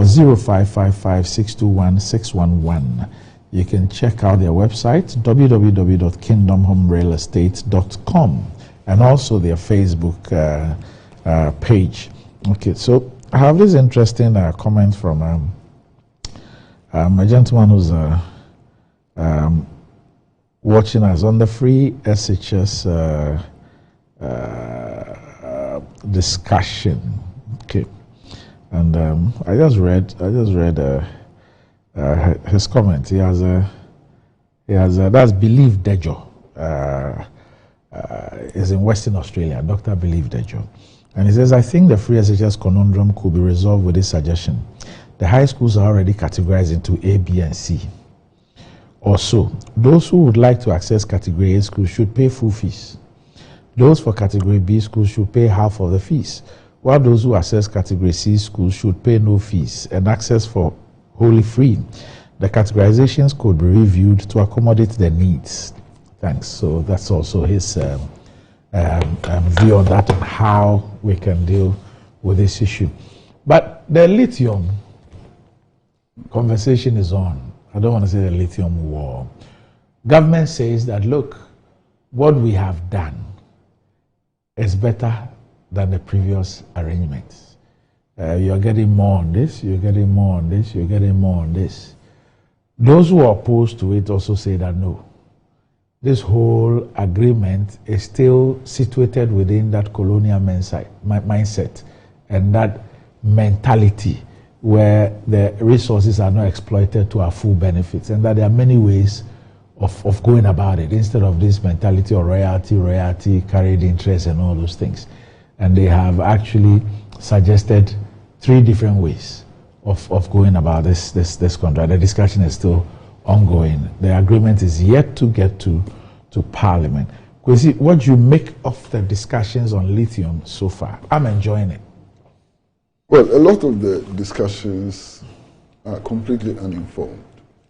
0555-621-611. You can check out their website, www.kingdomhomerealestate.com, and also their Facebook page. Okay, so I have this interesting comment from a gentleman who's watching us on the free SHS discussion. Okay, and I just read his comment. He has that's Believe Dejo. Is in Western Australia, Dr. Believe Dejo. And he says, I think the free SHS conundrum could be resolved with this suggestion. The high schools are already categorized into A, B, and C. Also, those who would like to access Category A schools should pay full fees. Those for Category B schools should pay half of the fees, while those who access Category C schools should pay no fees and access for wholly free. The categorizations could be reviewed to accommodate their needs. Thanks. So that's also his view on that and how we can deal with this issue. But the lithium conversation is on. I don't want to say the lithium war. Government says that, look, what we have done is better than the previous arrangements. You're getting more on this, you're getting more on this, you're getting more on this. Those who are opposed to it also say that no, this whole agreement is still situated within that colonial mindset and that mentality where the resources are not exploited to our full benefits, and that there are many ways of going about it instead of this mentality of royalty, carried interest and all those things. And they have actually suggested 3 different ways of going about this contract. The discussion is still ongoing. The agreement is yet to get to Parliament. Kwesi, what do you make of the discussions on lithium so far? I'm enjoying it. Well, a lot of the discussions are completely uninformed.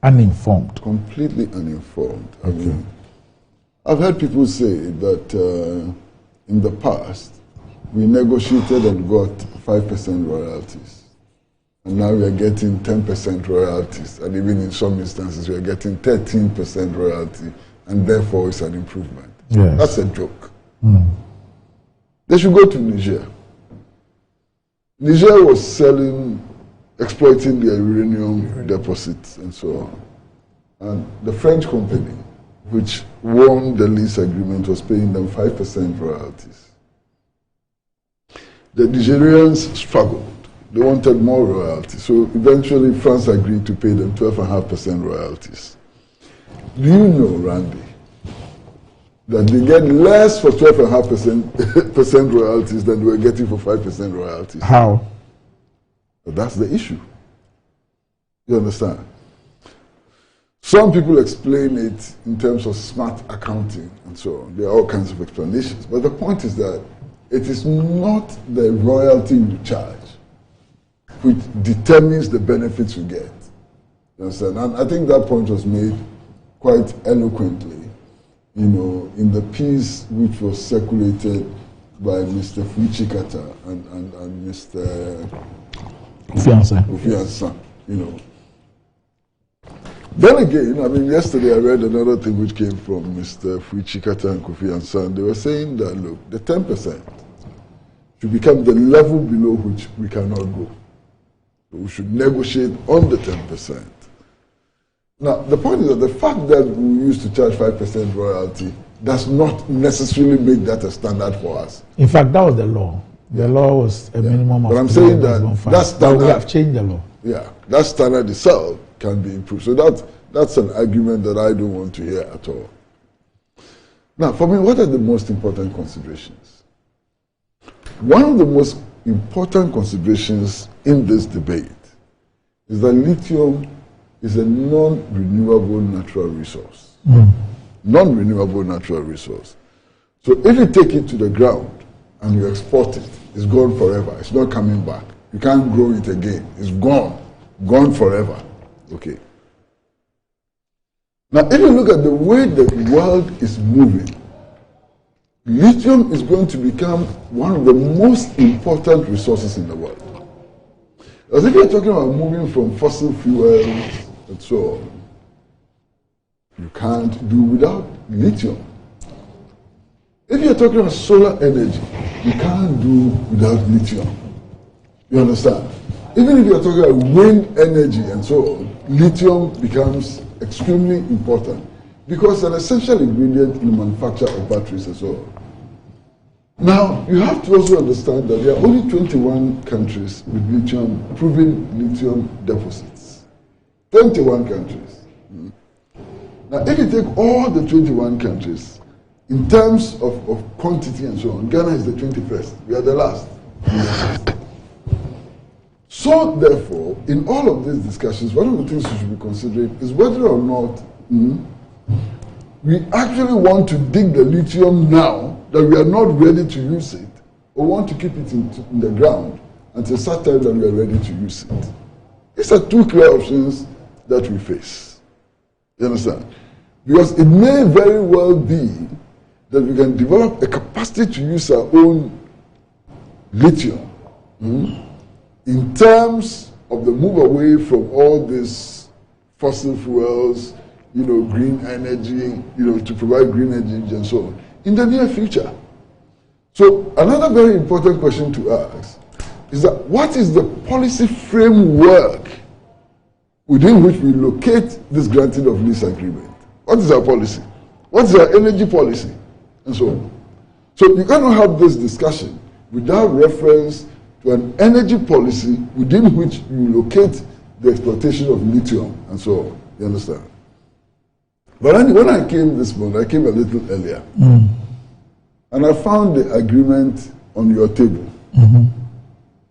Uninformed? Completely uninformed. Okay. I mean, I've heard people say that in the past, we negotiated and got 5% royalties. And now we are getting 10% royalties. And even in some instances, we are getting 13% royalty. And therefore, it's an improvement. Yes. That's a joke. They should go to Niger. Niger was exploiting their uranium deposits and so on. And the French company, which won the lease agreement, was paying them 5% royalties. The Nigerians struggled. They wanted more royalties. So eventually France agreed to pay them 12.5% royalties. Do you know, Randy, that they get less for 12.5% royalties than they were getting for 5% royalties? How? But that's the issue. You understand? Some people explain it in terms of smart accounting and so on. There are all kinds of explanations. But the point is that it is not the royalty you charge. which determines the benefits you get. You understand? And I think that point was made quite eloquently, in the piece which was circulated by Mr. Fuichikata and Mr. Kofi, Then again, yesterday I read another thing which came from Mr. Fuichikata and Kofi Ansan. They were saying that, look, the 10% should become the level below which we cannot go. So we should negotiate on the 10%. Now, the point is that the fact that we used to charge 5% royalty does not necessarily make that a standard for us. In fact, that was the law. The law was a minimum of. But I'm saying that standard, we have changed the law. Yeah, that standard itself can be improved. So that's an argument that I don't want to hear at all. Now, for me, what are the most important considerations? One of the most important considerations in this debate is that lithium is a non-renewable natural resource. Non-renewable natural resource. So if you take it to the ground and you export it, it's gone forever. It's not coming back. You can't grow it again. It's gone forever. Okay. Now, if you look at the way the world is moving, lithium is going to become one of the most important resources in the world. As if you're talking about moving from fossil fuels and so on, you can't do without lithium. If you're talking about solar energy, you can't do without lithium. You understand? Even if you're talking about wind energy and so on, lithium becomes extremely important because it's an essential ingredient in the manufacture of batteries and so on. Now, you have to also understand that there are only 21 countries with proven lithium deposits. 21 countries. Now, if you take all the 21 countries, in terms of quantity and so on, Ghana is the 21st. We are the last. So, therefore, in all of these discussions, one of the things we should be considering is whether or not we actually want to dig the lithium now that we are not ready to use it, or want to keep it in the ground until such time that we are ready to use it. These are two clear options that we face. You understand? Because it may very well be that we can develop a capacity to use our own lithium in terms of the move away from all these fossil fuels, green energy, to provide green energy and so on, in the near future. So another very important question to ask is that what is the policy framework within which we locate this granting of lease agreement? What is our policy? What is our energy policy? And so on. So you cannot have this discussion without reference to an energy policy within which you locate the exploitation of lithium and so on. You understand? But when I came this morning, I came a little earlier, and I found the agreement on your table.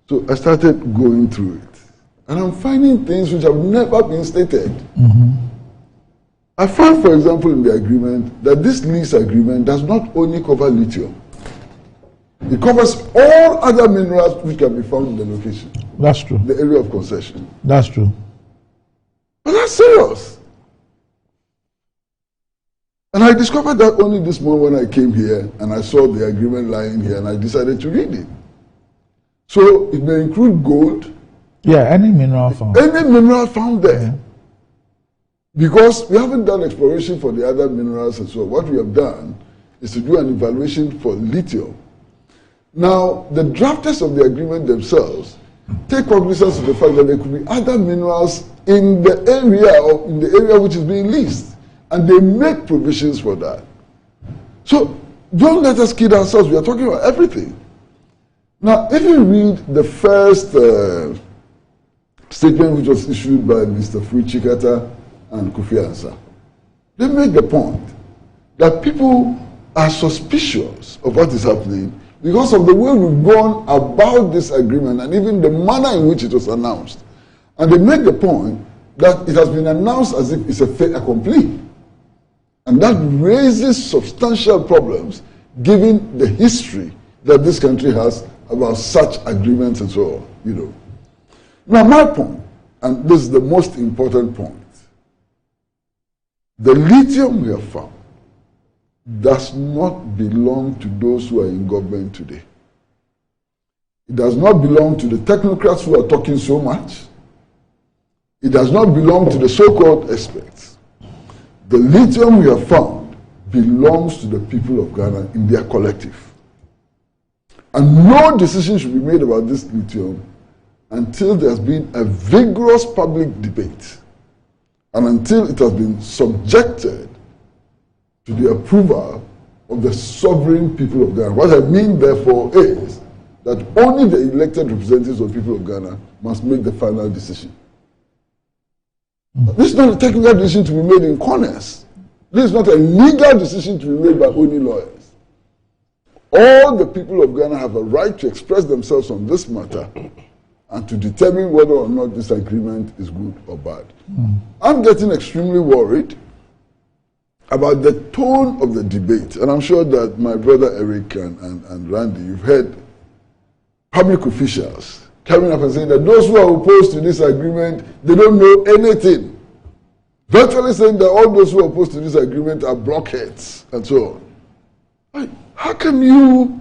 So I started going through it, and I'm finding things which have never been stated. I found, for example, in the agreement that this lease agreement does not only cover lithium. It covers all other minerals which can be found in the location. That's true. The area of concession. That's true. But that's serious. And I discovered that only this morning when I came here and I saw the agreement lying here and I decided to read it. So it may include gold. Yeah, any mineral found. Any mineral found there. Yeah. Because we haven't done exploration for the other minerals and so on. What we have done is to do an evaluation for lithium. Now, the drafters of the agreement themselves take cognizance of the fact that there could be other minerals in the area which is being leased. And they make provisions for that. So don't let us kid ourselves. We are talking about everything. Now, if you read the first statement which was issued by Mr. Fuichikata and Kofi Ansan, they make the point that people are suspicious of what is happening because of the way we've gone about this agreement and even the manner in which it was announced. And they make the point that it has been announced as if it's a fait accompli. And that raises substantial problems given the history that this country has about such agreements and so on, Now, my point, and this is the most important point, the lithium we have found does not belong to those who are in government today. It does not belong to the technocrats who are talking so much. It does not belong to the so-called experts. The lithium we have found belongs to the people of Ghana in their collective. And no decision should be made about this lithium until there's been a vigorous public debate and until it has been subjected to the approval of the sovereign people of Ghana. What I mean, therefore, is that only the elected representatives of the people of Ghana must make the final decision. This is not a technical decision to be made in corners. This is not a legal decision to be made by only lawyers. All the people of Ghana have a right to express themselves on this matter and to determine whether or not this agreement is good or bad. I'm getting extremely worried about the tone of the debate, and I'm sure that my brother Eric and Randy, you've heard public officials coming up and saying that those who are opposed to this agreement, they don't know anything. Virtually saying that all those who are opposed to this agreement are blockheads and so on. How can you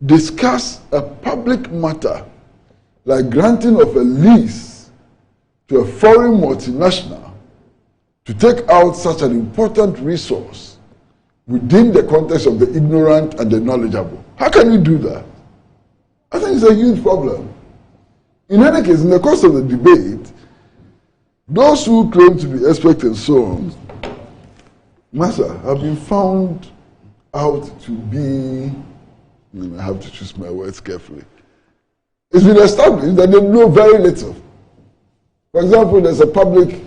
discuss a public matter like granting of a lease to a foreign multinational to take out such an important resource within the context of the ignorant and the knowledgeable? How can you do that? I think it's a huge problem. In any case, in the course of the debate, those who claim to be experts and so on, Massa, have been found out to be, I have to choose my words carefully. It's been established that they know very little. For example, there's a public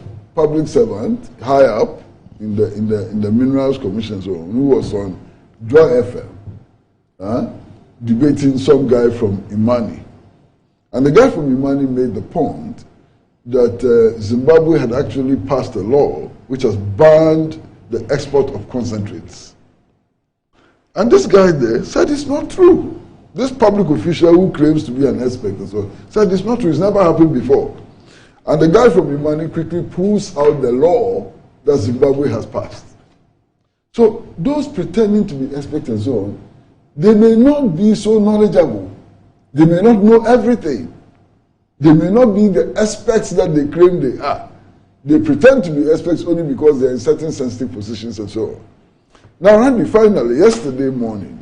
servant high up in the Minerals Commission so on, who was on Joy FM, debating some guy from Imani. And the guy from Imani made the point that Zimbabwe had actually passed a law which has banned the export of concentrates. And this guy there said it's not true. This public official who claims to be an expert and so on said it's not true, it's never happened before. And the guy from Imani quickly pulls out the law that Zimbabwe has passed. So those pretending to be experts and so on, they may not be so knowledgeable. They may not know everything. They may not be the experts that they claim they are. They pretend to be experts only because they're in certain sensitive positions and so on. Now, Randy, finally, yesterday morning,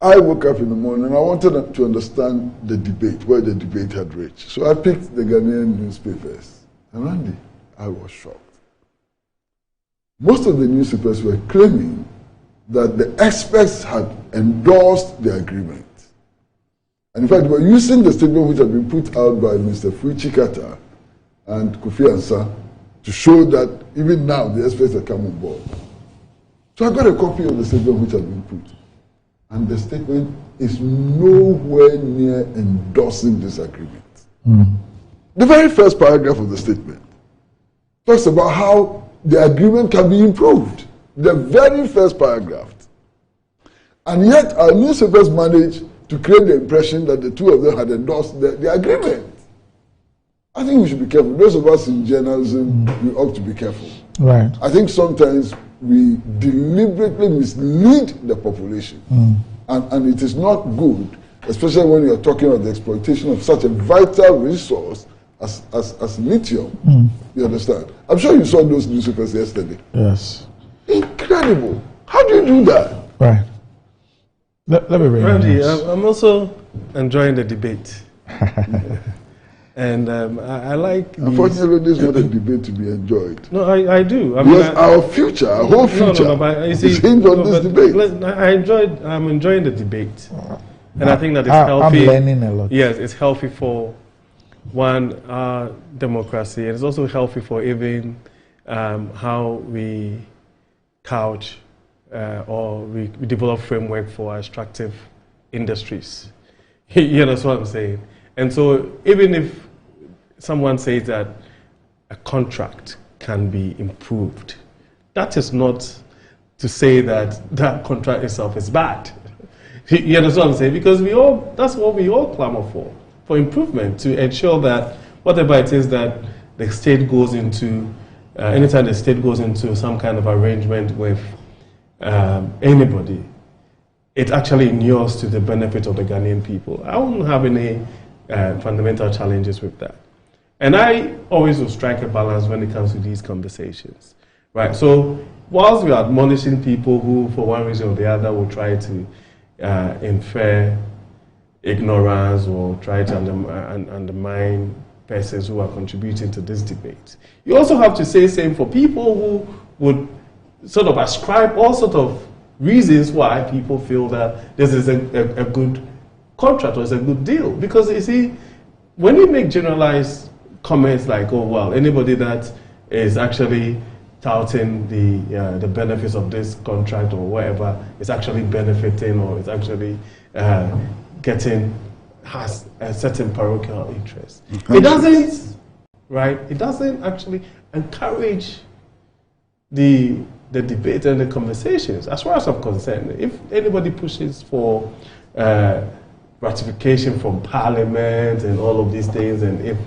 I woke up in the morning and I wanted to understand the debate, where the debate had reached. So I picked the Ghanaian newspapers. And Randy, I was shocked. Most of the newspapers were claiming that the experts had endorsed the agreement. And in fact, they were using the statement which had been put out by Mr. Fuichi Kata and Kofi Ansah to show that even now the experts have come on board. So I got a copy of the statement which had been put. And the statement is nowhere near endorsing this agreement. The very first paragraph of the statement talks about how the agreement can be improved. The very first paragraph. And yet our newspapers managed to create the impression that the two of them had endorsed the agreement. I think we should be careful. Those of us in journalism, we ought to be careful. Right. I think sometimes we deliberately mislead the population. And it is not good, especially when you're talking about the exploitation of such a vital resource as lithium. You understand? I'm sure you saw those newspapers yesterday. Yes. Incredible. How do you do that? Right. Let me bring Randy, I'm also enjoying the debate. And I like. Unfortunately, this is not a debate to be enjoyed. No, I do. Because our future, our whole future, is hinged on this debate. I'm enjoying the debate, and I think that it's healthy. I'm learning a lot. Yes, it's healthy for democracy, and it's also healthy for even how we couch or we develop framework for extractive industries. You know what I'm saying? And so even if someone says that a contract can be improved, that is not to say that that contract itself is bad. You understand what I'm saying? Because that's what we all clamor for improvement, to ensure that whatever it is that the state goes into, anytime the state goes into some kind of arrangement with anybody, it actually inures to the benefit of the Ghanaian people. I wouldn't have any fundamental challenges with that. And I always will strike a balance when it comes to these conversations, right? So whilst we are admonishing people who, for one reason or the other, will try to infer ignorance or try to undermine persons who are contributing to this debate, you also have to say same for people who would sort of ascribe all sort of reasons why people feel that this is a good contract or it's a good deal. Because you see, when you make generalized comments like, oh well, anybody that is actually touting the benefits of this contract or whatever is actually benefiting or is actually has a certain parochial interest. It doesn't, right? It doesn't actually encourage the debate and the conversations. As far as I'm concerned, if anybody pushes for ratification from Parliament and all of these things, and if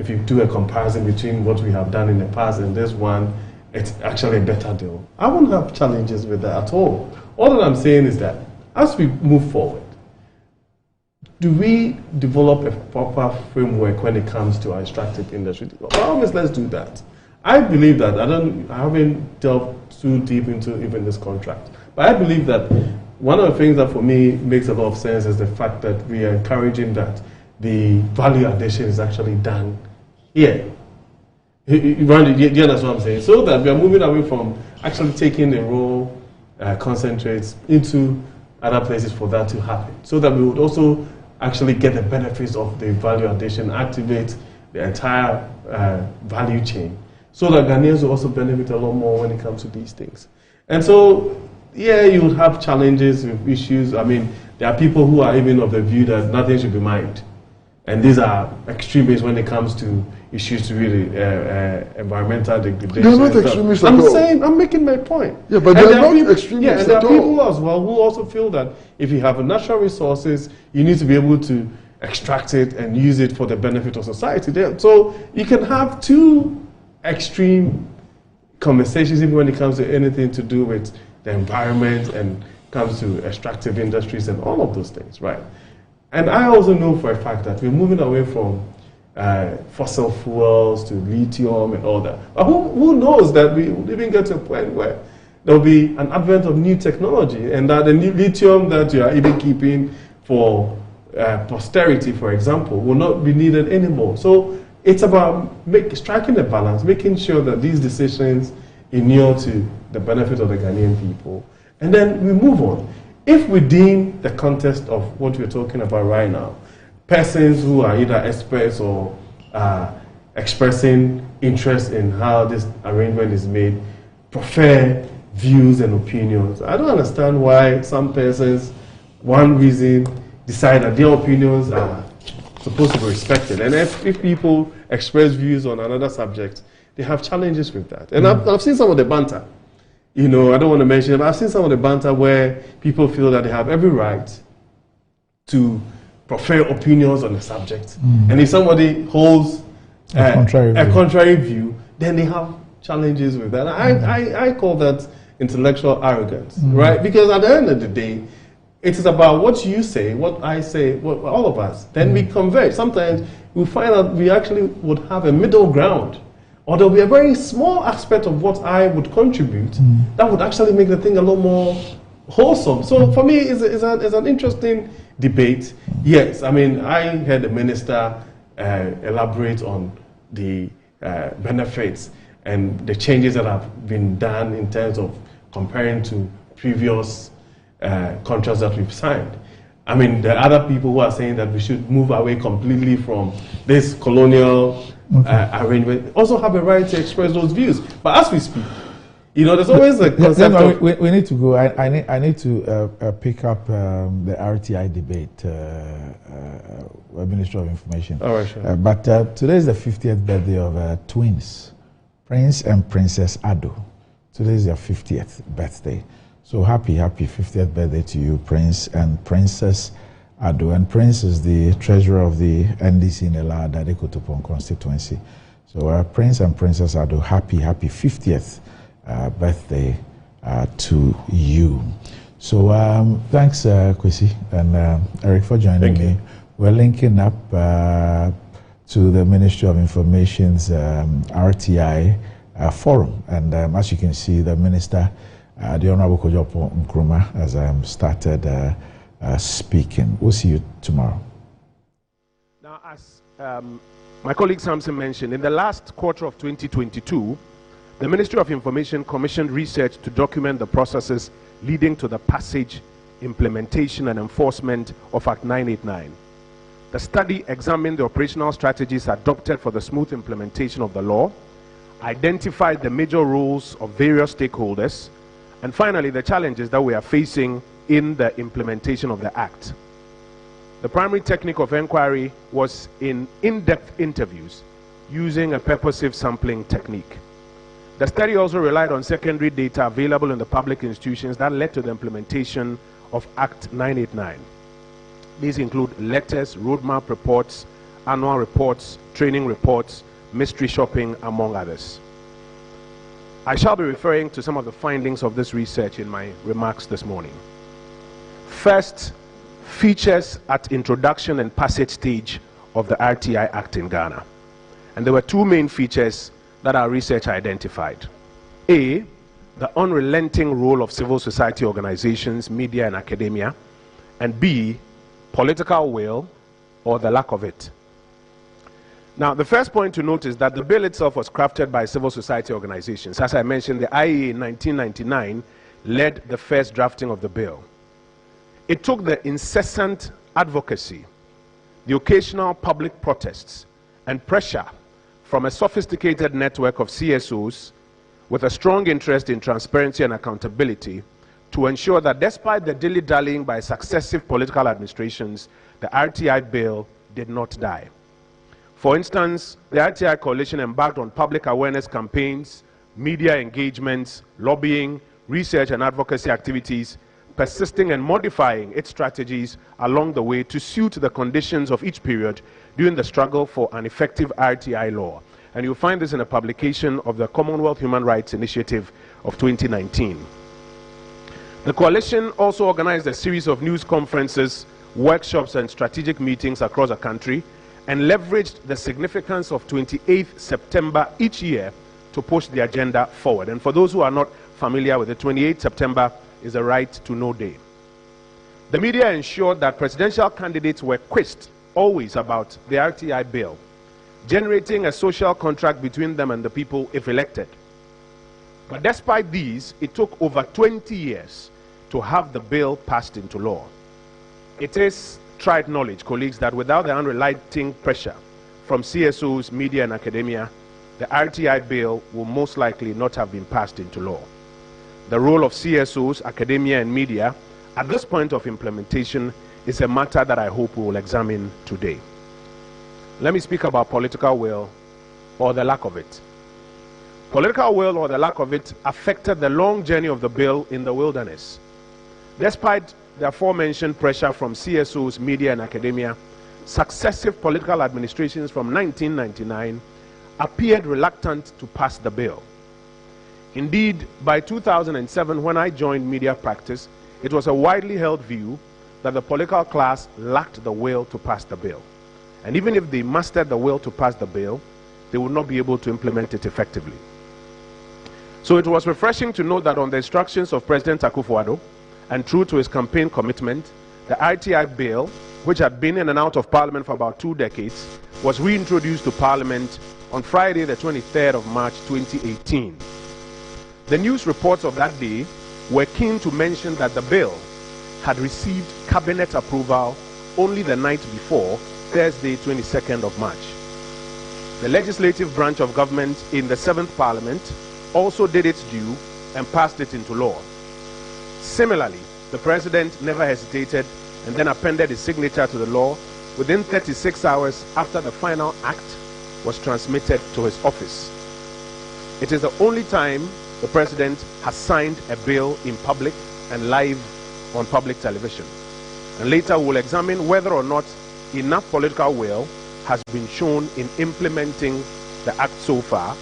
you do a comparison between what we have done in the past and this one, it's actually a better deal. I won't have challenges with that at all. All that I'm saying is that as we move forward, do we develop a proper framework when it comes to our extractive industry? Well, let's do that. I believe that, I haven't delved too deep into even this contract, but I believe that one of the things that for me makes a lot of sense is the fact that we are encouraging that the value addition is actually done here. Do you understand what I'm saying? So that we are moving away from actually taking the raw concentrates into other places for that to happen. So that we would also actually get the benefits of the value addition, activate the entire value chain, so that Ghanaians will also benefit a lot more when it comes to these things. And so, yeah, you would have challenges with issues. I mean, there are people who are even of the view that nothing should be mined. And these are extremists when it comes to issues to really environmental degradation. They're not extremists at all. I'm making my point. Yeah, but they're not extremists yeah, and there at are all. people as well who also feel that if you have natural resources, you need to be able to extract it and use it for the benefit of society. So you can have two extreme conversations even when it comes to anything to do with the environment and comes to extractive industries and all of those things, right? And I also know for a fact that we're moving away from fossil fuels to lithium and all that. But who knows that we will even get to a point where there will be an advent of new technology and that the new lithium that you are even keeping for posterity, for example, will not be needed anymore. So it's about striking the balance, making sure that these decisions inure to the benefit of the Ghanaian people. And then we move on. If within the context of what we're talking about right now, persons who are either experts or expressing interest in how this arrangement is made prefer views and opinions, I don't understand why some persons, one reason, decide that their opinions are supposed to be respected. And if people express views on another subject, they have challenges with that. And I've seen some of the banter. You know, I don't want to mention it, but I've seen some of the banter where people feel that they have every right to prefer opinions on the subject. And if somebody holds a contrary view, then they have challenges with that. I call that intellectual arrogance, right? Because at the end of the day, it is about what you say, what I say, what all of us. Then we converge. Sometimes we find out we actually would have a middle ground. Or there'll be a very small aspect of what I would contribute that would actually make the thing a lot more wholesome. So for me, it's an interesting debate. Yes, I mean, I heard the minister elaborate on the benefits and the changes that have been done in terms of comparing to previous contracts that we've signed. I mean, there are other people who are saying that we should move away completely from this colonial arrangement. Also have a right to express those views. But as we speak, you know, there's always a concept we need to go. I need to pick up the RTI debate, Ministry of Information. All right, sure. But today is the 50th birthday of twins, Prince and Princess Ado. Today is their 50th birthday. So happy 50th birthday to you, Prince and Princess Ado. And Prince is the treasurer of the NDC in the Adade-Kotopon constituency. So Prince and Princess Ado, happy 50th birthday to you. So thanks, Kwesi and Eric, for joining me. We're linking up to the Ministry of Information's RTI forum. And as you can see, the Minister, the Honorable Kojopo Nkrumah, has started speaking. We'll see you tomorrow. Now, as my colleague Samson mentioned, in the last quarter of 2022, the Ministry of Information commissioned research to document the processes leading to the passage, implementation, and enforcement of Act 989. The study examined the operational strategies adopted for the smooth implementation of the law, identified the major roles of various stakeholders, and finally, the challenges that we are facing in the implementation of the Act. The primary technique of inquiry was in-depth interviews using a purposive sampling technique. The study also relied on secondary data available in the public institutions that led to the implementation of Act 989. These include letters, roadmap reports, annual reports, training reports, mystery shopping, among others. I shall be referring to some of the findings of this research in my remarks this morning. First, features at introduction and passage stage of the RTI Act in Ghana. And there were two main features that our research identified. A, the unrelenting role of civil society organizations, media, and academia. And B, political will or the lack of it. Now, the first point to note is that the bill itself was crafted by civil society organizations. As I mentioned, the IEA in 1999 led the first drafting of the bill. It took the incessant advocacy, the occasional public protests, and pressure from a sophisticated network of CSOs with a strong interest in transparency and accountability to ensure that despite the dilly-dallying by successive political administrations, the RTI bill did not die. For instance, the RTI coalition embarked on public awareness campaigns, media engagements, lobbying, research and advocacy activities, persisting and modifying its strategies along the way to suit the conditions of each period during the struggle for an effective RTI law. And you'll find this in a publication of the Commonwealth Human Rights Initiative of 2019. The coalition also organized a series of news conferences, workshops, and strategic meetings across the country, and leveraged the significance of 28th September each year to push the agenda forward. And for those who are not familiar with it, 28th September is a right to know day. The media ensured that presidential candidates were quizzed always about the RTI bill, generating a social contract between them and the people if elected. But despite these, it took over 20 years to have the bill passed into law. It is tried knowledge, colleagues, that without the unrelenting pressure from CSOs, media, and academia, the RTI bill will most likely not have been passed into law. The role of CSOs, academia, and media at this point of implementation is a matter that I hope we will examine today. Let me speak about political will or the lack of it. Political will or the lack of it affected the long journey of the bill in the wilderness. Despite the aforementioned pressure from CSOs, media, and academia, successive political administrations from 1999 appeared reluctant to pass the bill. Indeed, by 2007, when I joined media practice, it was a widely held view that the political class lacked the will to pass the bill. And even if they mustered the will to pass the bill, they would not be able to implement it effectively. So it was refreshing to note that on the instructions of President Akufo, and true to his campaign commitment, the RTI bill, which had been in and out of Parliament for about 2 decades, was reintroduced to Parliament on Friday, the 23rd of March 2018. The news reports of that day were keen to mention that the bill had received cabinet approval only the night before, Thursday, 22nd of March. The legislative branch of government in the 7th Parliament also did its due and passed it into law. Similarly, the President never hesitated and then appended his signature to the law within 36 hours after the final act was transmitted to his office. It is the only time the President has signed a bill in public and live on public television. And later we'll examine whether or not enough political will has been shown in implementing the act so far,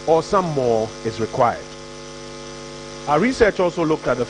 or some more is required. Our research also looked at the